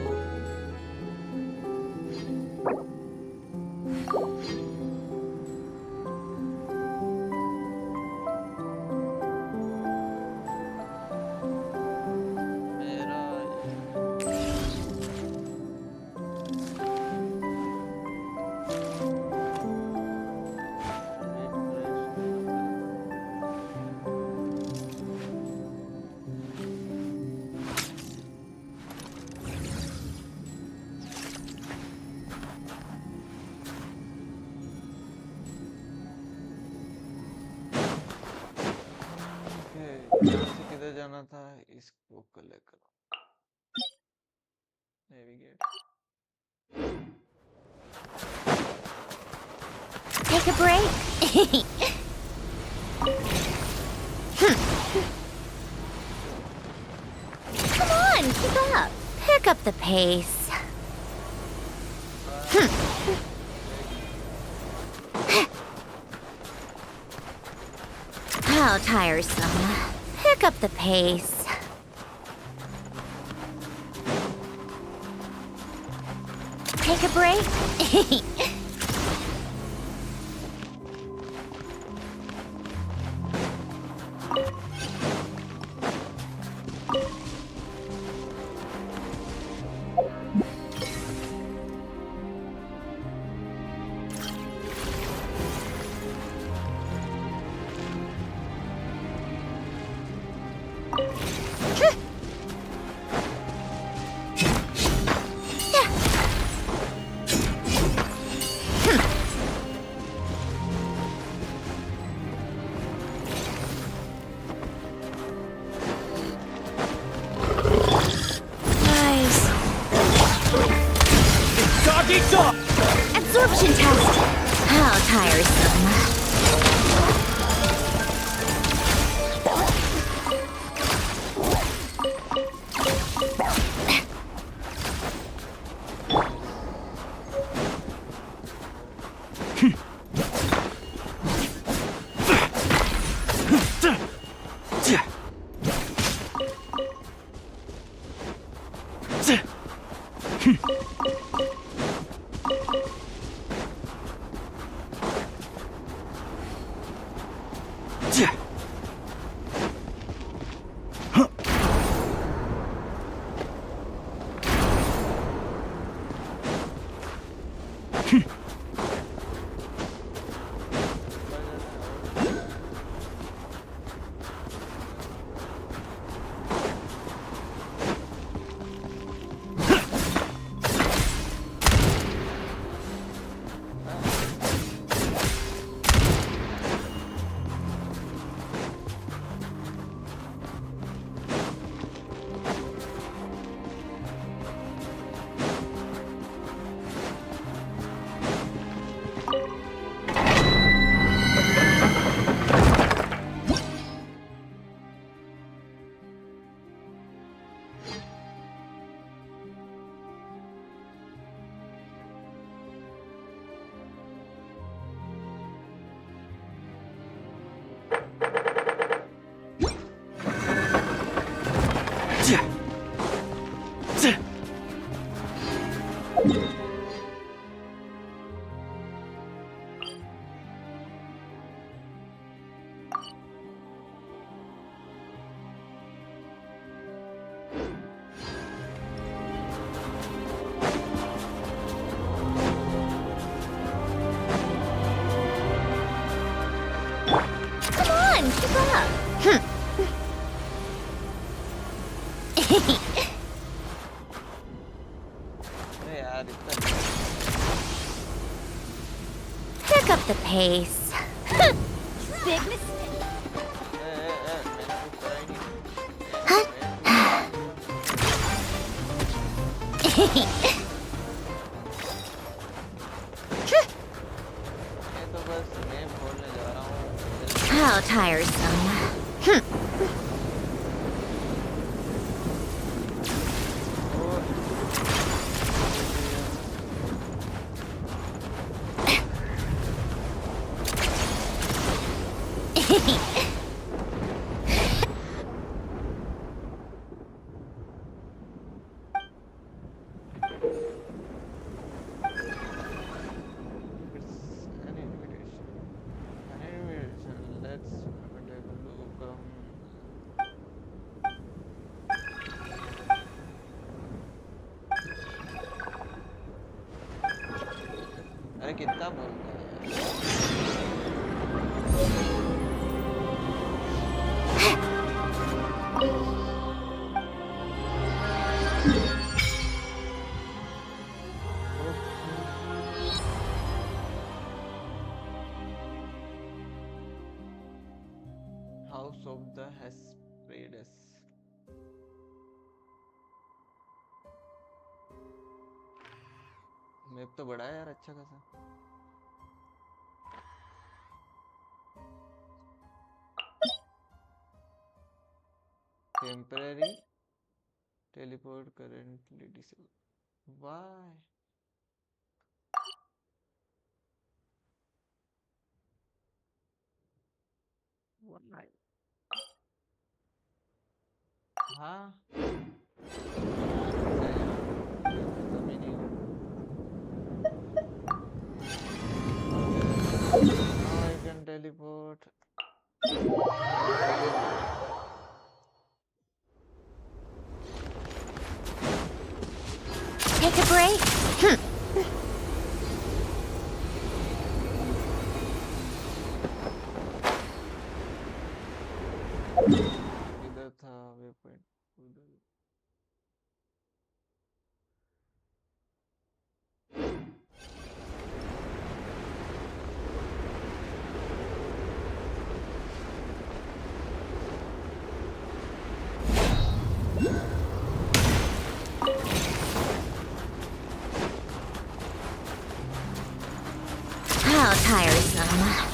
यहाँ से किधर जाना था इसको कलेक्ट करो navigate
Take a break. Come on, keep up. Pick up the pace. How tiresome. Pick up the pace. Take a break. Absorption test. How tiresome. up the pace. Big mistake. How tiresome.
अरे कितना बोलता है House of the Hesperides. Map तो बड़ा है यार अच्छा खासा temporary teleport currently disabled. Why? Why? हाँ now I can teleport.
Take a break?
इधर था वे पॉइंट उधर
How tiresome.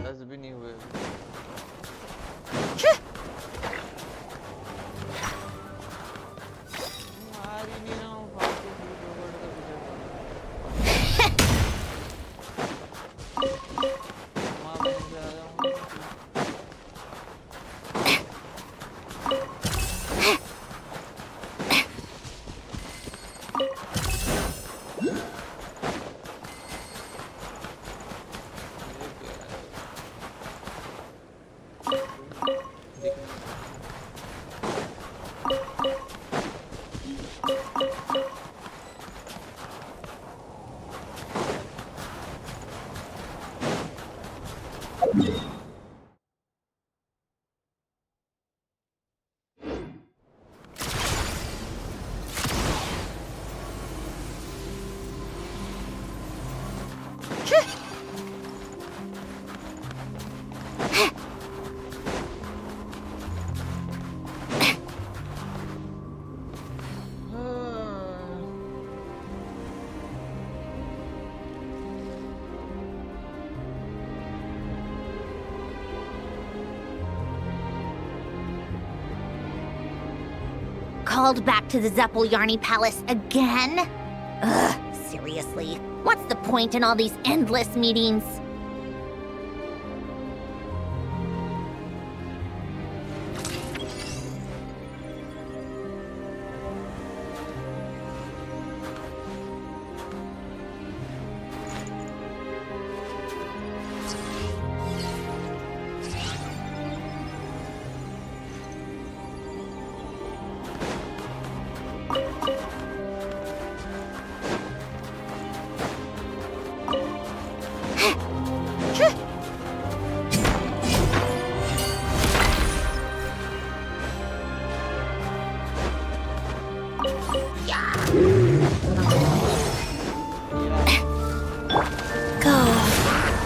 टच भी नहीं हुए मार ही नहीं रहा हूँ फालतू की रोबोट का पीछे माँ बहन से आ जाऊँ called back to the Zeppeljärny Palace again? Ugh, seriously. What's the point in all these endless meetings?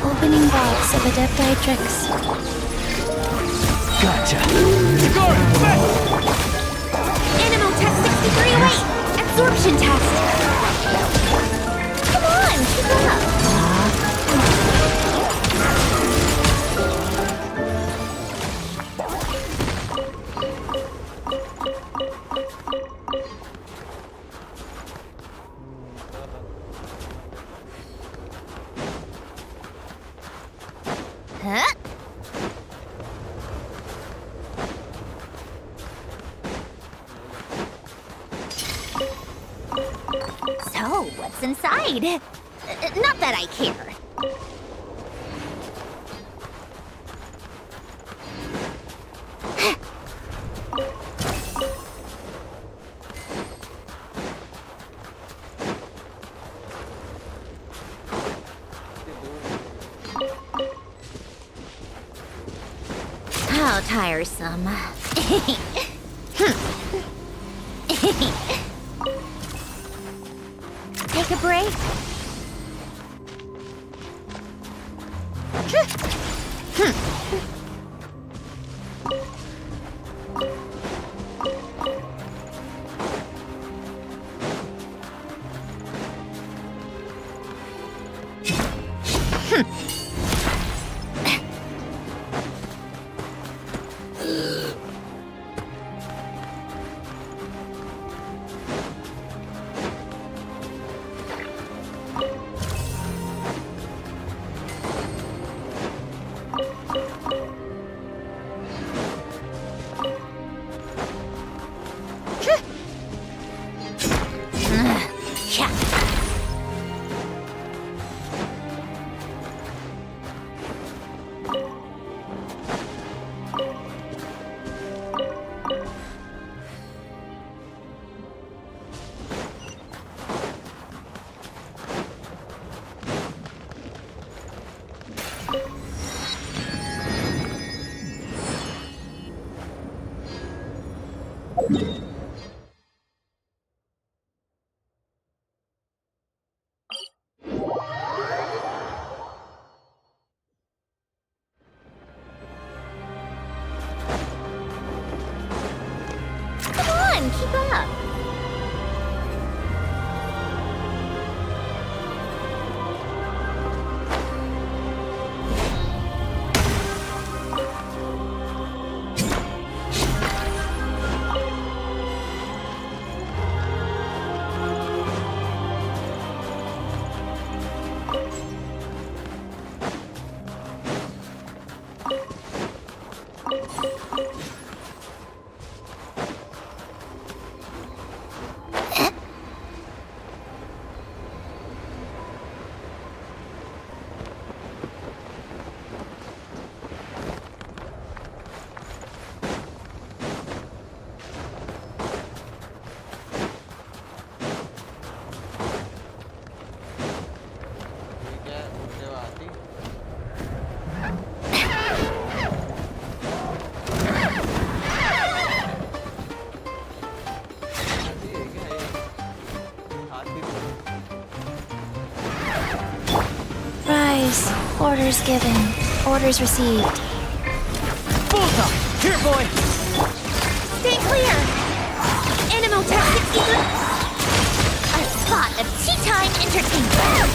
Opening box of Adepti tricks.
Gotcha.
Animotech 6308! Absorption test! Come on, keep up! Huh? So, what's inside? Not that I care. How tiresome. Take a break. Keep up. Orders given. Orders received.
Bullseye! Here, boy!
Stay clear! Animotech 63... A spot of tea time entertainment!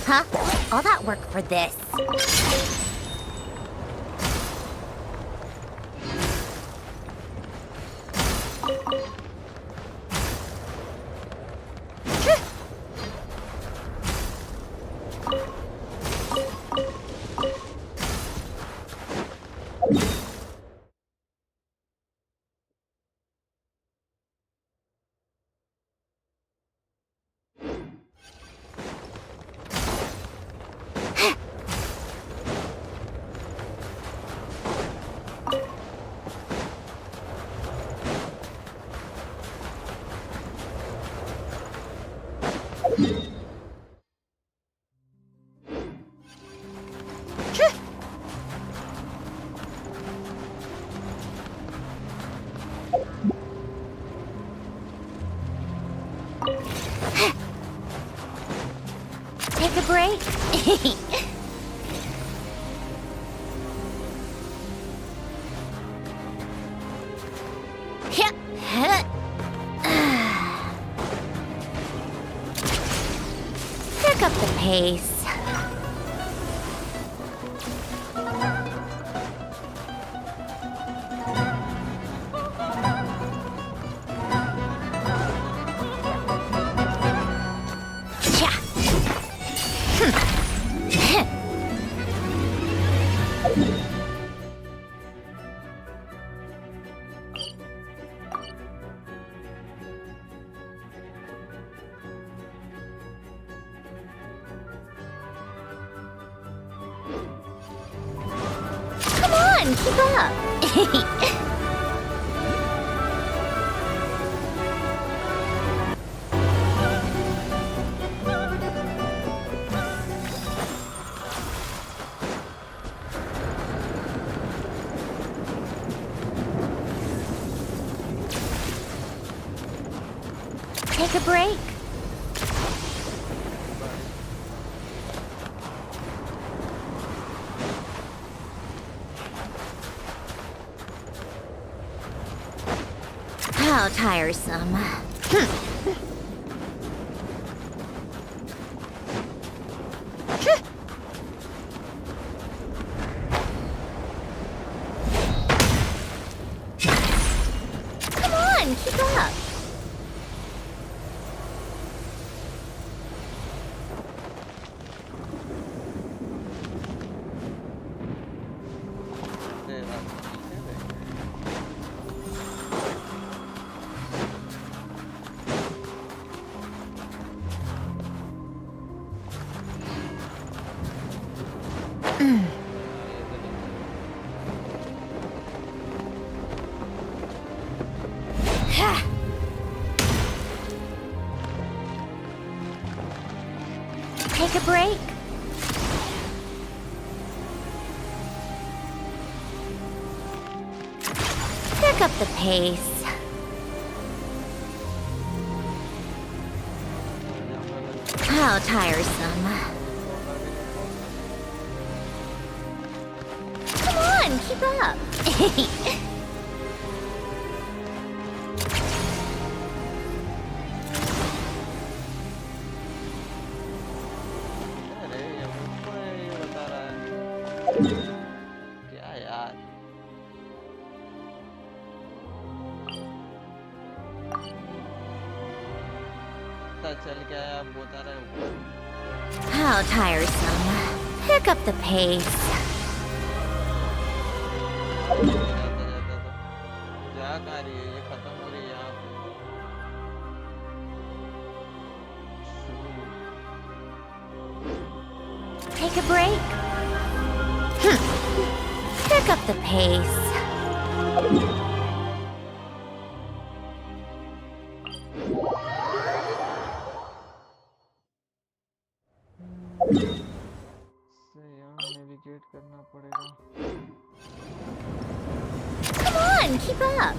Huh? All that work for this? Take a break. Pick up the pace. Come on, keep up. Take a break. How tiresome. Come on, keep up. Take a break. Pick up the pace. How tiresome. Come on, keep up.
क्या यार पता चल क्या है आप बता रहे हो
How tiresome. Pick up the pace.
क्या कर रही है ये खत्म हो रही है यहाँ पे
Take a break. Pick up the pace.
Navigate करना पड़ेगा
Come on, keep up.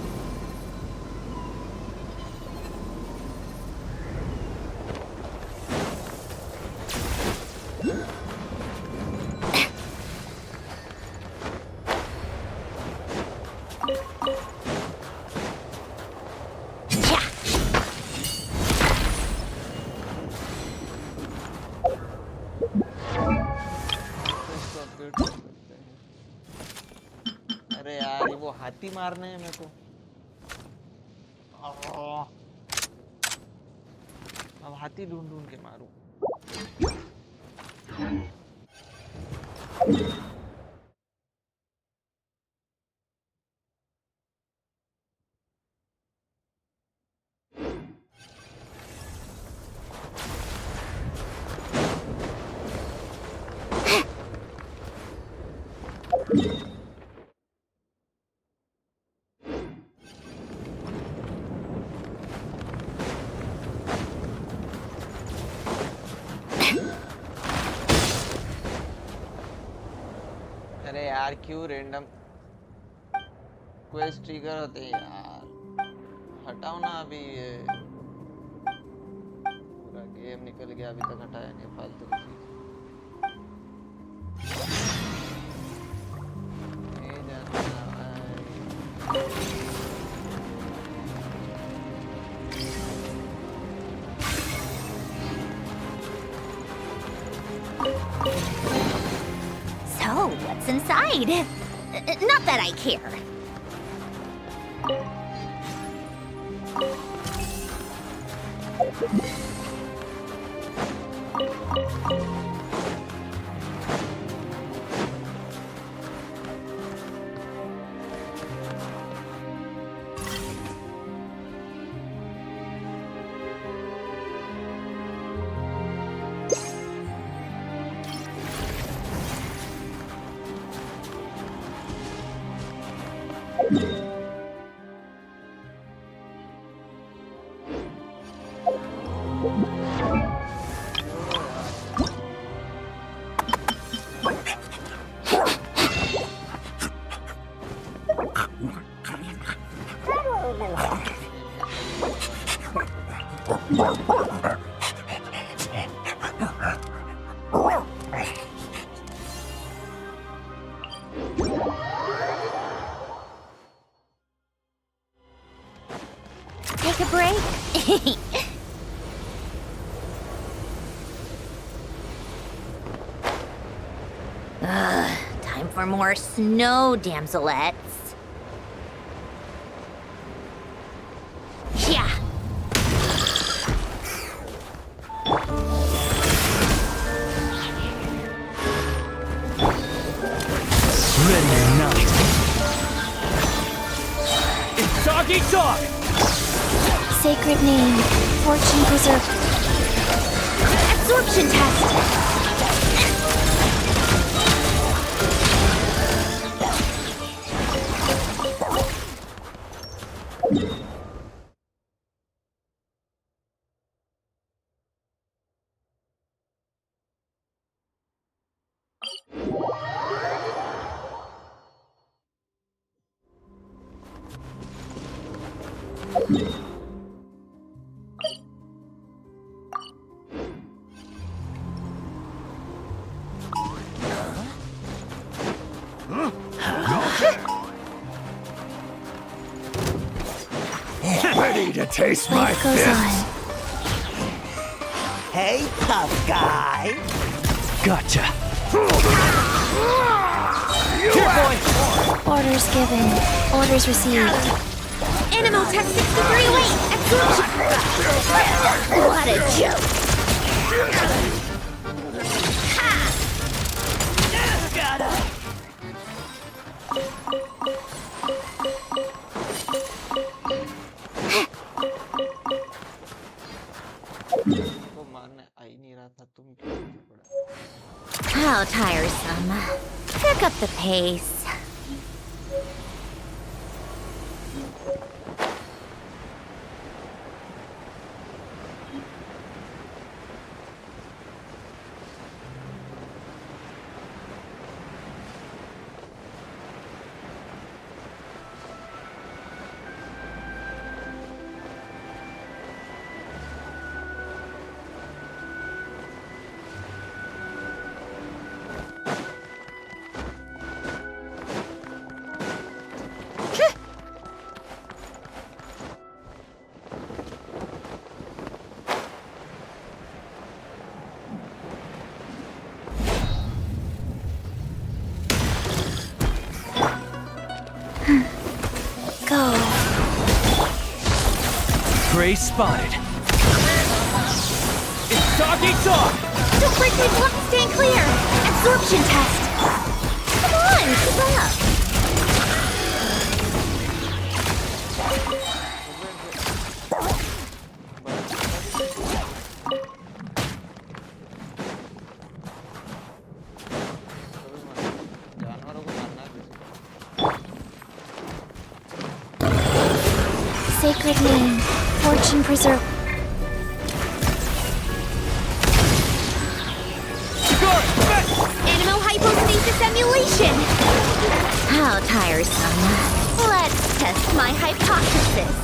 अरे यार ये वो हाथी मारने हैं मेरे को अब हाथी ढूंढ ढूंढ के मारूं अरे यार क्यों रैंडम क्वेस्ट ट्रिगर होते हैं यार हटाओ ना अभी ये निकल गया, अभी तक हटाया नहीं फालतू की चीज। नहीं जाना
So, what's inside? Not that I care. Take a break? Time for more snow damselettes. Yeah.
Ready or not. It's dog eat dog!
Sacred name, fortune preserve. Absorption test.
Ready to taste my
Life goes
fist?
on.
Hey, tough guy.
Gotcha.
Here, boy!
Orders given. Orders received. Animal Tech 63, wait! Absorption! What a joke!
को मारने आ ही नहीं रहा था, तुम क्यों पड़ा?
How tiresome. Pick up the pace. Go.
Prey spotted. It's dog eat dog!
Don't break my block. Stand clear. Absorption test. Come on, keep up.
जानवरों को मारना है किसी को।
Sacred name, fortune preserve. Animal hypostasis emulation. How tiresome. Let's test my hypothesis.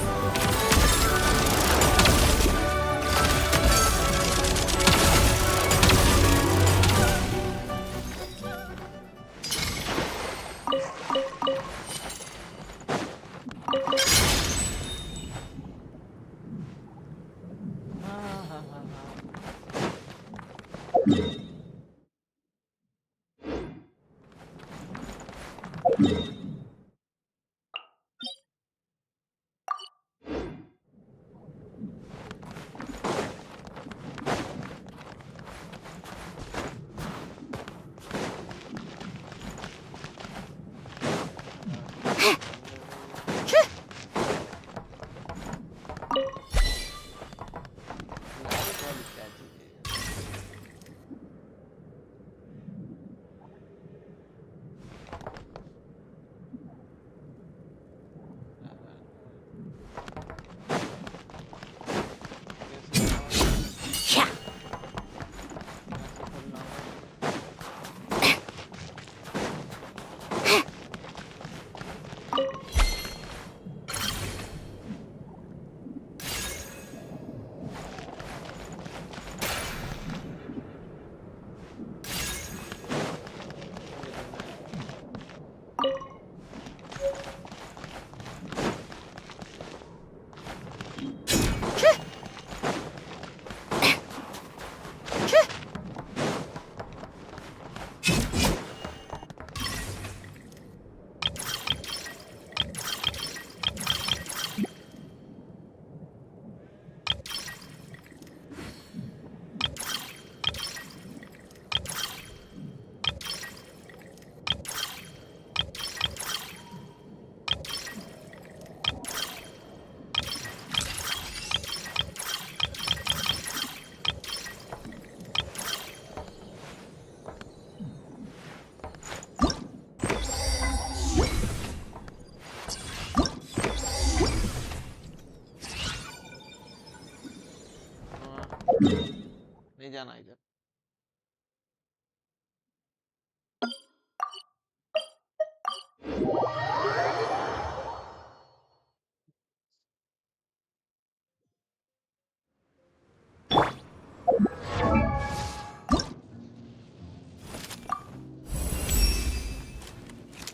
नहीं जाना इधर।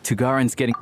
Tugarin's getting...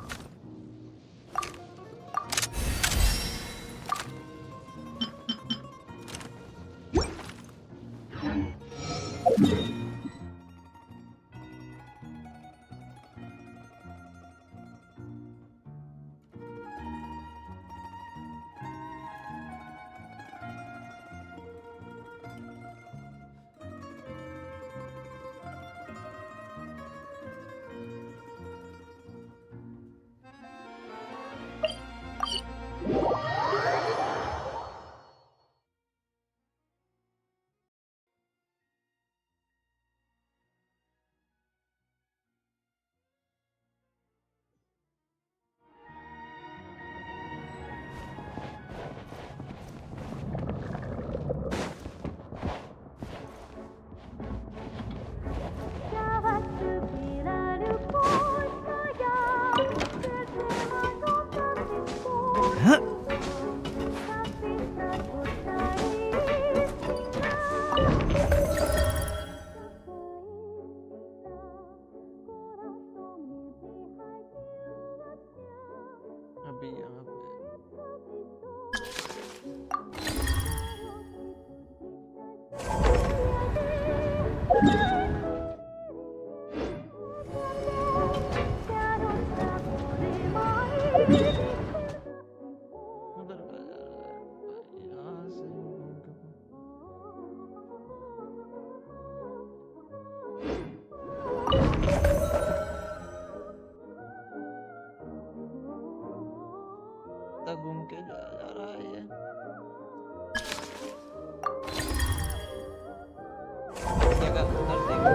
अभी यहाँ पे उधर का जा रहा है यहाँ से घूम के तक घूम के जा रहा है ये। जगह उधर देखो।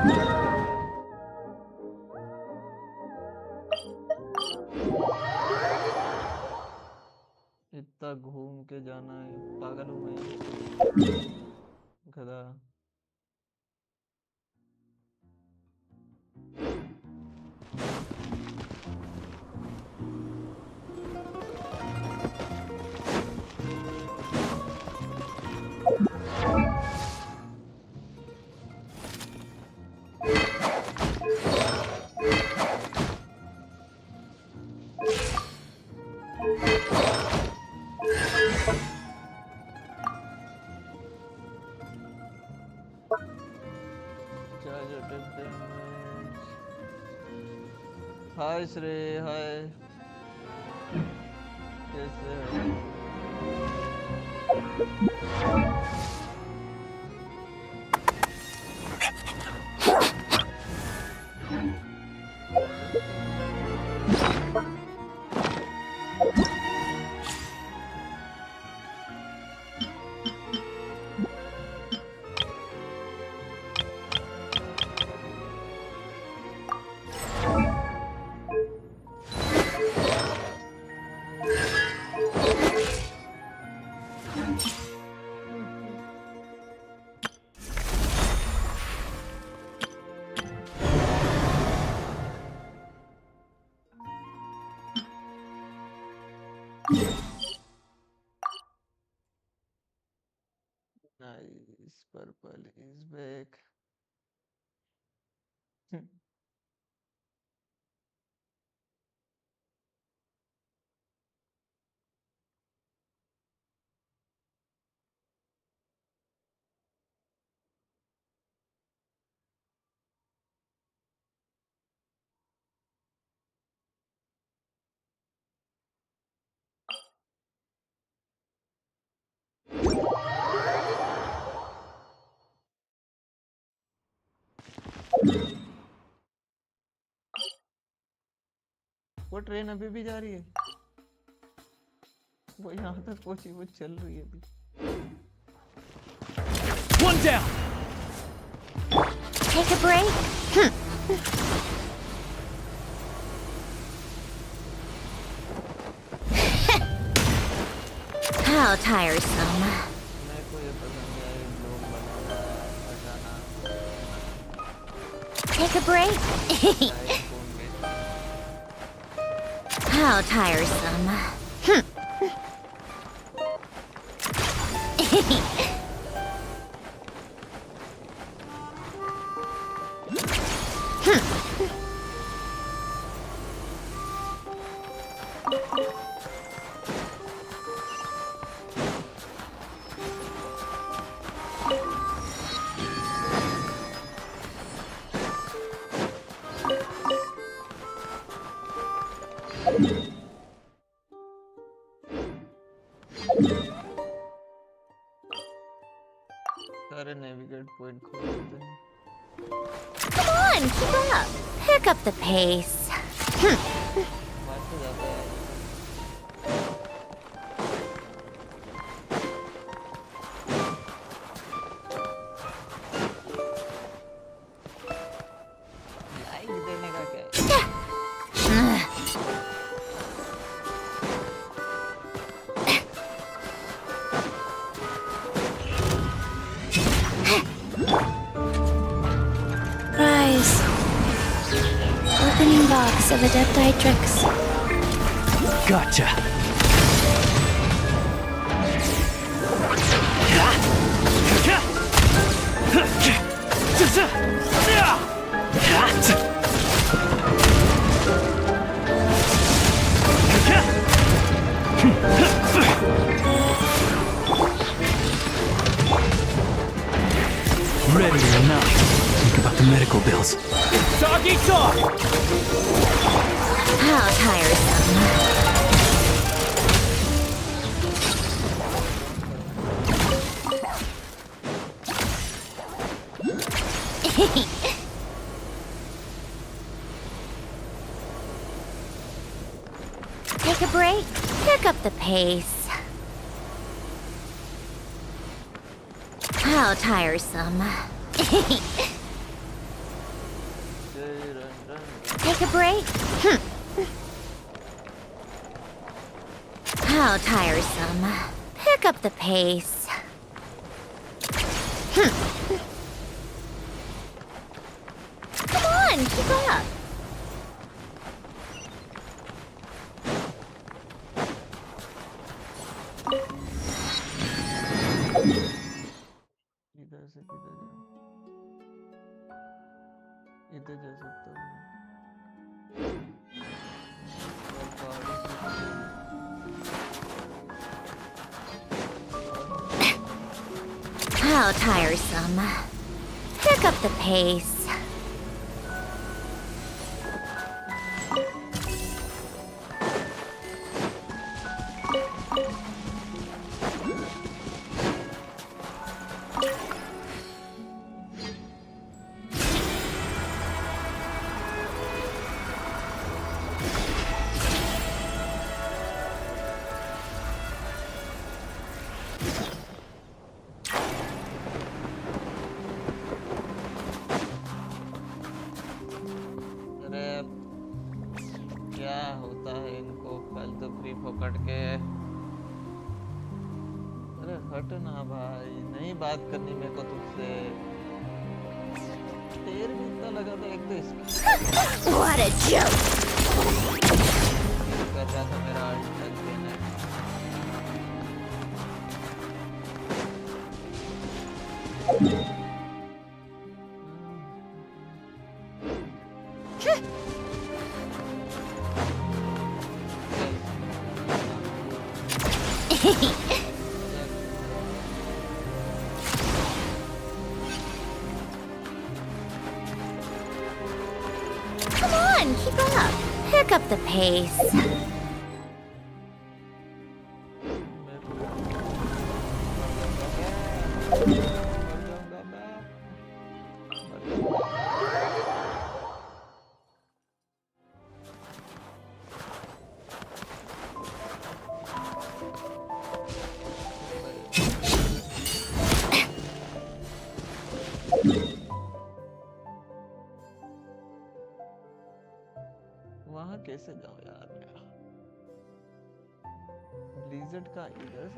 इतना घूम के जाना है, पागल हूँ मैं, गधा। charge attack damage. Hi Shrey, hi. कैसे हो? Nice, purple is back. वो ट्रेन अभी भी जा रही है, वो यहाँ तक पहुंची, वो चल रही है अभी।
One down.
Take a break. How tiresome.
मेरे को ये पसंद है, ये ब्लॉग बनाना, हटाना।
Take a break. How tiresome.
सारे नेविगेट पॉइंट खो देते हैं।
Come on, keep up. Pick up the pace.
मार तो जाता है। लाइक देने का क्या है?
Rise. Opening box of Adepti tricks.
Gotcha.
Ready or not, think about the medical bills.
Doggy dog!
How tiresome. Take a break. Pick up the pace. How tiresome. Take a break. How tiresome. Pick up the pace. Come on, keep up.
इधर से किधर जाऊं? इधर जा सकता हूँ। और पहाड़ी
How tiresome. Pick up the pace.
क्या होता है इनको फालतू फ्री फोकट के। अरे हट ना भाई, नहीं बात करनी मेरे को तुझसे। तेर भी इतना लगा था एक तो इसकी।
What a joke!
कर रहा था मेरा अटैक देने।
Come on, keep up. Pick up the pace.
वहाँ कैसे जाऊँ यार मैं? ब्लिज़र्ड का इधर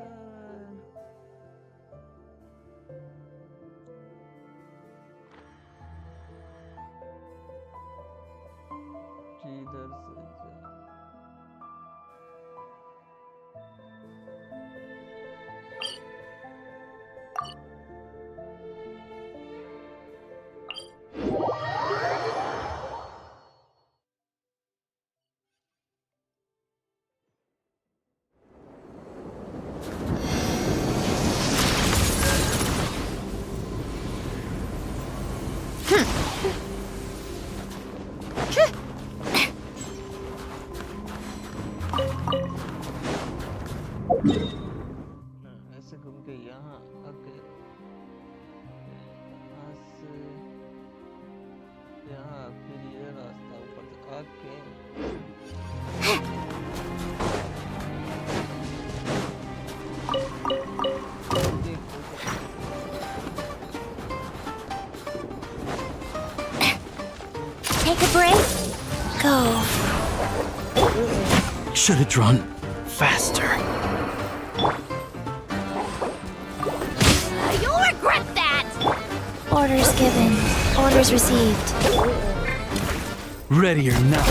से इधर से ऐसे घूम के यहाँ आके यहाँ से यहाँ फिर ये रास्ता ऊपर से आके
Take a break. Go.
Should have drawn faster.
You'll regret that! Orders given. Orders received.
Ready or not.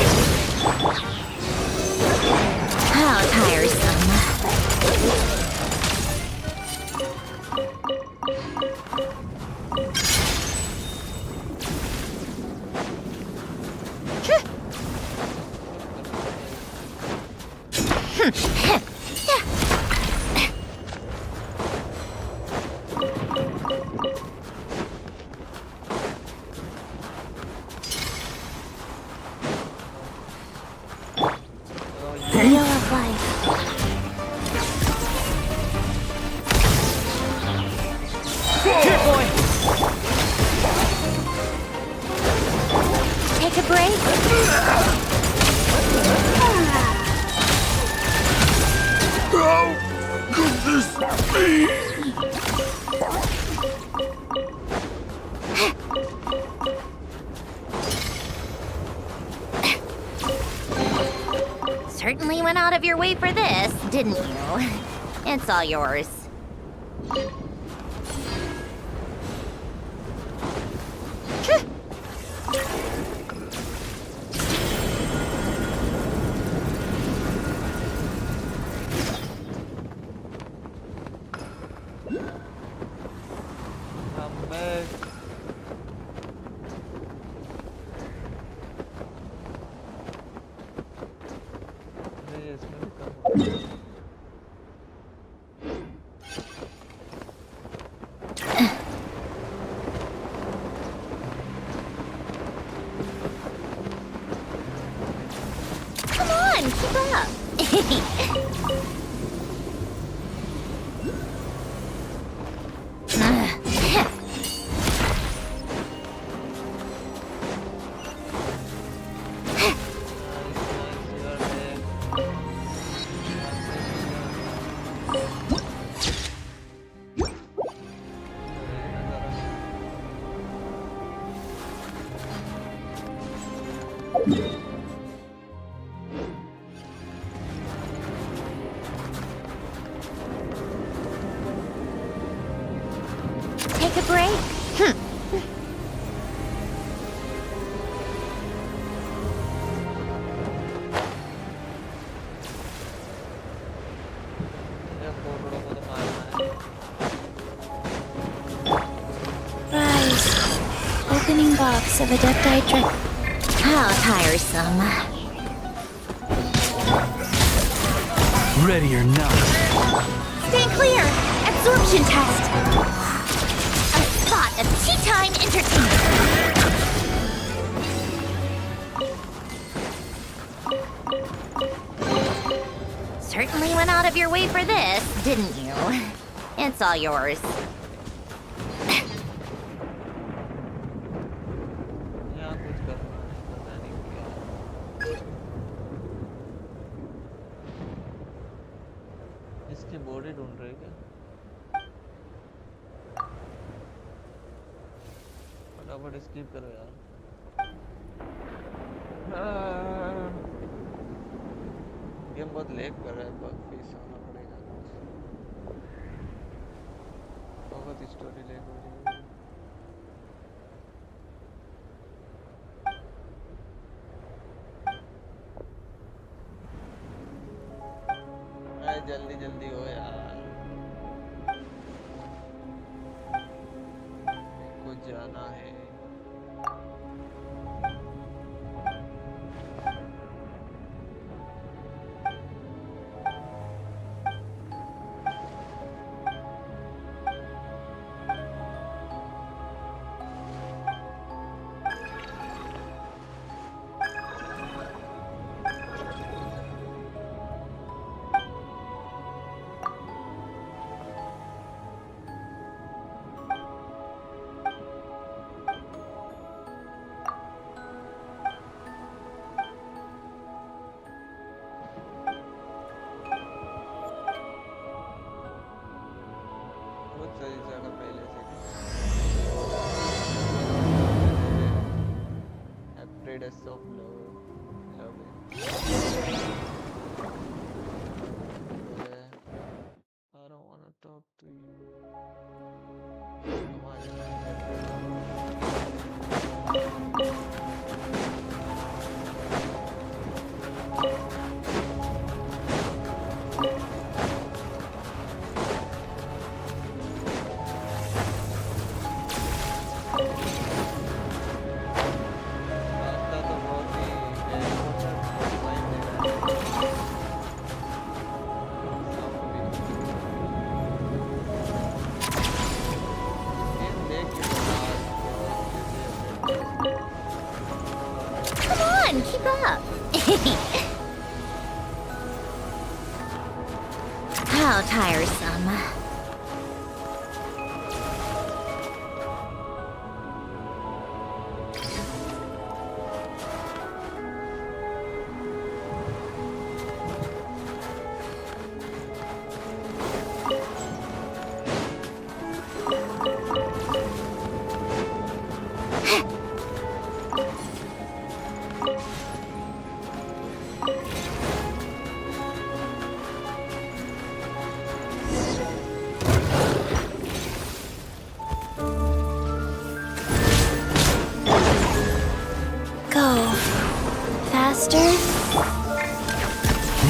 How tiresome. Wheel of life.
Here, boy!
Take a break.
How could this be?
Certainly went out of your way for this, didn't you? It's all yours.
I'm back. नहीं इसमें भी कम हो।
on, keep up. Take a break? Rise. Opening box of Adepti Drip. How tiresome.
Ready or not.
Stand clear! Absorption test! A spot of tea time entertainment! Certainly went out of your way for this, didn't you? It's all yours.
यहाँ कुछ करना है पता नहीं क्या इसकी body ढूंढ रहे क्या फटाफट स्किप करो यार गेम बहुत लैग कर रहा है बग फिक्स होना पड़ेगा बहुत स्टोरी लैग हो रही है जल्दी जल्दी हो यार कुछ जाना है सही जगह पहले से upgrade us of love I don't want to talk to you
Keep up! How tiresome.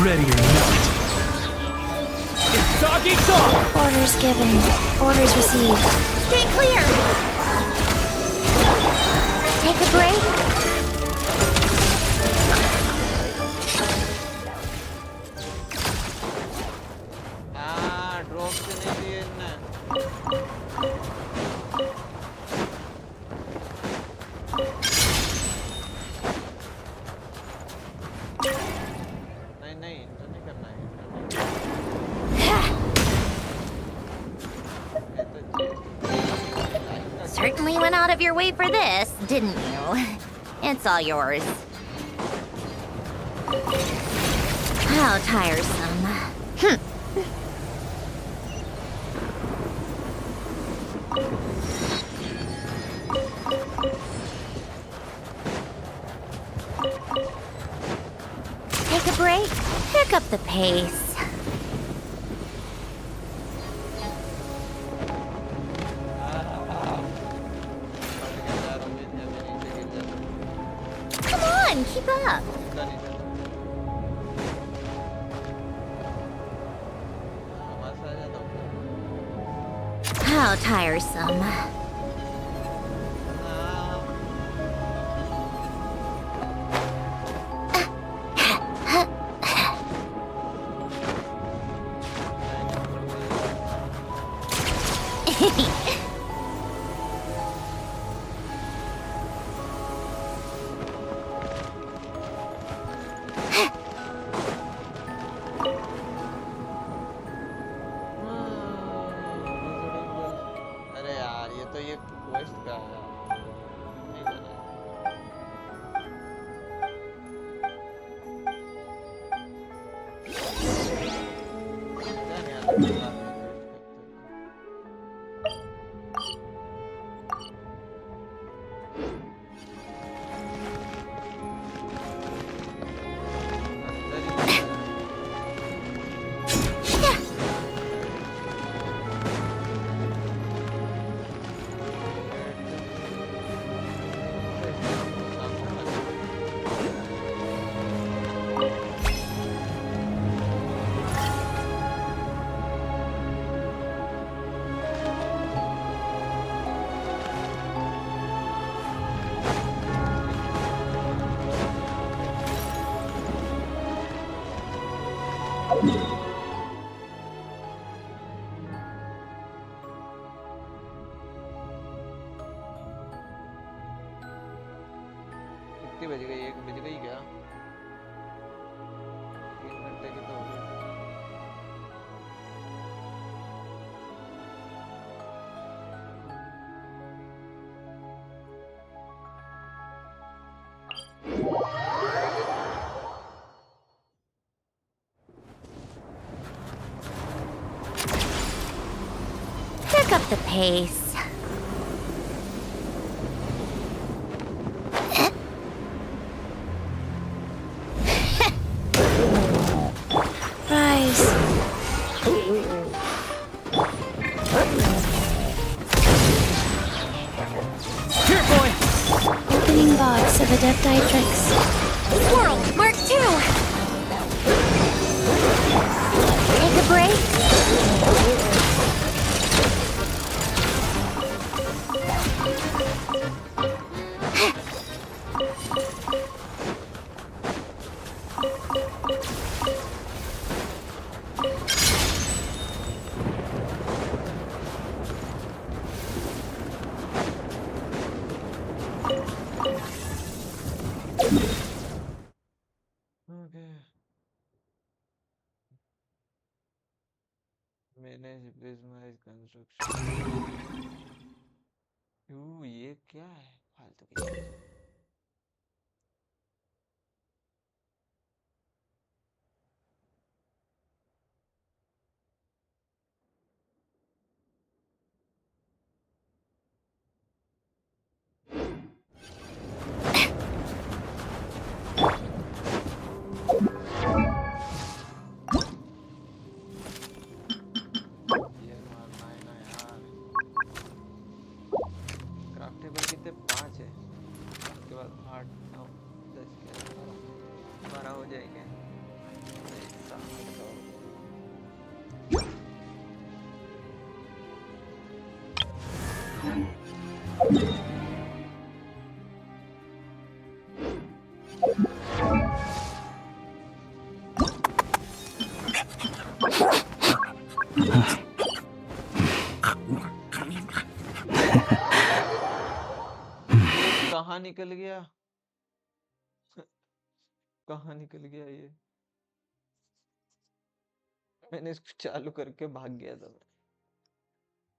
Ready or not. It's dog eat dog!
Orders given. Orders received. Stay clear! Take a break.
Drop से नहीं दिए
out of your way for this, didn't you? It's all yours. How tiresome. Take a break, pick up the pace. Come on, keep up. How tiresome.
अरे यार ये तो ये quest का है यार नहीं जाना क्या नहीं आता बता कितनी बज गई 1 बज गई क्या 3 घंटे की तो हो गई
Pick up the pace. Rise.
Here, boy!
Opening box of Adeptitrix. Swirl, Mark 2! Take a break.
Okay manage business construction ये क्या है फालतू की चीज़। ये मारना है ना यार क्राफ्टेबल कितने 5 है उसके बाद 8 9 10 11 12 हो जाएंगे 7 9 कहाँ निकल गया कहाँ निकल गया ये मैंने इसको चालू करके भाग गया था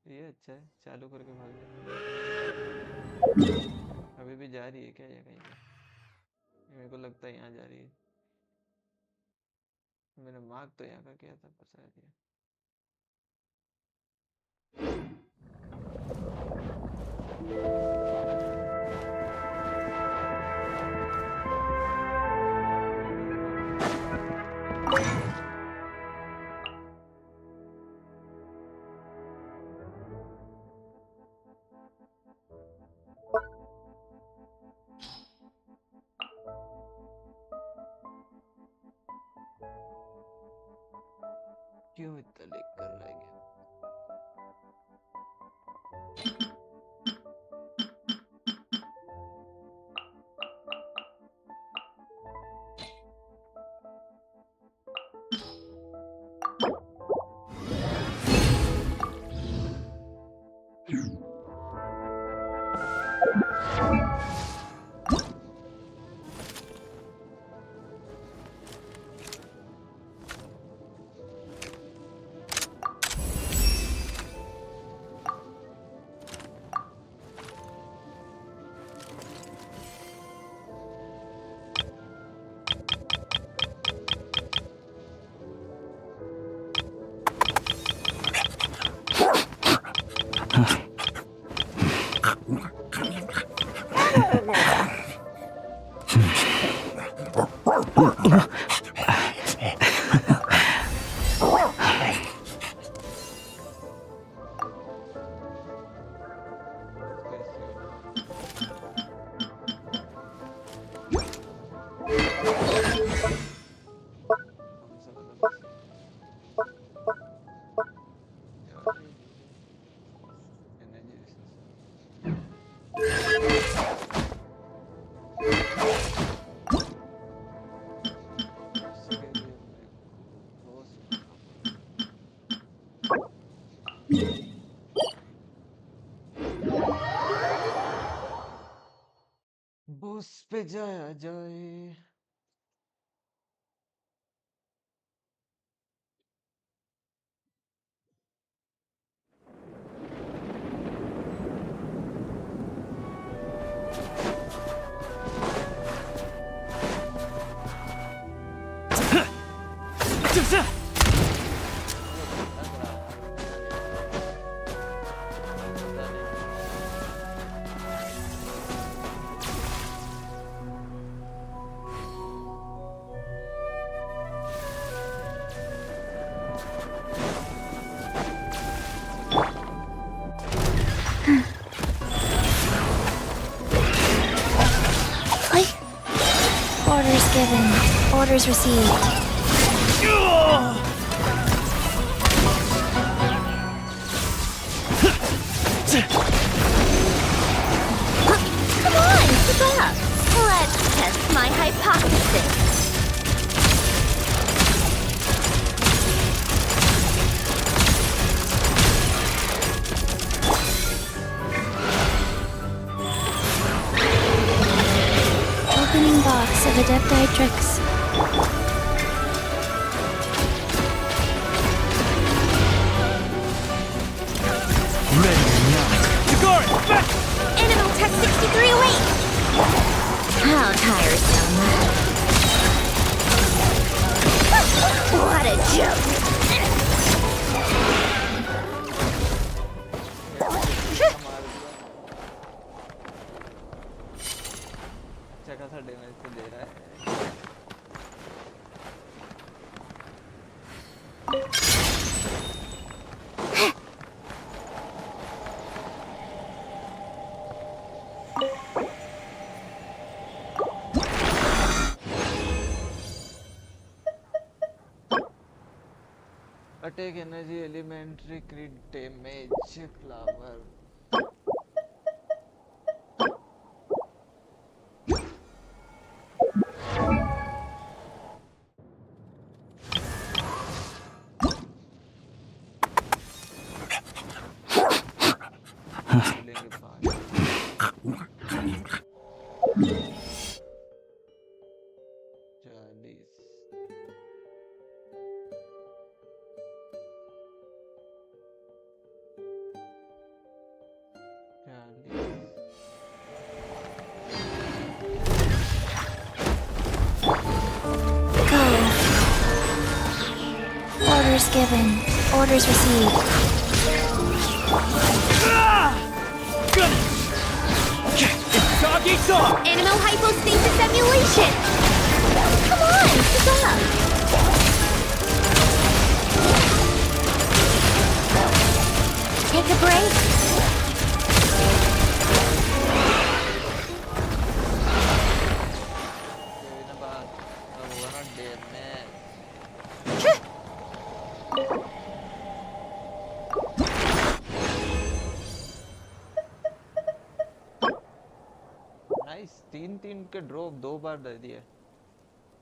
ये अच्छा है चालू करके भाग गया अभी भी जा रही है क्या ये कहीं पे? मेरे को लगता है यहाँ जा रही है। मैंने मार्क तो यहाँ का किया था पर शायद ये क्यों इतना लेट कर रहा है? बॉस पे जाया जाए।
Orders given. Orders received. Come on, keep up. Let's test my hypothesis. Opening box of Adepti tricks.
Ready or not. Tagari, back!
Animal Tech 63 away! How tiresome. What a joke!
अच्छा खासा damage तो दे रहा है। Attack energy elementary crit damage flower.
given. Orders received.
Dog eat dog!
Animal hypostasis emulation! Come on, keep up! Take a break.
Nice, तीन तीन के drop 2 बार दे दिए।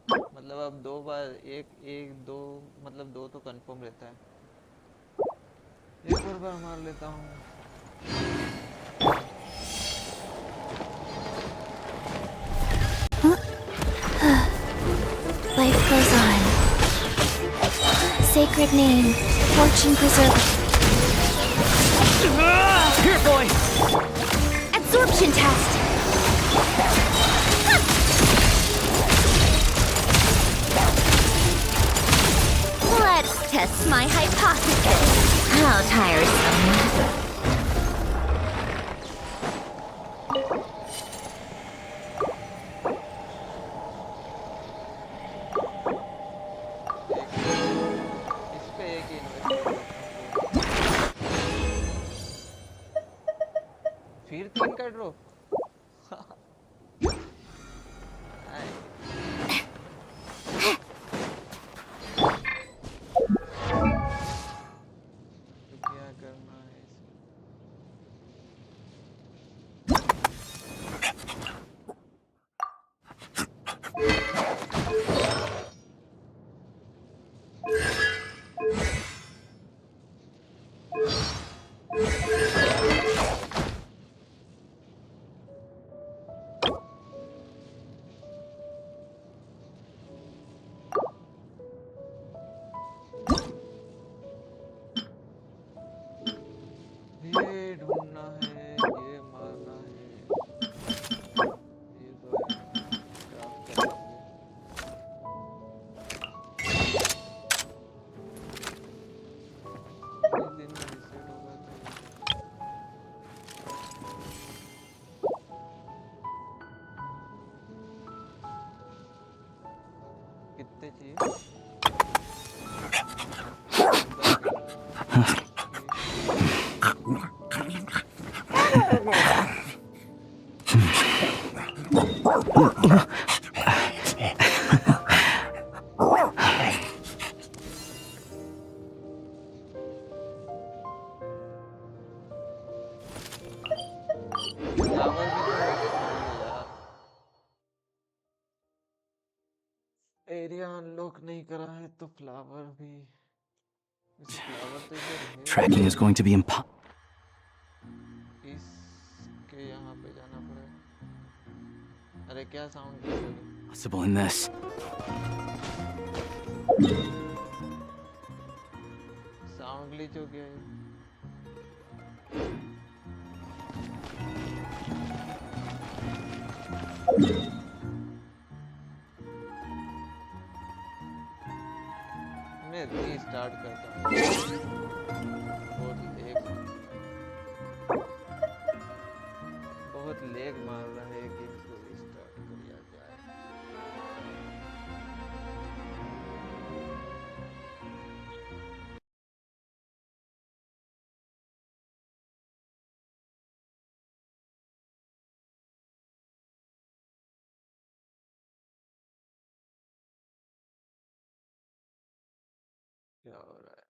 मतलब अब 2 बार, एक एक दो, मतलब 2 तो कंफर्म रहता है। एक और बार मार लेता हूँ।
Life goes on. Sacred name, fortune preserver.
Here, boy!
Absorption test. Let's test my hypothesis. How tiresome.
इस पे एक ही इन्वेस्ट कर देता हूँ। फिर 3 का ड्रॉप। तो क्या करना है इसमें? ये ढूंढना है, ये मारना है, ये तो क्राफ्ट कर लेंगे। एक दिन में रिसेट होगा तो कितने चाहिए? 10 फ्लावर भी तो यार, एरिया अनलॉक नहीं करा है तो फ्लावर भी, वैसे फ्लावर तो इधर है।
Tracking is going to be impossible.
इसके यहाँ पे जाना पड़ेगा। अरे क्या साउंड की होगी?
Possible in this.
Sound glitch हो गया है। मैं रीस्टार्ट करता हूँ। बहुत लेग मार रहा है, गेम को रीस्टार्ट किया जाए। क्या हो रहा है?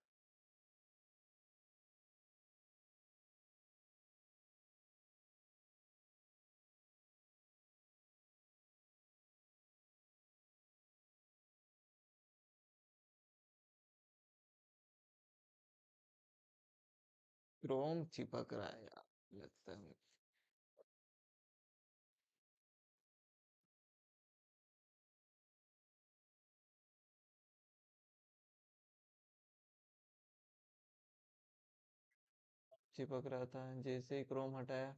क्रोम चिपक रहा है यार, लगता है मुझे। चिपक रहा था, जैसे ही क्रोम हटाया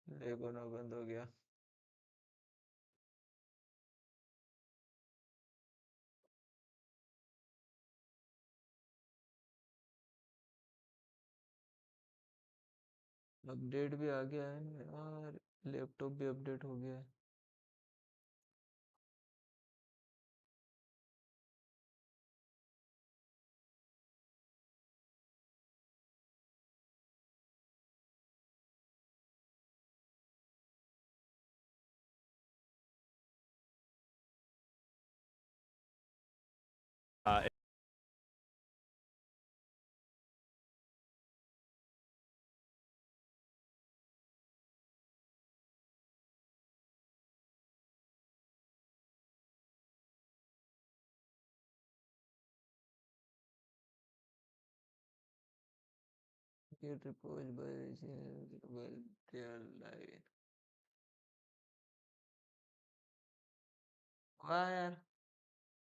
लेग होना बंद हो गया। अपडेट भी आ गया है यार, लैपटॉप भी अपडेट हो गया है। Get reposed by well, they are live. वाह यार,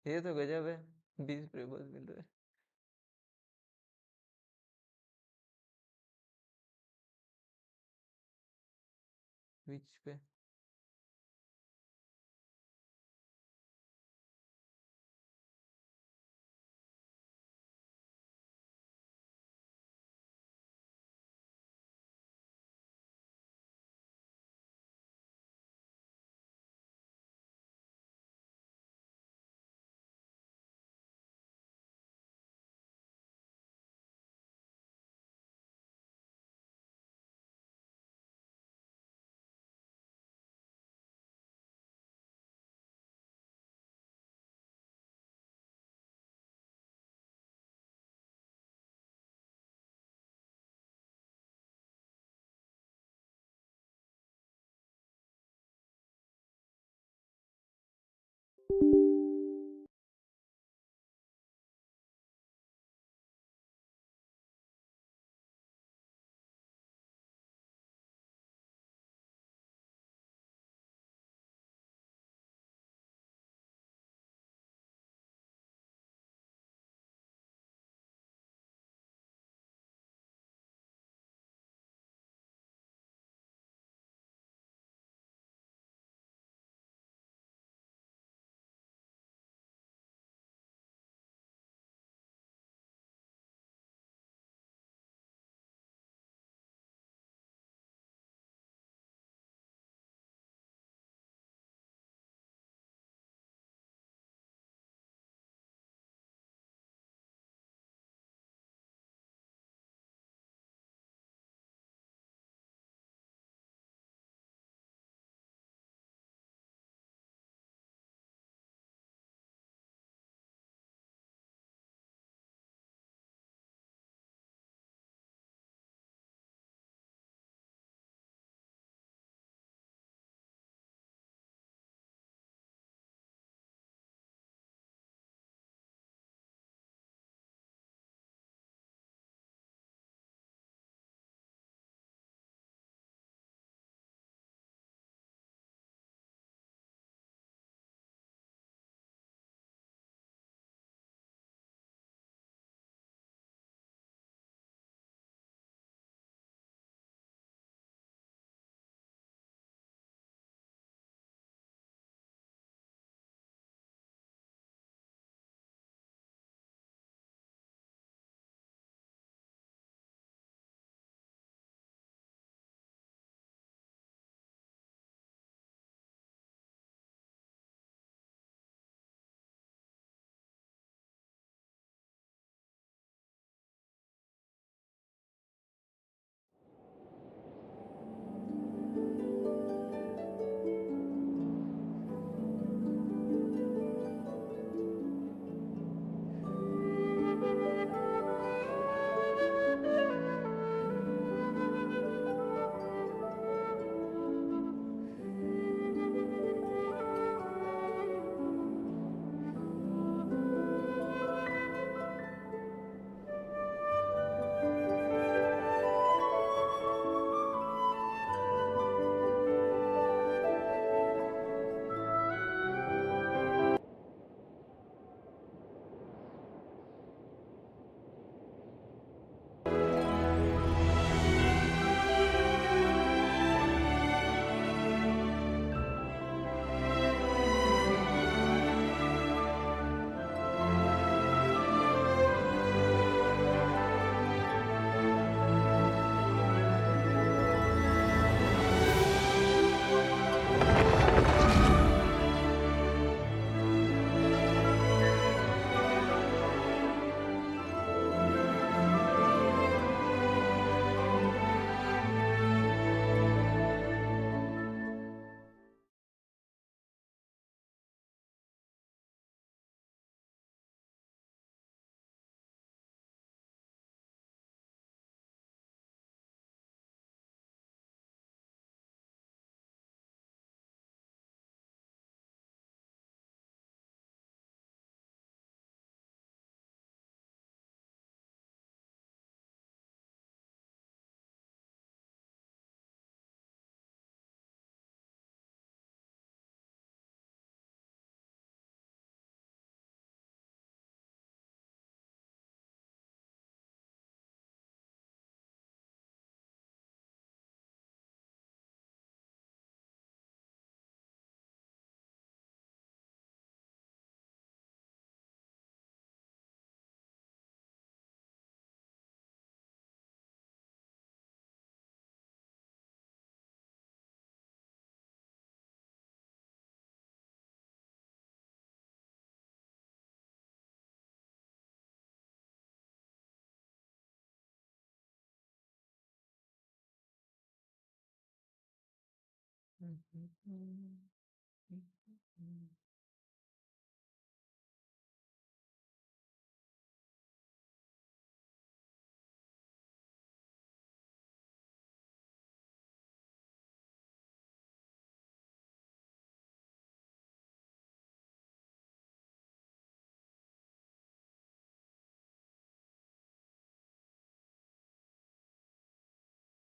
ये तो गजब है, 20 प्रेबल्स मिल रहे हैं। विच पे?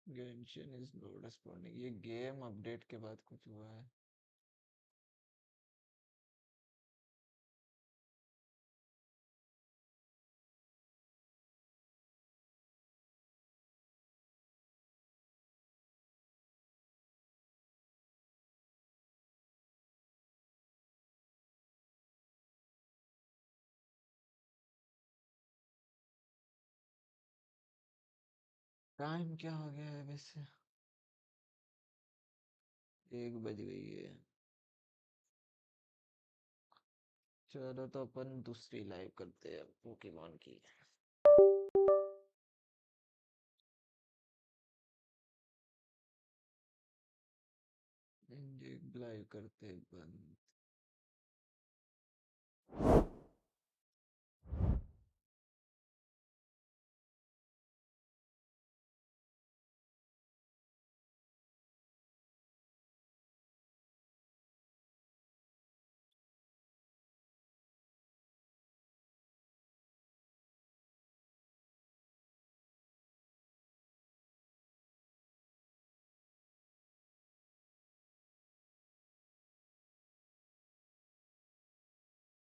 Genshin is not responding. ये गेम अपडेट के बाद कुछ हुआ है. टाइम क्या हो गया है वैसे? 1 बज गई है. चलो तो अपन दूसरी लाइव करते हैं पोकेमॉन की. लाइव करते हैं बंद.